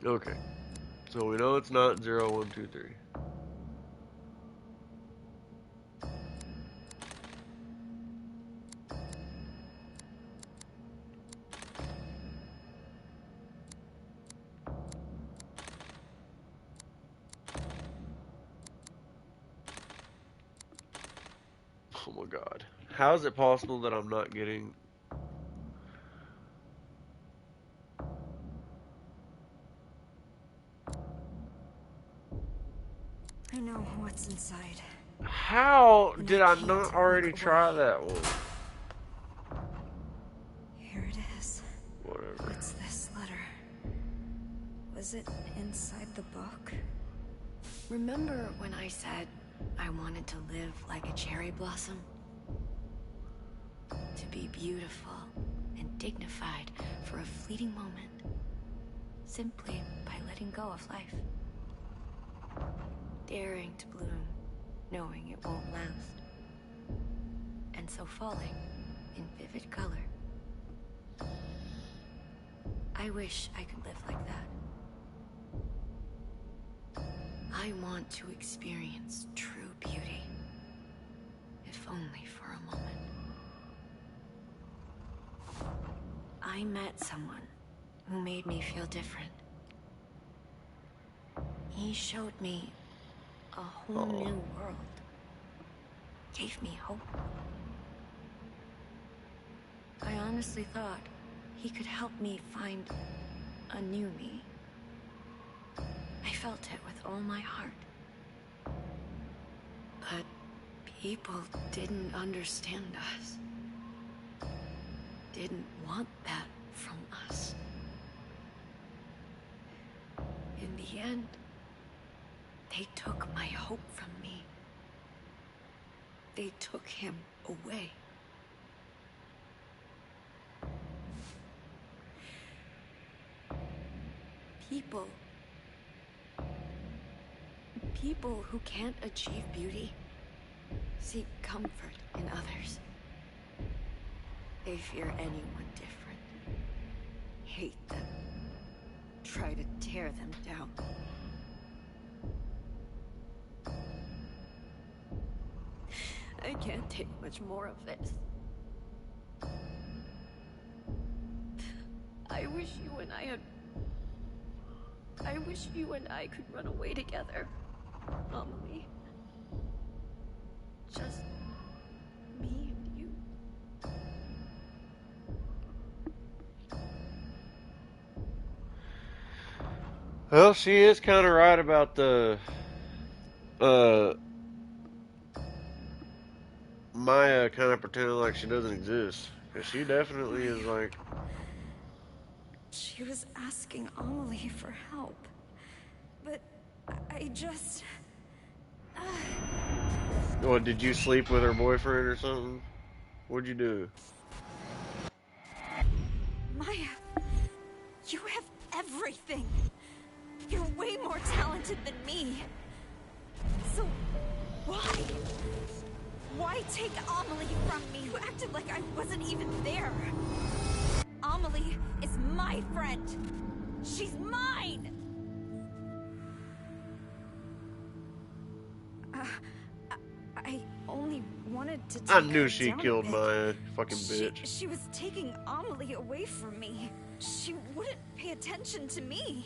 Okay. So we know it's not 0, 1, 2, 3. Oh my god. How is it possible that I'm not getting... I know what's inside. How And did I I can't not already look try away. that one? Here it is. Whatever. What's this letter? Was it inside the book? Remember when I said I wanted to live like a cherry blossom? To be beautiful and dignified for a fleeting moment, simply by letting go of life. Daring to bloom, knowing it won't last. And so falling in vivid color. I wish I could live like that. I want to experience true beauty, if only for a moment. I met someone who made me feel different. He showed me a whole new world. Gave me hope. I honestly thought he could help me find a new me. I felt it with all my heart. But people didn't understand us. Didn't want that from us. In the end, they took my hope from me. They took him away. People who can't achieve beauty seek comfort in others. They fear anyone different, hate them, try to tear them down. I can't take much more of this. I wish you and I could run away together, Amelie. Just me and you. Well, she is kind of right about the Maya kind of pretending like she doesn't exist, because she definitely is like... She was asking Amelie for help. But I just... What, did you sleep with her boyfriend or something? What'd you do? Maya, you have everything. You're way more talented than me. So, why? Why take Amelie from me, who acted like I wasn't even there? Amelie is my friend. She's mine! I only wanted to take I knew her she down a killed bit. Maya, fucking bitch. She was taking Amelie away from me. She wouldn't pay attention to me.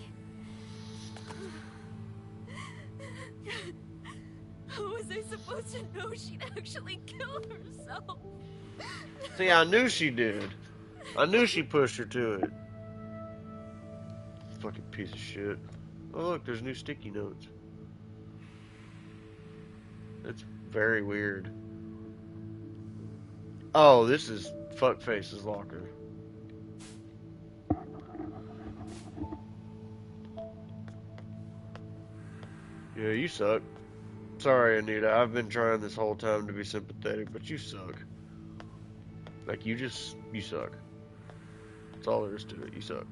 How was I supposed to know she'd actually kill herself? See, I knew she did. I knew she pushed her to it. Fucking piece of shit. Oh look, there's new sticky notes. That's very weird. Oh, this is Fuckface's locker. Yeah, you suck. Sorry, Anita. I've been trying this whole time to be sympathetic, but you suck. Like, you suck. That's all there is to it. You suck.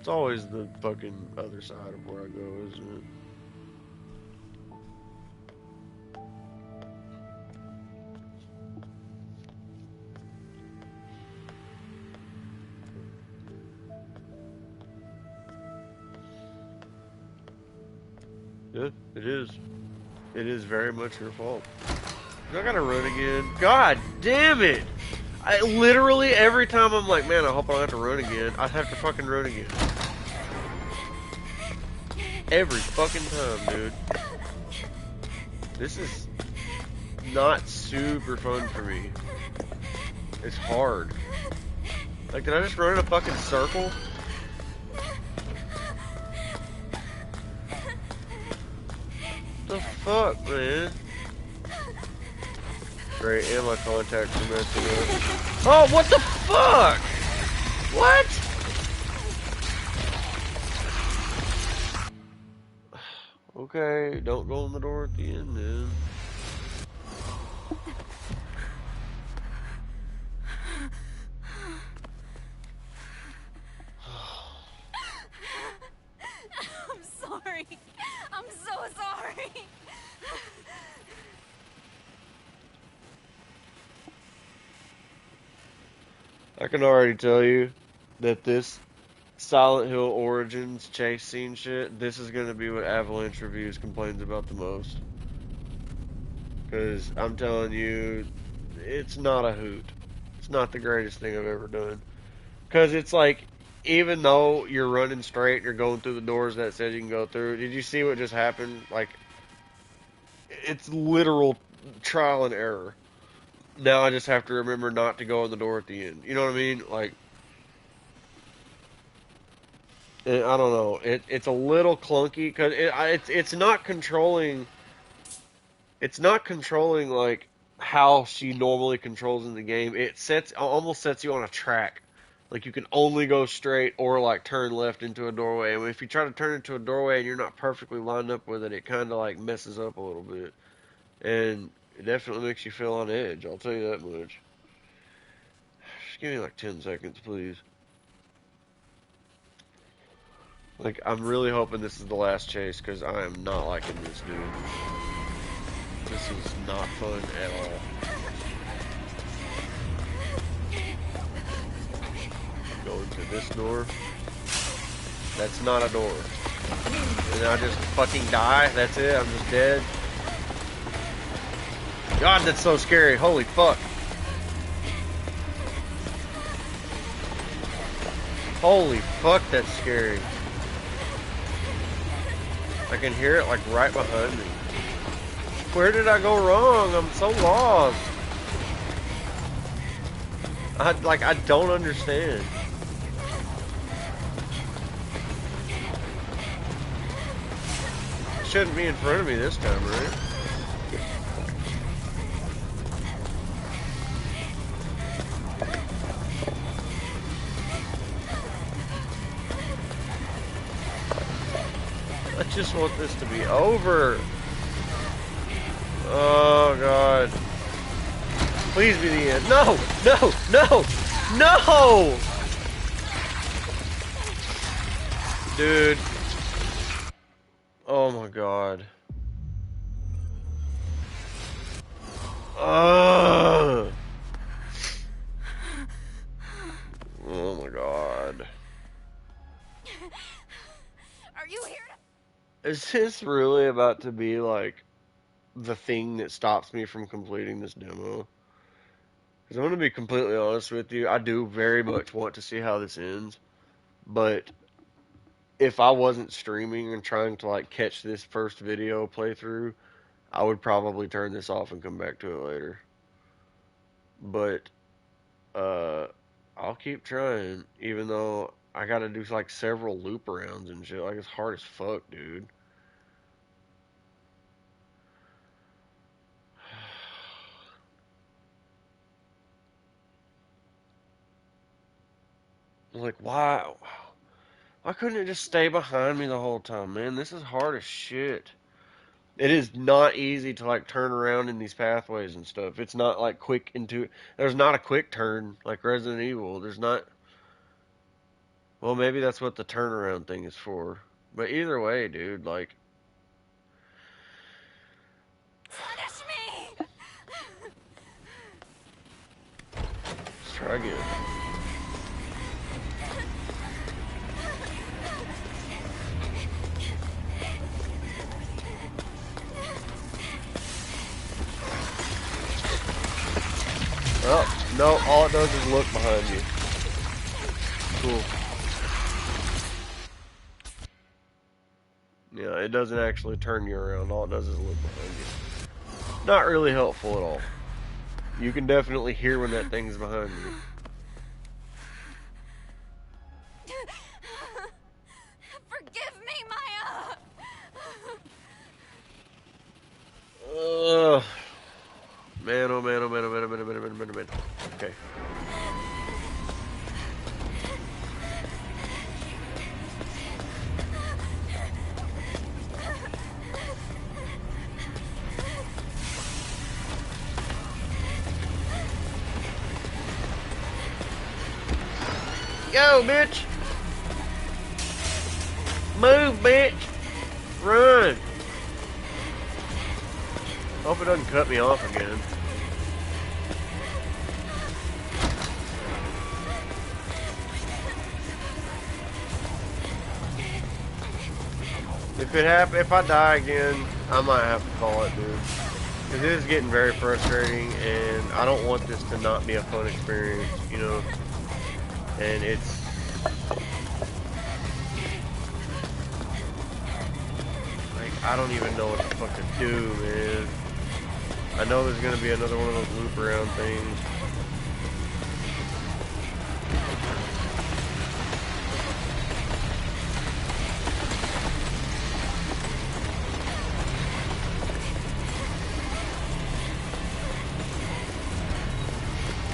always the fucking other side of where I go, isn't it? Yeah, it is. It is very much your fault. I gotta run again. God damn it! I literally every time I'm like, man, I hope I don't have to run again. I have to fucking run again. Every fucking time, dude. This is not super fun for me. It's hard. Like, did I just run in a fucking circle? The fuck, man? Great, and my contacts are messing up. Oh, what the fuck? What? Okay, don't go in the door at the end, then. I'm sorry. I'm so sorry. I can already tell you that this Silent Hill Origins chase scene shit, this is gonna be what Avalanche Reviews complains about the most. Because I'm telling you, it's not a hoot. It's not the greatest thing I've ever done. Because it's like, even though you're running straight and you're going through the doors that says you can go through, did you see what just happened? Like, it's literal trial and error. Now I just have to remember not to go in the door at the end. You know what I mean? Like, I don't know. It's a little clunky because it's not controlling. It's not controlling like how she normally controls in the game. It almost sets you on a track. Like you can only go straight or like turn left into a doorway. And if you try to turn into a doorway and you're not perfectly lined up with it, it kind of like messes up a little bit. And it definitely makes you feel on edge. I'll tell you that much. Just give me like 10 seconds, please. Like, I'm really hoping this is the last chase, because I am not liking this, dude. This is not fun at all. Go into this door. That's not a door. And I just fucking die. That's it. I'm just dead. God, that's so scary. Holy fuck. Holy fuck, that's scary. I can hear it like right behind me. Where did I go wrong? I'm so lost. I don't understand. It shouldn't be in front of me this time, right? I just want this to be over. Oh, God. Please be the end. No! No! No! No! Dude. Oh, my God. Ugh. Oh, my God. Are you here Is this really about to be, like, the thing that stops me from completing this demo? Because I'm going to be completely honest with you, I do very much want to see how this ends, but if I wasn't streaming and trying to, like, catch this first video playthrough, I would probably turn this off and come back to it later. But, uh, I'll keep trying, even though I gotta do, like, several loop rounds and shit. Like, it's hard as fuck, dude. Like, why? Why couldn't it just stay behind me the whole time, man? This is hard as shit. It is not easy to like turn around in these pathways and stuff. It's not like quick into. There's not a quick turn like Resident Evil. There's not. Well, maybe that's what the turnaround thing is for. But either way, dude, like, Punish me! let's try again. Oh, no, all it does is look behind you. Cool. Yeah, it doesn't actually turn you around. All it does is look behind you. Not really helpful at all. You can definitely hear when that thing's behind you. Forgive me, Maya! Man, oh man, oh man, oh man, oh man, oh man, oh man, oh man, oh man. Okay. Go, bitch! Move, bitch! Run! Hope it doesn't cut me off again. If I die again, I might have to call it, dude. Because it is getting very frustrating, and I don't want this to not be a fun experience, you know? And it's... like, I don't even know what the fuck to do, man. I know there's gonna be another one of those loop around things.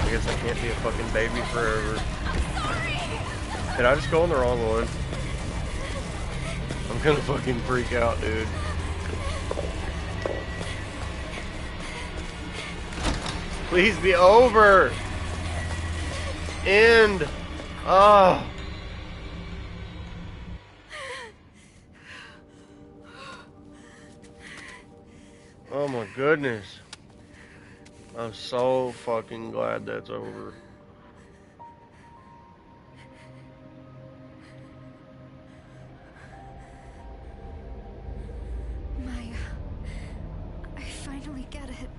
I guess I can't be a fucking baby forever. Did I just go on the wrong one? I'm gonna fucking freak out, dude. Please be over! End! Oh! Oh my goodness. I'm so fucking glad that's over. Maya, I finally get it.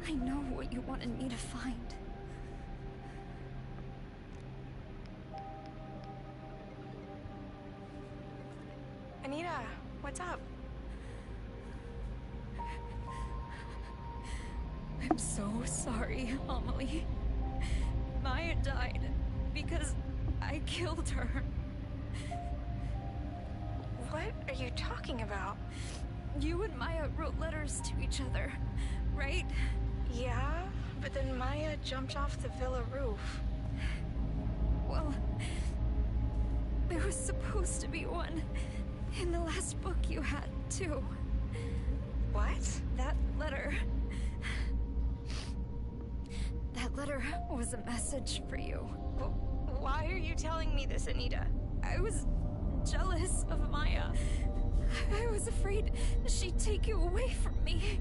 I know what you wanted me to find. Anita, what's up? I'm so sorry, Amelie. Maya died because I killed her. What are you talking about? You and Maya wrote letters to each other, right? Yeah, but then Maya jumped off the villa roof. Well, there was supposed to be one in the last book you had, too. What? That letter... that letter was a message for you. Why are you telling me this, Anita? I was jealous of Maya. I was afraid she'd take you away from me.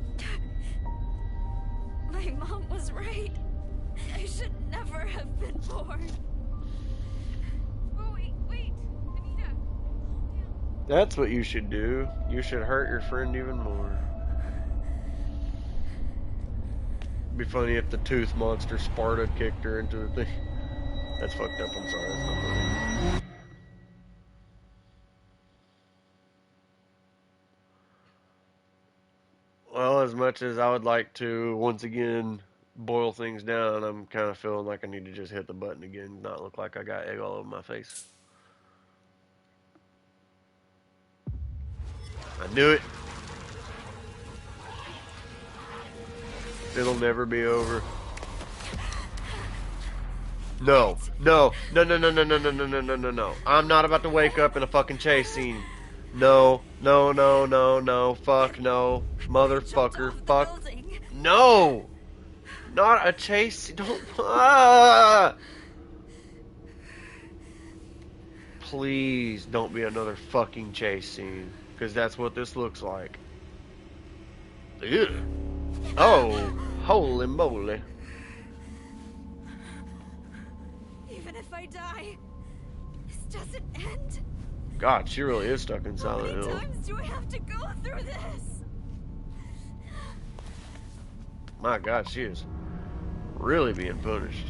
My mom was right. I should never have been born. Oh, wait, Anita. That's what you should do. You should hurt your friend even more. It'd be funny if the tooth monster Sparta kicked her into the thing. That's fucked up, I'm sorry, that's not funny. Well, as much as I would like to, once again, boil things down, I'm kind of feeling like I need to just hit the button again, not look like I got egg all over my face. I knew it. It'll never be over. No. I'm not about to wake up in a fucking chase scene. No. Fuck no. Motherfucker. Fuck. No! Not a chase. Don't. Ah! Please don't be another fucking chase scene. Because that's what this looks like. Ew. Oh, holy moly. Even if I die, this doesn't end. God, she really is stuck in How Silent many Hill. times do I have to go through this? My God, she is really being punished.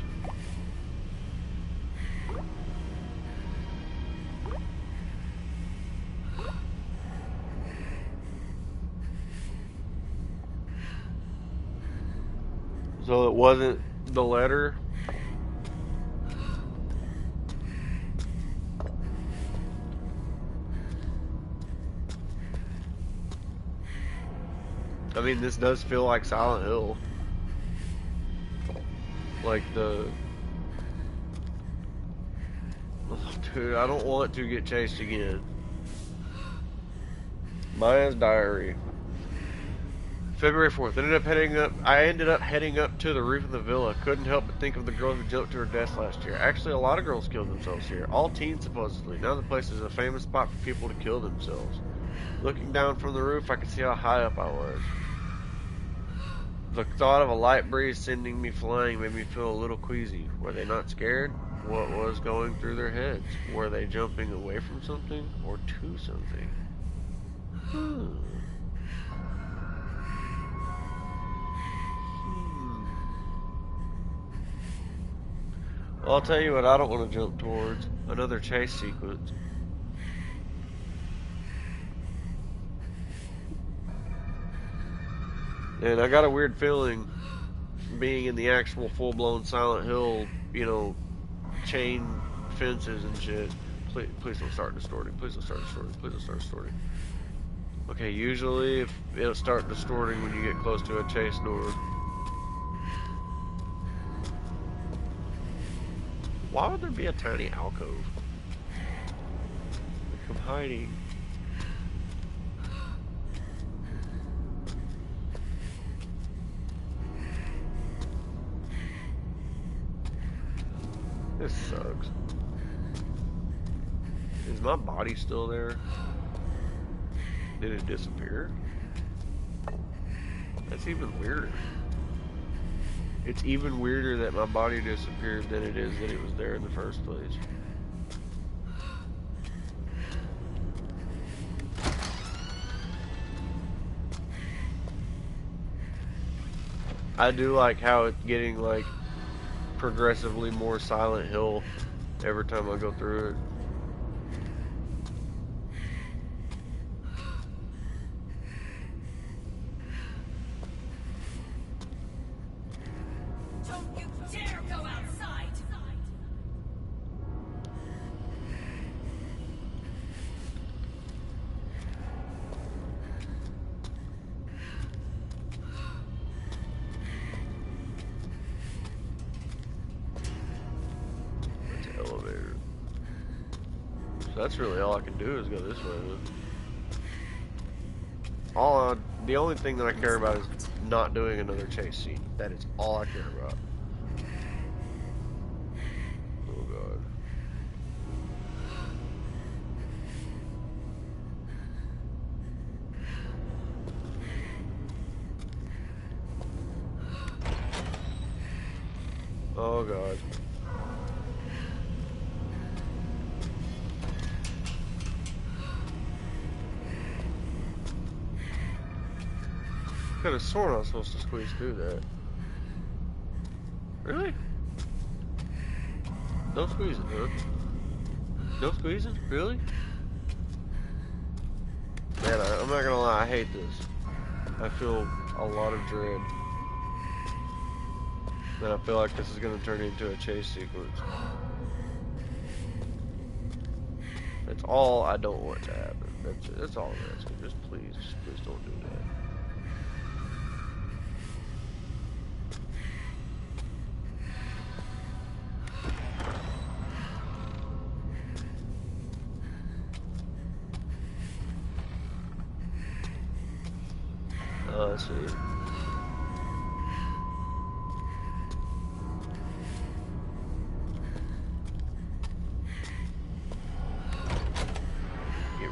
So it wasn't the letter. I mean, this does feel like Silent Hill. Like the... Oh, dude, I don't want to get chased again. Maya's diary. February 4th. I ended up heading up to the roof of the villa. Couldn't help but think of the girl who jumped to her death last year. Actually, a lot of girls killed themselves here. All teens, supposedly. Now the place is a famous spot for people to kill themselves. Looking down from the roof, I could see how high up I was. The thought of a light breeze sending me flying made me feel a little queasy. Were they not scared? What was going through their heads? Were they jumping away from something or to something? Well, I'll tell you what I don't want to jump towards. Another chase sequence. And I got a weird feeling being in the actual full-blown Silent Hill, you know, chain fences and shit. Please don't start distorting. Please don't start distorting. Please don't start distorting. Okay, usually if it'll start distorting when you get close to a chase door. Why would there be a tiny alcove? Like I'm hiding. This sucks. Is my body still there? Did it disappear? That's even weirder. It's even weirder that my body disappeared than it is that it was there in the first place. I do like how it's getting like progressively more Silent Hill every time I go through it. Don't you dare go outside! That's an elevator. So that's really all I can do is go this way. The only thing that I care about is not doing another chase scene. That is all I care about. Oh god. Oh god. Could have sworn I was supposed to squeeze through that. Really? No squeezing, huh? No squeezing? Really? Man, I'm not gonna lie, I hate this. I feel a lot of dread. And I feel like this is gonna turn into a chase sequence. That's all I don't want to happen. That's all I'm asking. Just please don't do that. Let's see.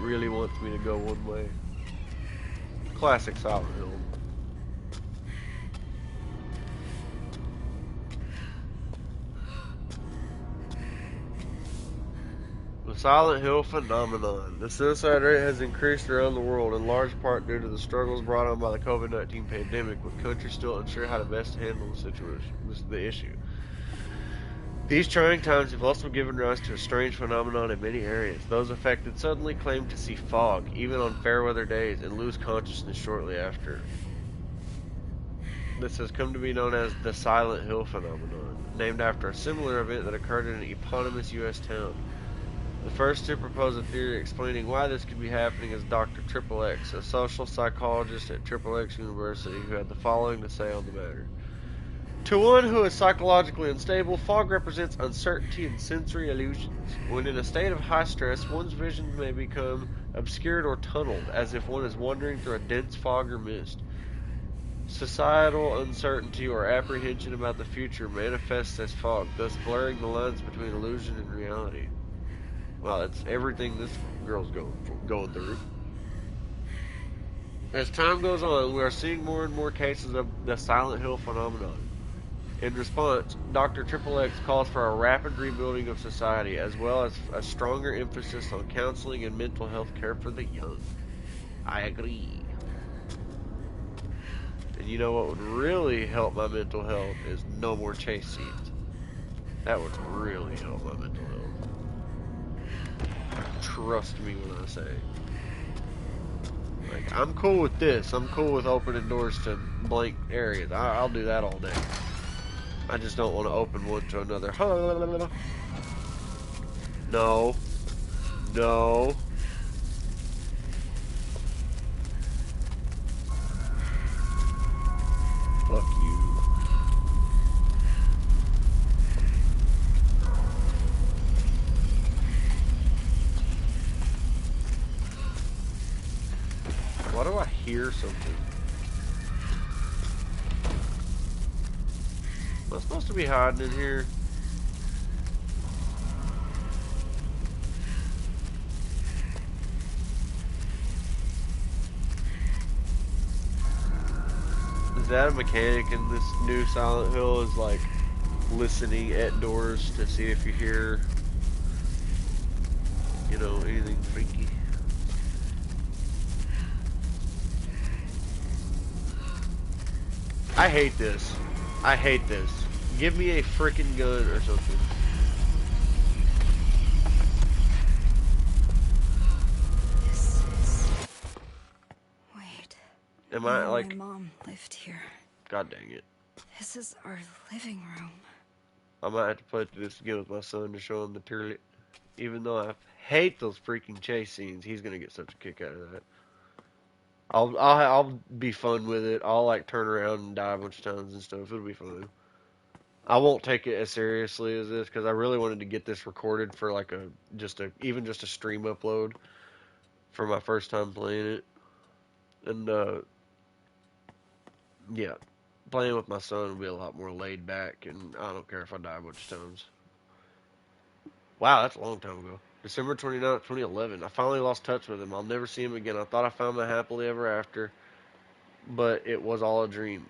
really wants me to go one way. Classic Silent Hill. The Silent Hill phenomenon. The suicide rate has increased around the world in large part due to the struggles brought on by the COVID-19 pandemic, with countries still unsure how to best handle the situation. This is the issue. These trying times have also given rise to a strange phenomenon in many areas. Those affected suddenly claim to see fog, even on fair weather days, and lose consciousness shortly after. This has come to be known as the Silent Hill phenomenon, named after a similar event that occurred in an eponymous U.S. town. The first to propose a theory explaining why this could be happening is Dr. Triple X, a social psychologist at Triple X University, who had the following to say on the matter. To one who is psychologically unstable, fog represents uncertainty and sensory illusions. When in a state of high stress, one's vision may become obscured or tunneled, as if one is wandering through a dense fog or mist. Societal uncertainty or apprehension about the future manifests as fog, thus blurring the lines between illusion and reality. Well, that's everything this girl's going through. As time goes on, we are seeing more and more cases of the Silent Hill phenomenon. In response, Dr. Triple X calls for a rapid rebuilding of society, as well as a stronger emphasis on counseling and mental health care for the young. I agree. And you know what would really help my mental health is no more chase scenes. That would really help my mental health. Trust me when I say. Like, I'm cool with this. I'm cool with opening doors to blank areas. I'll do that all day. I just don't want to open one to another. No. No. Fuck you. Why do I hear something? Am I supposed to be hiding in here? Is that a mechanic in this new Silent Hill? Is like listening at doors to see if you hear, you know, anything freaky? I hate this. I hate this. Give me a freaking gun or something. This is... Wait. Am I like... My mom lived here. God dang it. This is our living room. I might have to play through this again with my son to show him the toilet. Even though I hate those freaking chase scenes, he's gonna get such a kick out of that. I'll be fun with it. I'll like turn around and die a bunch of times and stuff. It'll be fun. I won't take it as seriously as this because I really wanted to get this recorded for like even just a stream upload for my first time playing it. And yeah, playing with my son will be a lot more laid back, and I don't care if I die a bunch of times. Wow, that's a long time ago. December 29th, 2011. I finally lost touch with him. I'll never see him again. I thought I found my happily ever after, but it was all a dream.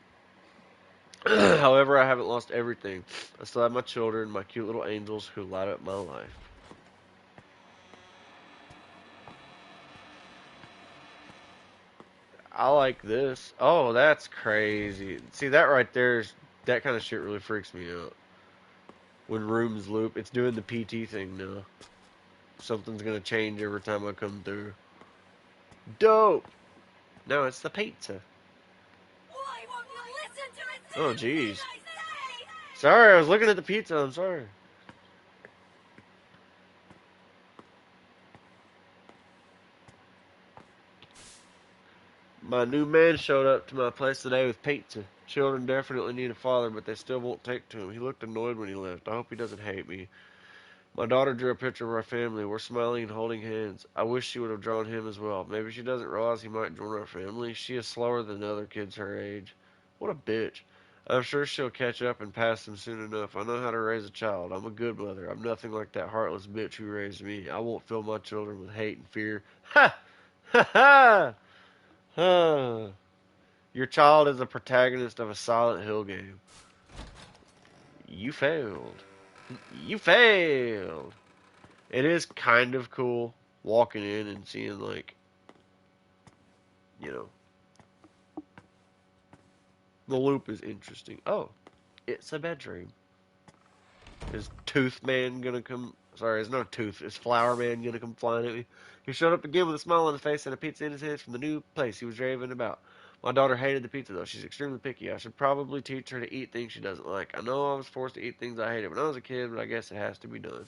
However, I haven't lost everything. I still have my children, my cute little angels who light up my life. I like this. Oh, that's crazy. See, that right there, that kind of shit really freaks me out. When rooms loop, it's doing the PT thing now. Something's gonna change every time I come through. Dope! No, it's the pizza. Why won't you listen to me? Oh, jeez. Sorry, I was looking at the pizza. I'm sorry. My new man showed up to my place today with pizza. Children definitely need a father, but they still won't take to him. He looked annoyed when he left. I hope he doesn't hate me. My daughter drew a picture of our family. We're smiling and holding hands. I wish she would have drawn him as well. Maybe she doesn't realize he might join our family. She is slower than other kids her age. What a bitch. I'm sure she'll catch up and pass him soon enough. I know how to raise a child. I'm a good mother. I'm nothing like that heartless bitch who raised me. I won't fill my children with hate and fear. Ha! Ha ha! Ha! Your child is the protagonist of a Silent Hill game. You failed. You failed. It is kind of cool walking in and seeing, like, you know, the loop is interesting. Oh, it's a bedroom. Is Tooth Man gonna come? Sorry, it's not Tooth. Is Flower Man gonna come flying at me? He showed up again with a smile on his face and a pizza in his hands from the new place he was raving about. My daughter hated the pizza though. She's extremely picky. I should probably teach her to eat things she doesn't like. I know I was forced to eat things I hated when I was a kid, but I guess it has to be done.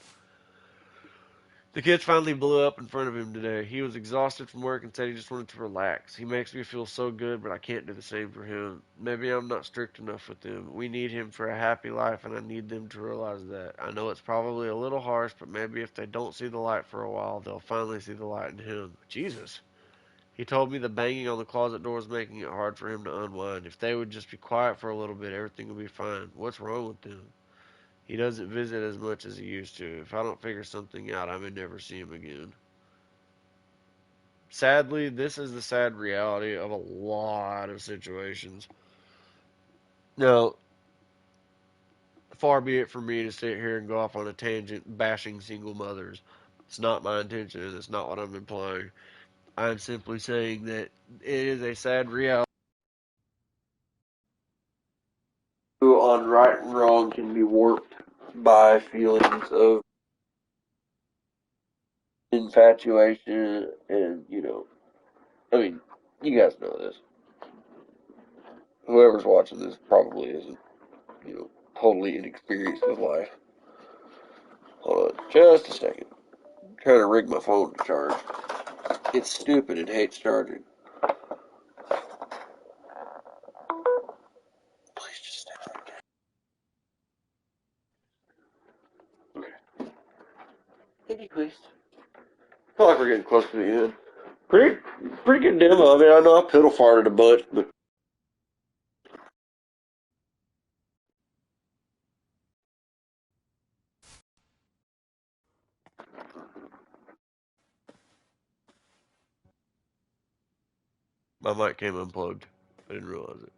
The kids finally blew up in front of him today. He was exhausted from work and said he just wanted to relax. He makes me feel so good, but I can't do the same for him. Maybe I'm not strict enough with them. We need him for a happy life, and I need them to realize that. I know it's probably a little harsh, but maybe if they don't see the light for a while, they'll finally see the light in him. Jesus. He told me the banging on the closet door is making it hard for him to unwind. If they would just be quiet for a little bit, everything would be fine. What's wrong with them? He doesn't visit as much as he used to. If I don't figure something out, I may never see him again. Sadly, this is the sad reality of a lot of situations. Now, far be it from me to sit here and go off on a tangent bashing single mothers. It's not my intention, and it's not what I'm implying. I'm simply saying that it is a sad reality. Who on right and wrong can be warped by feelings of infatuation and, I mean, you guys know this. Whoever's watching this probably isn't, totally inexperienced with life. Hold on just a second. I'm trying to rig my phone to charge. It's stupid and hates charging. Please just stay right there. Okay. Anyways, I feel like we're getting close to the end. Pretty, pretty good demo. I mean, I know I piddle farted a bunch, but my mic came unplugged. I didn't realize it.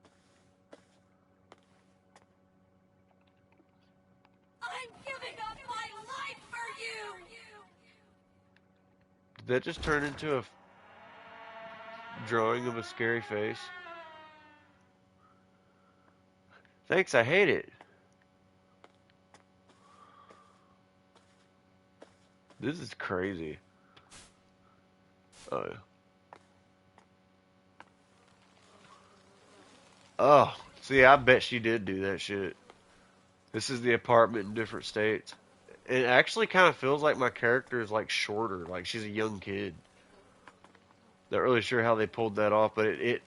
I'm giving up my life for you! Did that just turn into a drawing of a scary face? Thanks, I hate it. This is crazy. Oh, yeah. Oh, see, I bet she did do that shit. This is the apartment in different states. It actually kind of feels like my character is like shorter, like she's a young kid. Not really sure how they pulled that off, but it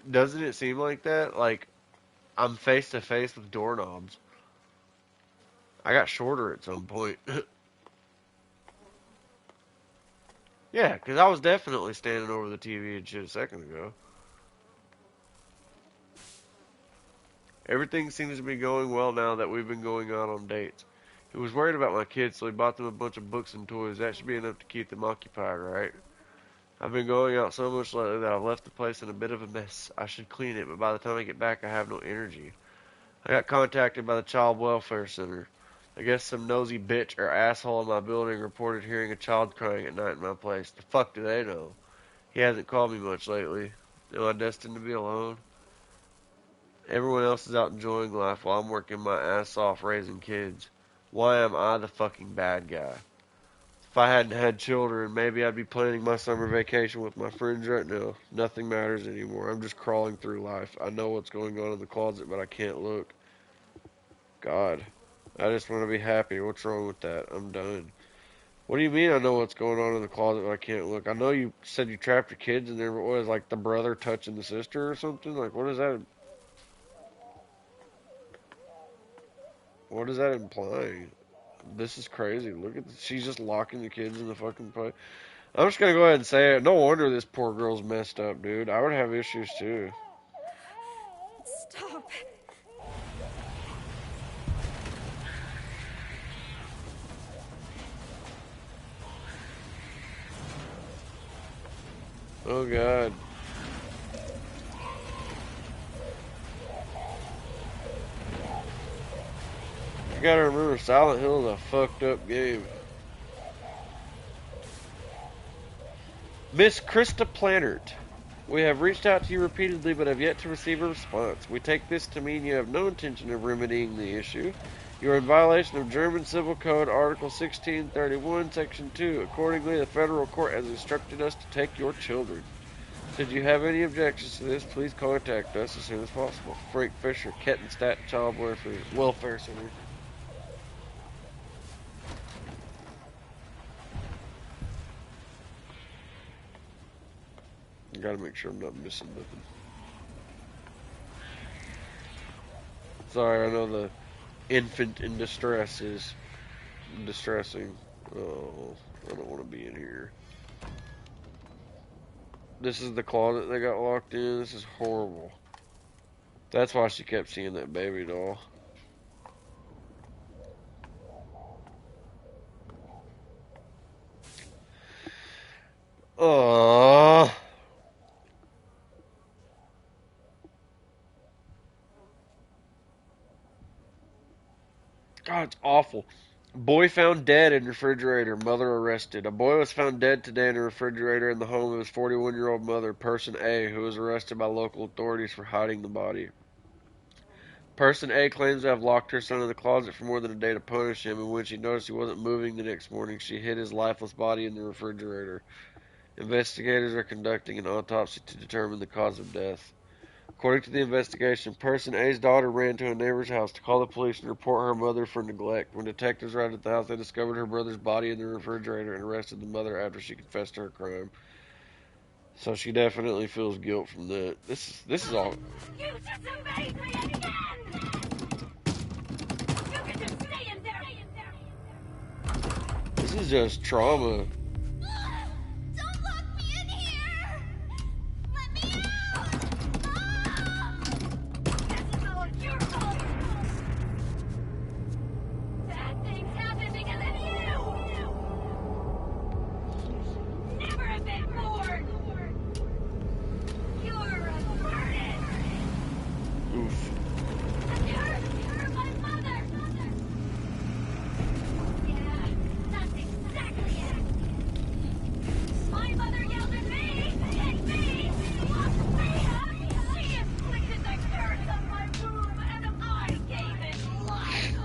doesn't it seem like that? Like I'm face to face with doorknobs. I got shorter at some point. Yeah, because I was definitely standing over the TV and shit a second ago. Everything seems to be going well now that we've been going out on dates. He was worried about my kids, so he bought them a bunch of books and toys. That should be enough to keep them occupied, right? I've been going out so much lately that I've left the place in a bit of a mess. I should clean it, but by the time I get back, I have no energy. I got contacted by the Child Welfare Center. I guess some nosy bitch or asshole in my building reported hearing a child crying at night in my place. The fuck do they know? He hasn't called me much lately. Am I destined to be alone? Everyone else is out enjoying life while I'm working my ass off raising kids. Why am I the fucking bad guy? If I hadn't had children, maybe I'd be planning my summer vacation with my friends right now. Nothing matters anymore. I'm just crawling through life. I know what's going on in the closet, but I can't look. God. I just want to be happy. What's wrong with that? I'm done. What do you mean I know what's going on in the closet, but I can't look? I know you said you trapped your kids in there, but what is, like, the brother touching the sister or something? Like, what is that? What is that implying? This is crazy. Look at this. She's just locking the kids in the fucking place. I'm just gonna go ahead and say it. No wonder this poor girl's messed up, dude. I would have issues too. Stop. Oh god. You gotta remember, Silent Hill is a fucked up game. Miss Krista Plannert, we have reached out to you repeatedly but have yet to receive a response. We take this to mean you have no intention of remedying the issue. You are in violation of German Civil Code Article 1631, Section 2. Accordingly, the federal court has instructed us to take your children. Should you have any objections to this, please contact us as soon as possible. Frank Fisher, Kettenstadt Child Welfare Center. I gotta make sure I'm not missing nothing. Sorry, I know the infant in distress is distressing. Oh, I don't want to be in here. This is the closet they got locked in. This is horrible. That's why she kept seeing that baby doll. Oh, God, it's awful. Boy found dead in refrigerator. Mother arrested. A boy was found dead today in a refrigerator in the home of his 41-year-old mother, Person A, who was arrested by local authorities for hiding the body. Person A claims to have locked her son in the closet for more than a day to punish him, and when she noticed he wasn't moving the next morning, she hid his lifeless body in the refrigerator. Investigators are conducting an autopsy to determine the cause of death. According to the investigation, Person A's daughter ran to a neighbor's house to call the police and report her mother for neglect. When detectives arrived at the house, they discovered her brother's body in the refrigerator and arrested the mother after she confessed to her crime. So she definitely feels guilt from that. This is all. You disobeyed me again! You can just stay in there! This is just trauma. Don't lock me in here! Let me out! This is all your fault! Bad things happen because of you! Never have been born! You're a burden! Oof. You're my mother! Yeah, that's exactly it! My mother yelled at me! Hit me! Locked me up! She inflicted the curse on my womb, and I gave it life!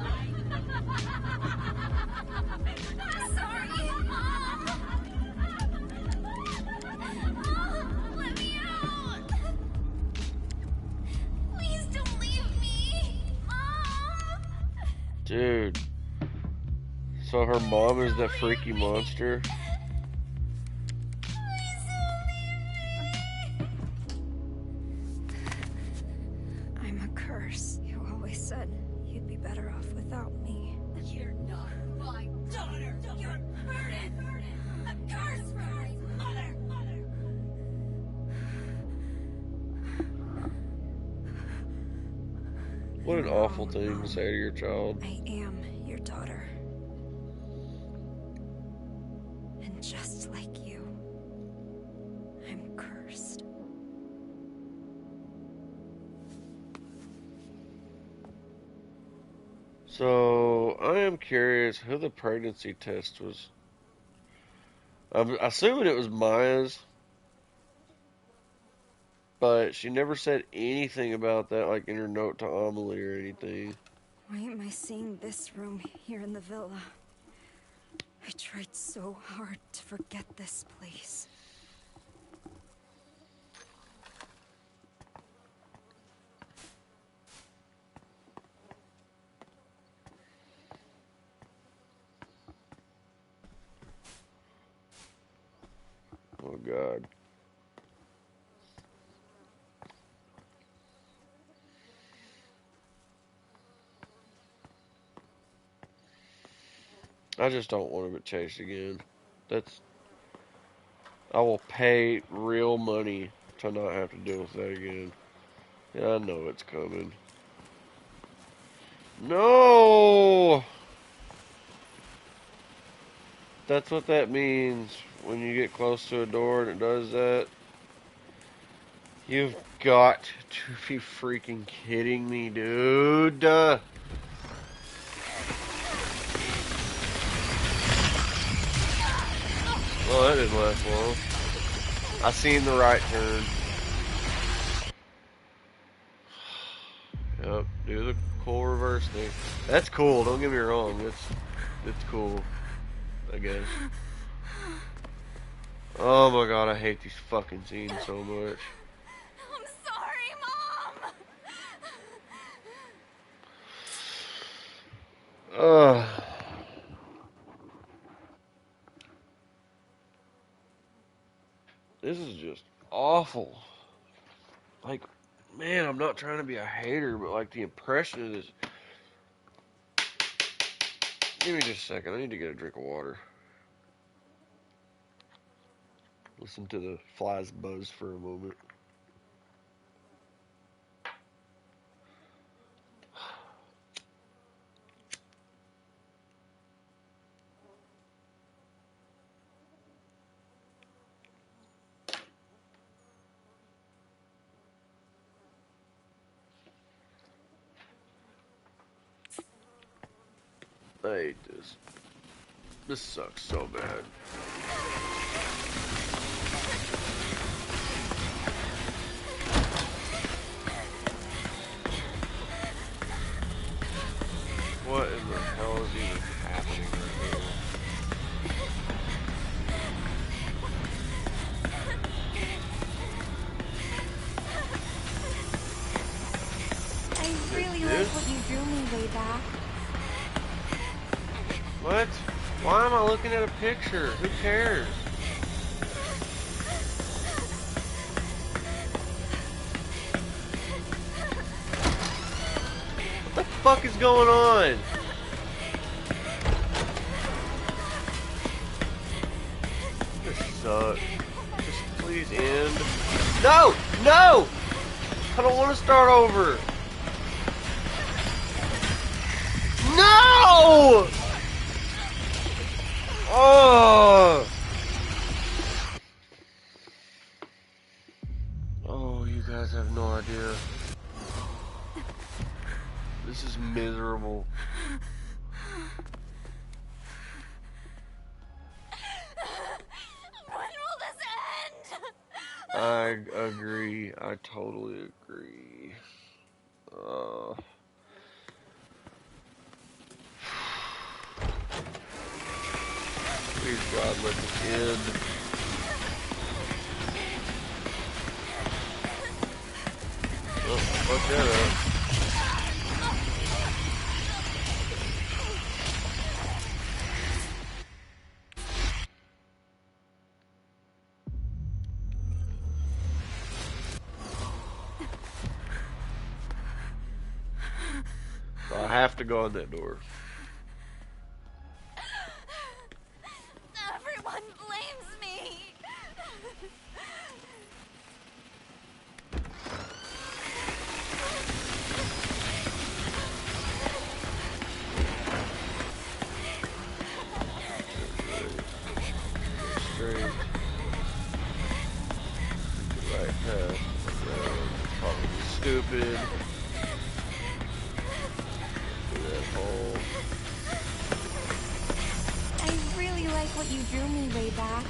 I'm sorry, Mom! Let me out! Please don't leave me! Mom! Dude. So her mom is that freaky monster? Please don't leave me! I'm a curse. You always said you'd be better off without me. You're not my daughter! You're a burden! A curse from my mother! What an awful thing to say to your child. I am your daughter. And just like you, I'm cursed. So, I am curious who the pregnancy test was. I'm assuming it was Maya's, but she never said anything about that, like in her note to Amelie or anything. Why am I seeing this room here in the villa? I tried so hard to forget this place. Oh, God. I just don't want to get chased again. That's. I will pay real money to not have to deal with that again. Yeah, I know it's coming. No! That's what that means when you get close to a door and it does that. You've got to be freaking kidding me, dude. Well, that didn't last long. I seen the right turn. Yep, do the cool reverse thing. That's cool, don't get me wrong. It's cool, I guess. Oh my god, I hate these fucking scenes so much. I'm sorry, Mom! Ugh. This is just awful. Like, man, I'm not trying to be a hater, but like the impression of this. Give me just a second. I need to get a drink of water. Listen to the flies buzz for a moment. I hate this. This sucks so bad. What in the hell is even happening right here? I really like This? what you drew me way back. What? Why am I looking at a picture? Who cares? What the fuck is going on? This sucks. Just please end. No! No! I don't want to start over. No! Oh! Oh, you guys have no idea. This is miserable. When will this end? I agree. I totally agree. Please, God, let this end. Oh, fuck that up. So I have to go in that door. Everyone blames me. Straight. Right path. Probably stupid. Through that hole. I really like what you drew me way back.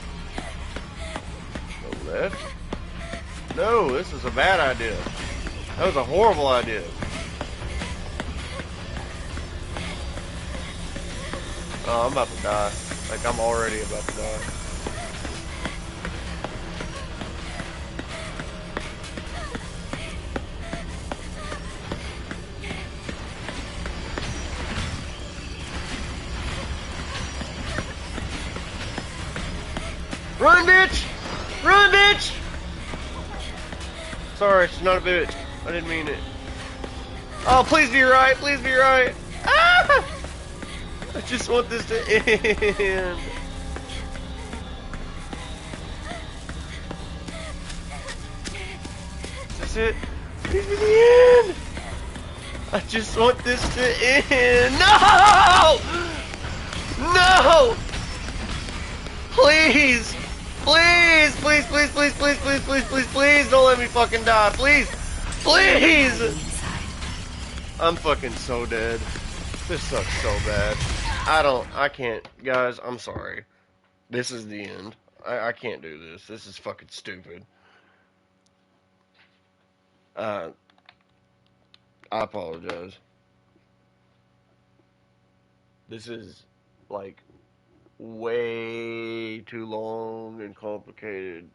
Go left? No, this is a bad idea. That was a horrible idea. Oh, I'm about to die. Like, I'm already about to die. Run, bitch! Run, bitch! Sorry, she's not a bitch. I didn't mean it. Oh, please be right. Please be right. Ah! I just want this to end. Is this it? Please be the end. I just want this to end. No! No! Please! Please, please, please, please, please, please, please, please, please, don't let me fucking die. Please, please. I'm fucking so dead. This sucks so bad. I can't, guys, I'm sorry. This is the end. I can't do this. This is fucking stupid. I apologize. This is, like, way too long and complicated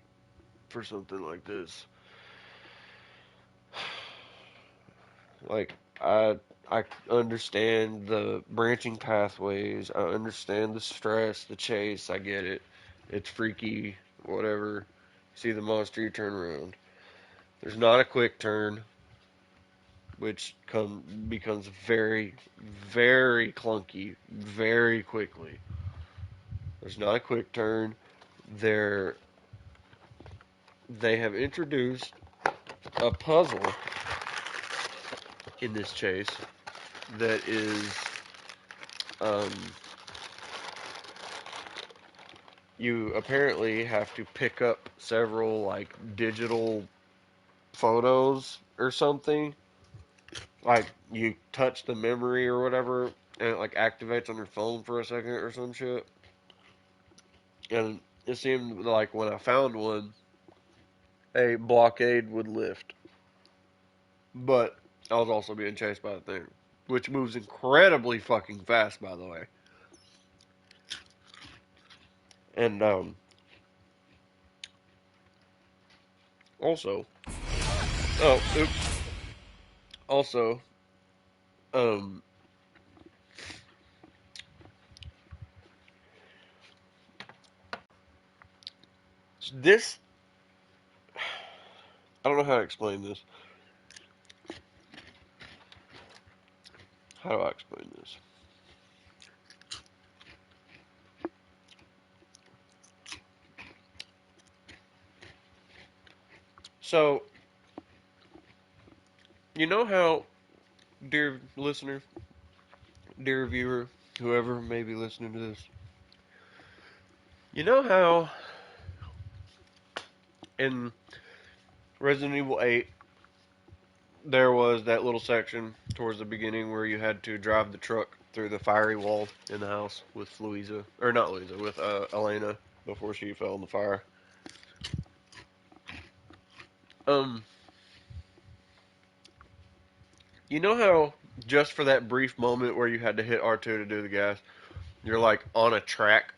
for something like this. Like, I understand the branching pathways. I understand the stress, the chase. I get it. It's freaky, whatever. See the monster, you turn around. There's not a quick turn, which becomes very, very clunky very quickly. There's not a quick turn. They're they have introduced a puzzle in this chase that is um, you apparently have to pick up several like digital photos or something. Like you touch the memory or whatever, and it like activates on your phone for a second or some shit. And it seemed like when I found one, a blockade would lift. But I was also being chased by the thing, which moves incredibly fucking fast, by the way. And also, oh, oops. Also, um, this I don't know how to explain this. How do I explain this? So, you know how, dear listener, dear viewer, whoever may be listening to this, you know how in Resident Evil 8 there was that little section towards the beginning where you had to drive the truck through the fiery wall in the house with Louisa, or not Louisa, with Elena before she fell in the fire. Um, you know how just for that brief moment where you had to hit R2 to do the gas, you're like on a track,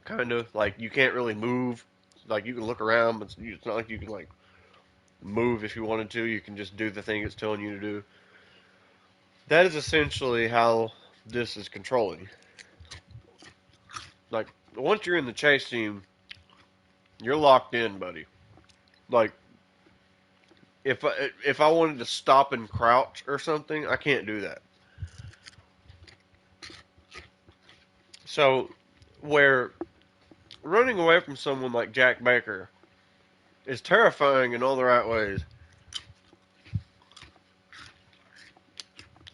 kind of like you can't really move. Like you can look around, but it's not like you can like move if you wanted to. You can just do the thing it's telling you to do. That is essentially how this is controlling. Like once you're in the chase scene, you're locked in, buddy. Like if I wanted to stop and crouch or something, I can't do that. So where running away from someone like Jack Baker is terrifying in all the right ways,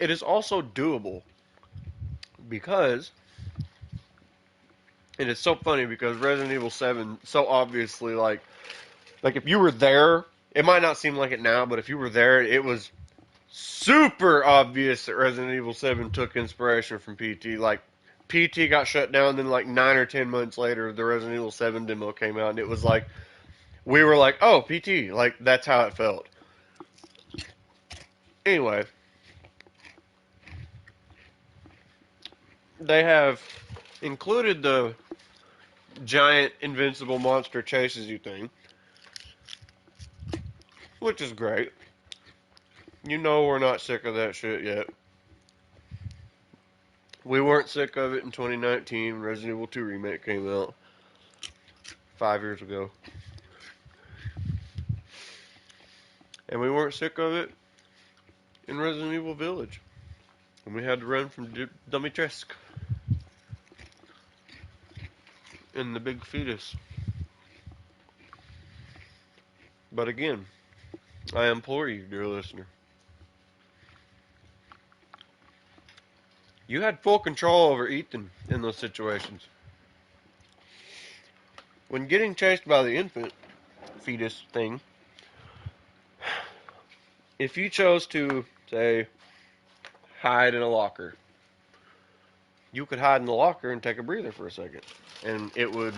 it is also doable because and it's so funny because Resident Evil 7 so obviously like if you were there, it might not seem like it now, but if you were there, it was super obvious that Resident Evil 7 took inspiration from PT. Like PT got shut down, then like 9 or 10 months later, the Resident Evil 7 demo came out, and it was like we were like, oh, PT, like that's how it felt. Anyway, they have included the giant invincible monster chases you thing, which is great. You know we're not sick of that shit yet. We weren't sick of it in 2019. Resident Evil 2 Remake came out 5 years ago. And we weren't sick of it in Resident Evil Village. And we had to run from Dumitrescu in the big fetus. But again, I implore you, dear listener. You had full control over Ethan in those situations. when getting chased by the infant fetus thing, if you chose to, say, hide in a locker, you could hide in the locker and take a breather for a second. And it would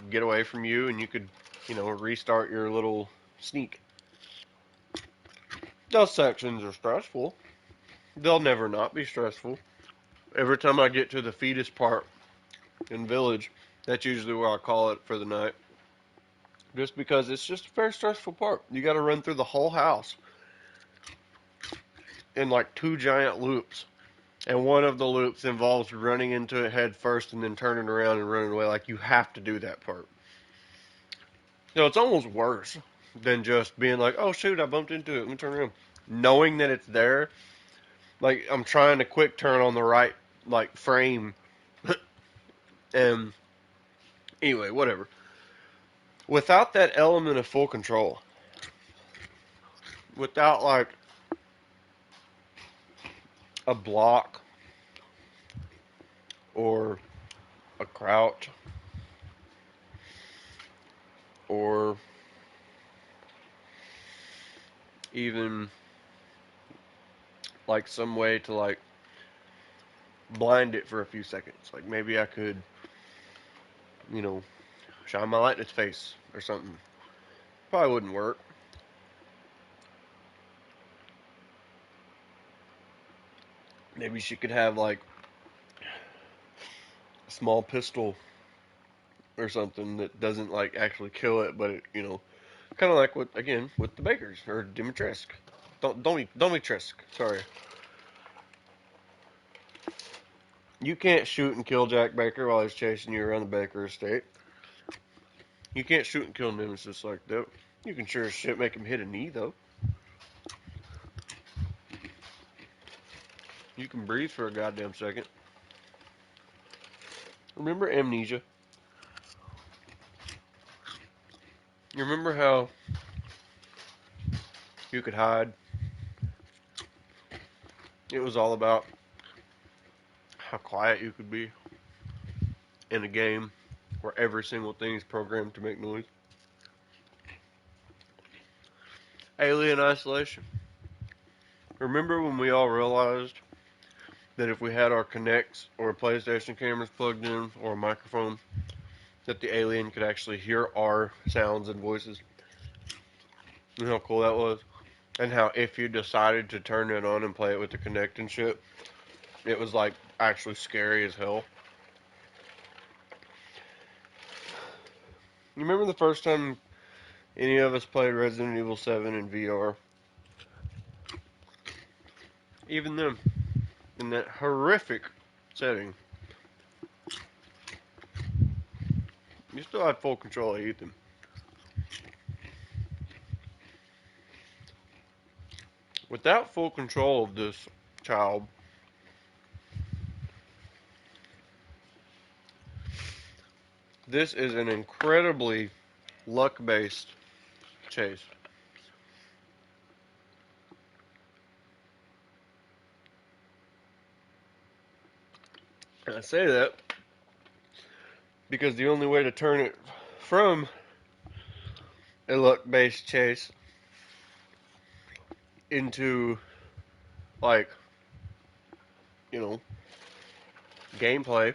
get away from you, and you could, restart your little sneak. Those sections are stressful. They'll never not be stressful. Every time I get to the fetus part in Village, that's usually where I call it for the night. Just because it's just a very stressful part. You got to run through the whole house in like 2 giant loops. And one of the loops involves running into it head first and then turning around and running away. Like, you have to do that part. It's almost worse than just being like, oh shoot, I bumped into it, let me turn around. Knowing that it's there, like, I'm trying to quick turn on the right, like, frame. And, anyway, whatever. Without that element of full control, without, like, a block or a crouch or even like some way to like blind it for a few seconds. Like maybe I could, you know, shine my light in its face or something. Probably wouldn't work. Maybe she could have like a small pistol or something that doesn't like actually kill it, but it, kind of like with the Bakers or Dimitrescu. Dimitrescu. Sorry. You can't shoot and kill Jack Baker while he's chasing you around the Baker estate. You can't shoot and kill Nemesis like that. You can sure as shit make him hit a knee, though. You can breathe for a goddamn second. Remember Amnesia? You remember how you could hide? It was all about how quiet you could be in a game where every single thing is programmed to make noise. Alien Isolation. Remember when we all realized that if we had our Kinects or PlayStation cameras plugged in or a microphone, that the alien could actually hear our sounds and voices? You know how cool that was? And how if you decided to turn it on and play it with the Kinect and shit, it was like actually scary as hell. You remember the first time any of us played Resident Evil 7 in VR? Even then, in that horrific setting, you still had full control of Ethan. Without full control of this child, this is an incredibly luck-based chase. And I say that because the only way to turn it from a luck-based chase into, like, gameplay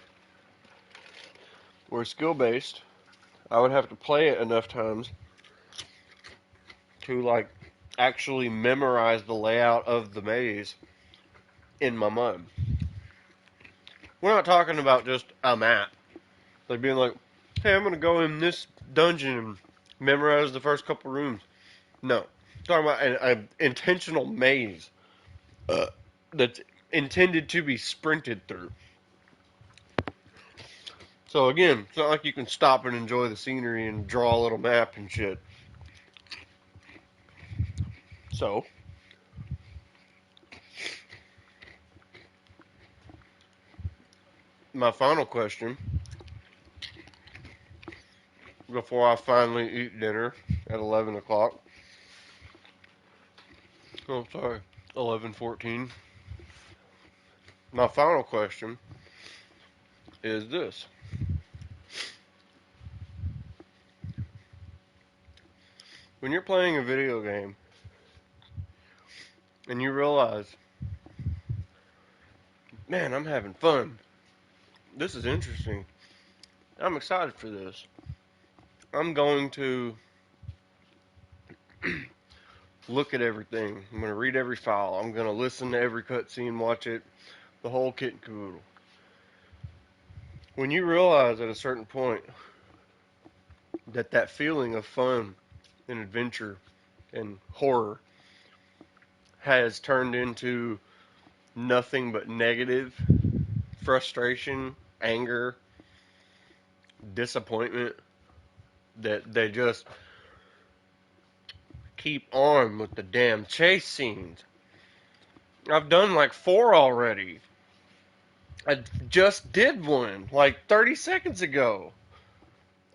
or skill-based, I would have to play it enough times to, like, actually memorize the layout of the maze in my mind. We're not talking about just a map. Like being like, hey, I'm going to go in this dungeon and memorize the first couple rooms. No. I'm talking about an intentional maze that's intended to be sprinted through. So again, it's not like you can stop and enjoy the scenery and draw a little map and shit. So, my final question, before I finally eat dinner at 11 o'clock. Oh, sorry, 11:14. My final question is this. When you're playing a video game and you realize, man, I'm having fun. This is interesting. I'm excited for this. I'm going to look at everything. I'm going to read every file. I'm going to listen to every cutscene, watch it, the whole kit and caboodle. When you realize at a certain point that that feeling of fun and adventure and horror has turned into nothing but negative frustration, anger, disappointment, that they just keep on with the damn chase scenes. I've done like 4 already. I just did one like 30 seconds ago.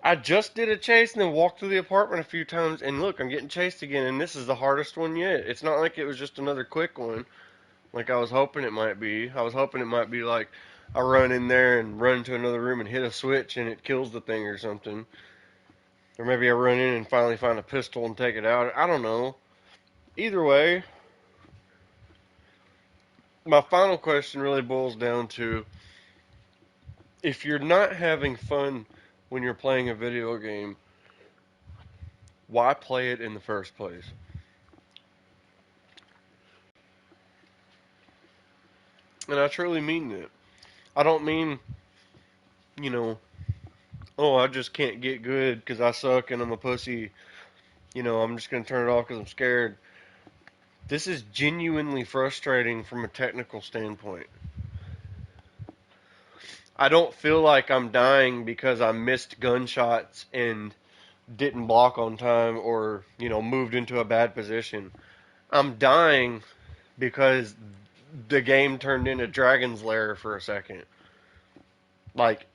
I just did a chase and then walked through the apartment a few times, and look, I'm getting chased again, and this is the hardest one yet. It's not like it was just another quick one, like I was hoping it might be. I was hoping it might be like I run in there and run to another room and hit a switch and it kills the thing or something. Or maybe I run in and finally find a pistol and take it out. I don't know. Either way, my final question really boils down to, if you're not having fun when you're playing a video game, why play it in the first place? And I truly mean that. I don't mean, you know, oh, I just can't get good because I suck and I'm a pussy. I'm just going to turn it off because I'm scared. This is genuinely frustrating from a technical standpoint. I don't feel like I'm dying because I missed gunshots and didn't block on time or, moved into a bad position. I'm dying because the game turned into Dragon's Lair for a second. Like,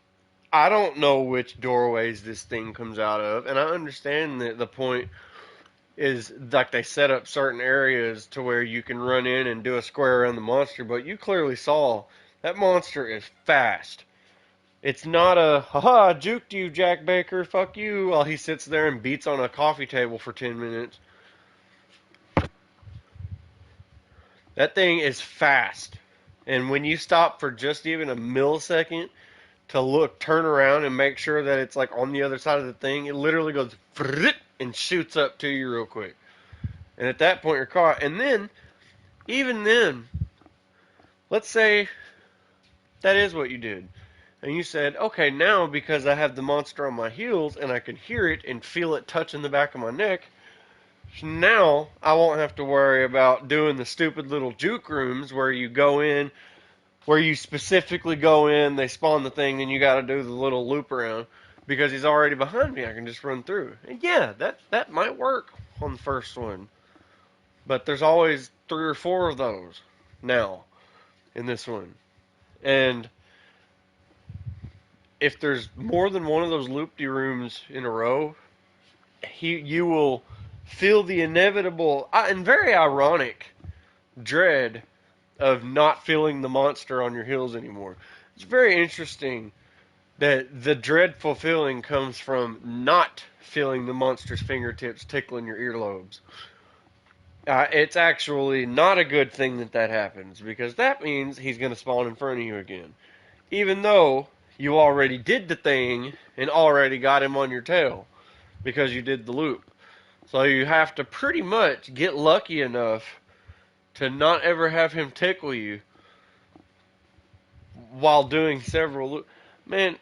I don't know which doorways this thing comes out of, and I understand that the point is like they set up certain areas to where you can run in and do a square around the monster, but you clearly saw that monster is fast. It's not a, haha, juked you, Jack Baker, fuck you, while he sits there and beats on a coffee table for 10 minutes. That thing is fast. And when you stop for just even a millisecond to look, turn around and make sure that it's like on the other side of the thing, it literally goes and shoots up to you real quick. And at that point, you're caught. And then, even then, let's say that is what you did. And you said, okay, now because I have the monster on my heels and I can hear it and feel it touching the back of my neck, now I won't have to worry about doing the stupid little juke rooms where you go in, where you specifically go in, they spawn the thing, and you got to do the little loop around because he's already behind me. I can just run through. And yeah, that might work on the first one, but there's always 3 or 4 of those now in this one, and if there's more than one of those loop-de-rooms in a row, you will feel the inevitable and very ironic dread of not feeling the monster on your heels anymore. It's very interesting that the dreadful feeling comes from not feeling the monster's fingertips tickling your earlobes. It's actually not a good thing that happens, because that means he's going to spawn in front of you again. Even though you already did the thing and already got him on your tail because you did the loop. So you have to pretty much get lucky enough to not ever have him tickle you while doing several loops. Man,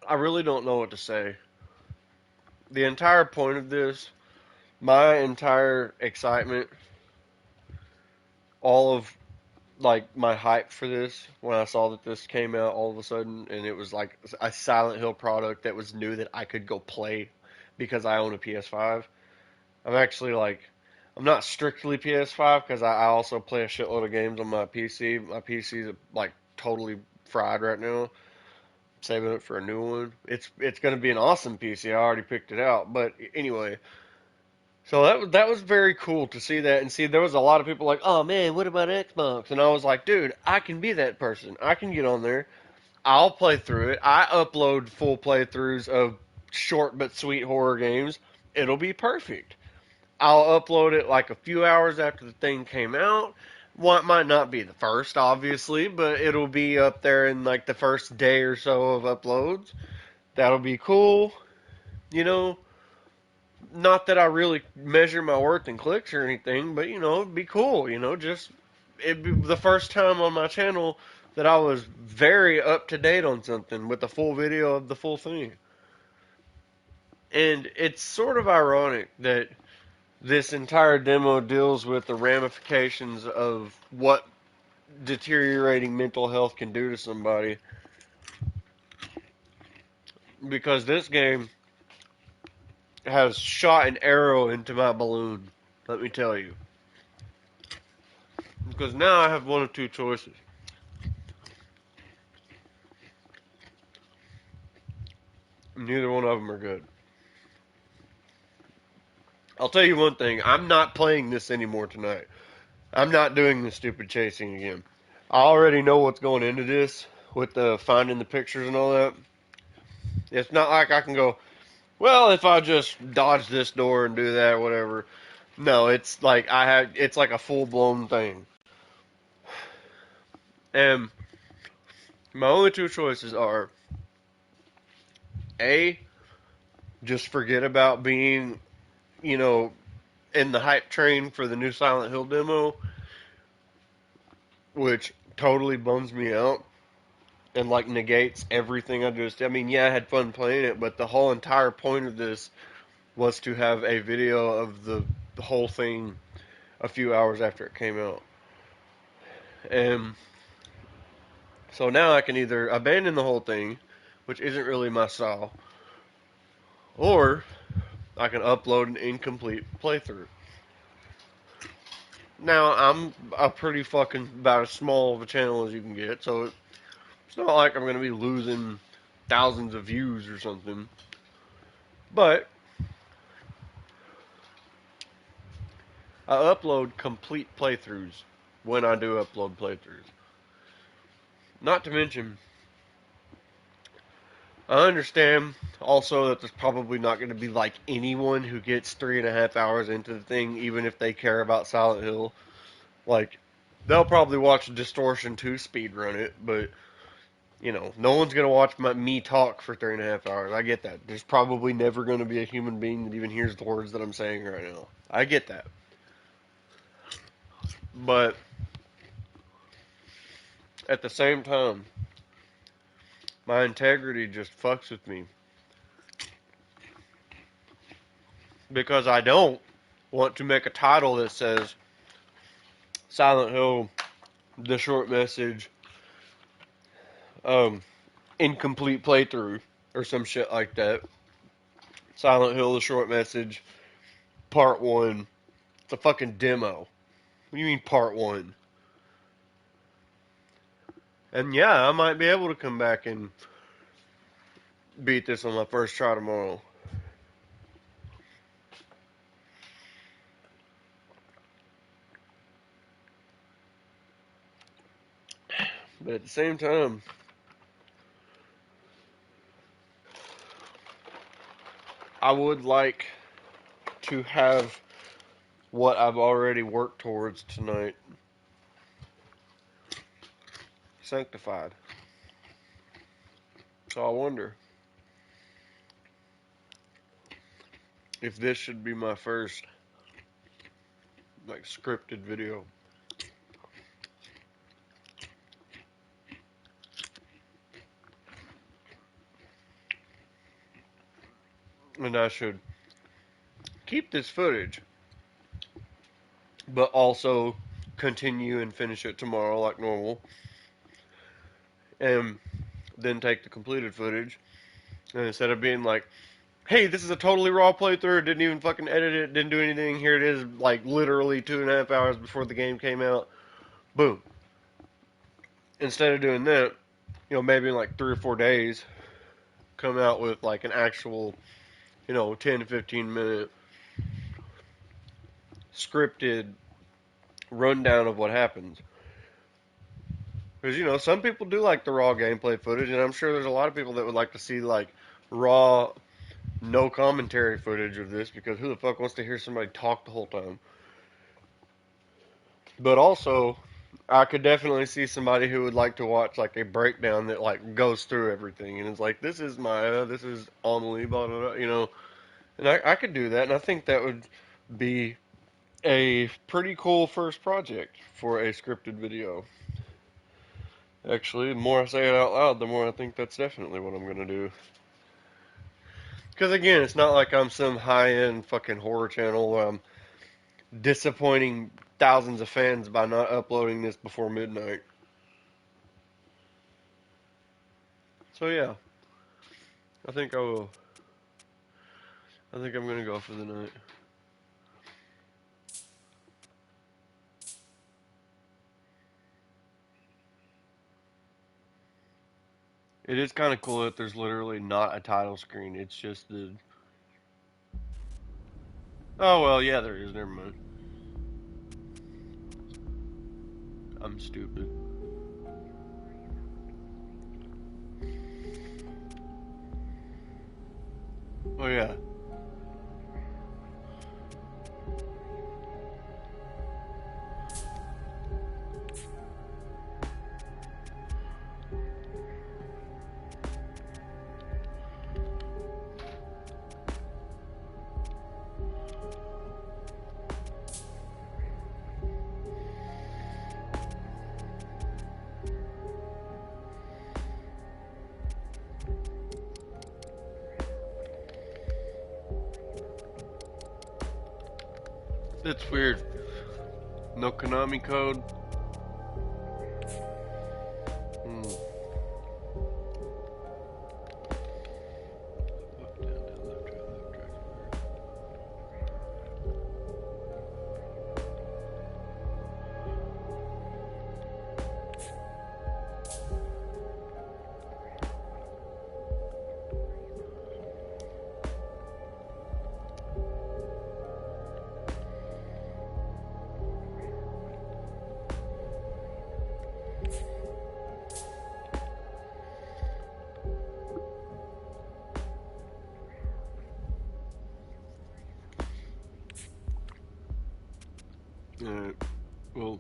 I really don't know what to say. The entire point of this, my entire excitement, all of like my hype for this when I saw that this came out all of a sudden, and it was like a Silent Hill product that was new that I could go play because I own a PS5. I'm actually like, I'm not strictly PS5 because I also play a shitload of games on my PC. My PC's like totally fried right now. Saving it for a new one. It's going to be an awesome PC. I already picked it out. But anyway, So that was very cool to see that, and see there was a lot of people like, oh man, what about Xbox? And I was like, dude, I can be that person. I can get on there. I'll play through it. I upload full playthroughs of short but sweet horror games. It'll be perfect. I'll upload it like a few hours after the thing came out. Well, it might not be the first, obviously, but it'll be up there in like the first day or so of uploads. That'll be cool. You know, not that I really measure my worth in clicks or anything, but it'd be cool. Just it'd be the first time on my channel that I was very up to date on something with a full video of the full thing. And it's sort of ironic that this entire demo deals with the ramifications of what deteriorating mental health can do to somebody. Because this game has shot an arrow into my balloon, let me tell you. Because now I have one of two choices. Neither one of them are good. I'll tell you one thing. I'm not playing this anymore tonight. I'm not doing this stupid chasing again. I already know what's going into this with the finding the pictures and all that. It's not like I can go, well, if I just dodge this door and do that, whatever. No, it's like it's like a full blown thing. And my only two choices are A, just forget about being, in the hype train for the new Silent Hill demo, which totally bums me out and like negates everything I mean, yeah, I had fun playing it, but the whole entire point of this was to have a video of the whole thing a few hours after it came out. And so now I can either abandon the whole thing, which isn't really my style, or I can upload an incomplete playthrough. Now, I'm a pretty fucking about as small of a channel as you can get, so it's not like I'm going to be losing thousands of views or something. But I upload complete playthroughs when I do upload playthroughs. Not to mention, I understand also that there's probably not going to be like anyone who gets 3.5 hours into the thing, even if they care about Silent Hill. Like, they'll probably watch Distortion 2 speedrun it, but, no one's going to watch me talk for 3.5 hours. I get that. There's probably never going to be a human being that even hears the words that I'm saying right now. I get that. But, at the same time, my integrity just fucks with me. Because I don't want to make a title that says Silent Hill, the short message, incomplete playthrough, or some shit like that. Silent Hill, the short message, part 1. It's a fucking demo. What do you mean part 1? And yeah, I might be able to come back and beat this on my first try tomorrow. But at the same time, I would like to have what I've already worked towards tonight sanctified. So I wonder if this should be my first like scripted video. And I should keep this footage, but also continue and finish it tomorrow like normal. And then take the completed footage. And instead of being like, hey, this is a totally raw playthrough, didn't even fucking edit it, didn't do anything, here it is, like literally 2.5 hours before the game came out. Boom. Instead of doing that, maybe in like 3 or 4 days, come out with like an actual, 10 to 15 minute scripted rundown of what happens. Because, you know, some people do like the raw gameplay footage, and I'm sure there's a lot of people that would like to see, like, raw, no commentary footage of this, because who the fuck wants to hear somebody talk the whole time? But also, I could definitely see somebody who would like to watch, like, a breakdown that, like, goes through everything, and is like, this is Maya, this is Amelie, blah, blah, blah, you know. And I could do that, and I think that would be a pretty cool first project for a scripted video. Actually, the more I say it out loud, the more I think that's definitely what I'm gonna do. Because again, it's not like I'm some high-end fucking horror channel where I'm disappointing thousands of fans by not uploading this before midnight. So yeah, I think I will. I think I'm gonna go for the night. It is kind of cool that there's literally not a title screen. It's just the. Oh well, yeah, there is. Never mind. I'm stupid. Oh yeah. That's weird. No Konami code. Hmm. Up, down, down, left, right, left, right. Alright. Well,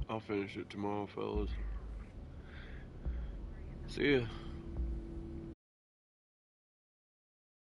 I'll finish it tomorrow, fellas. See ya.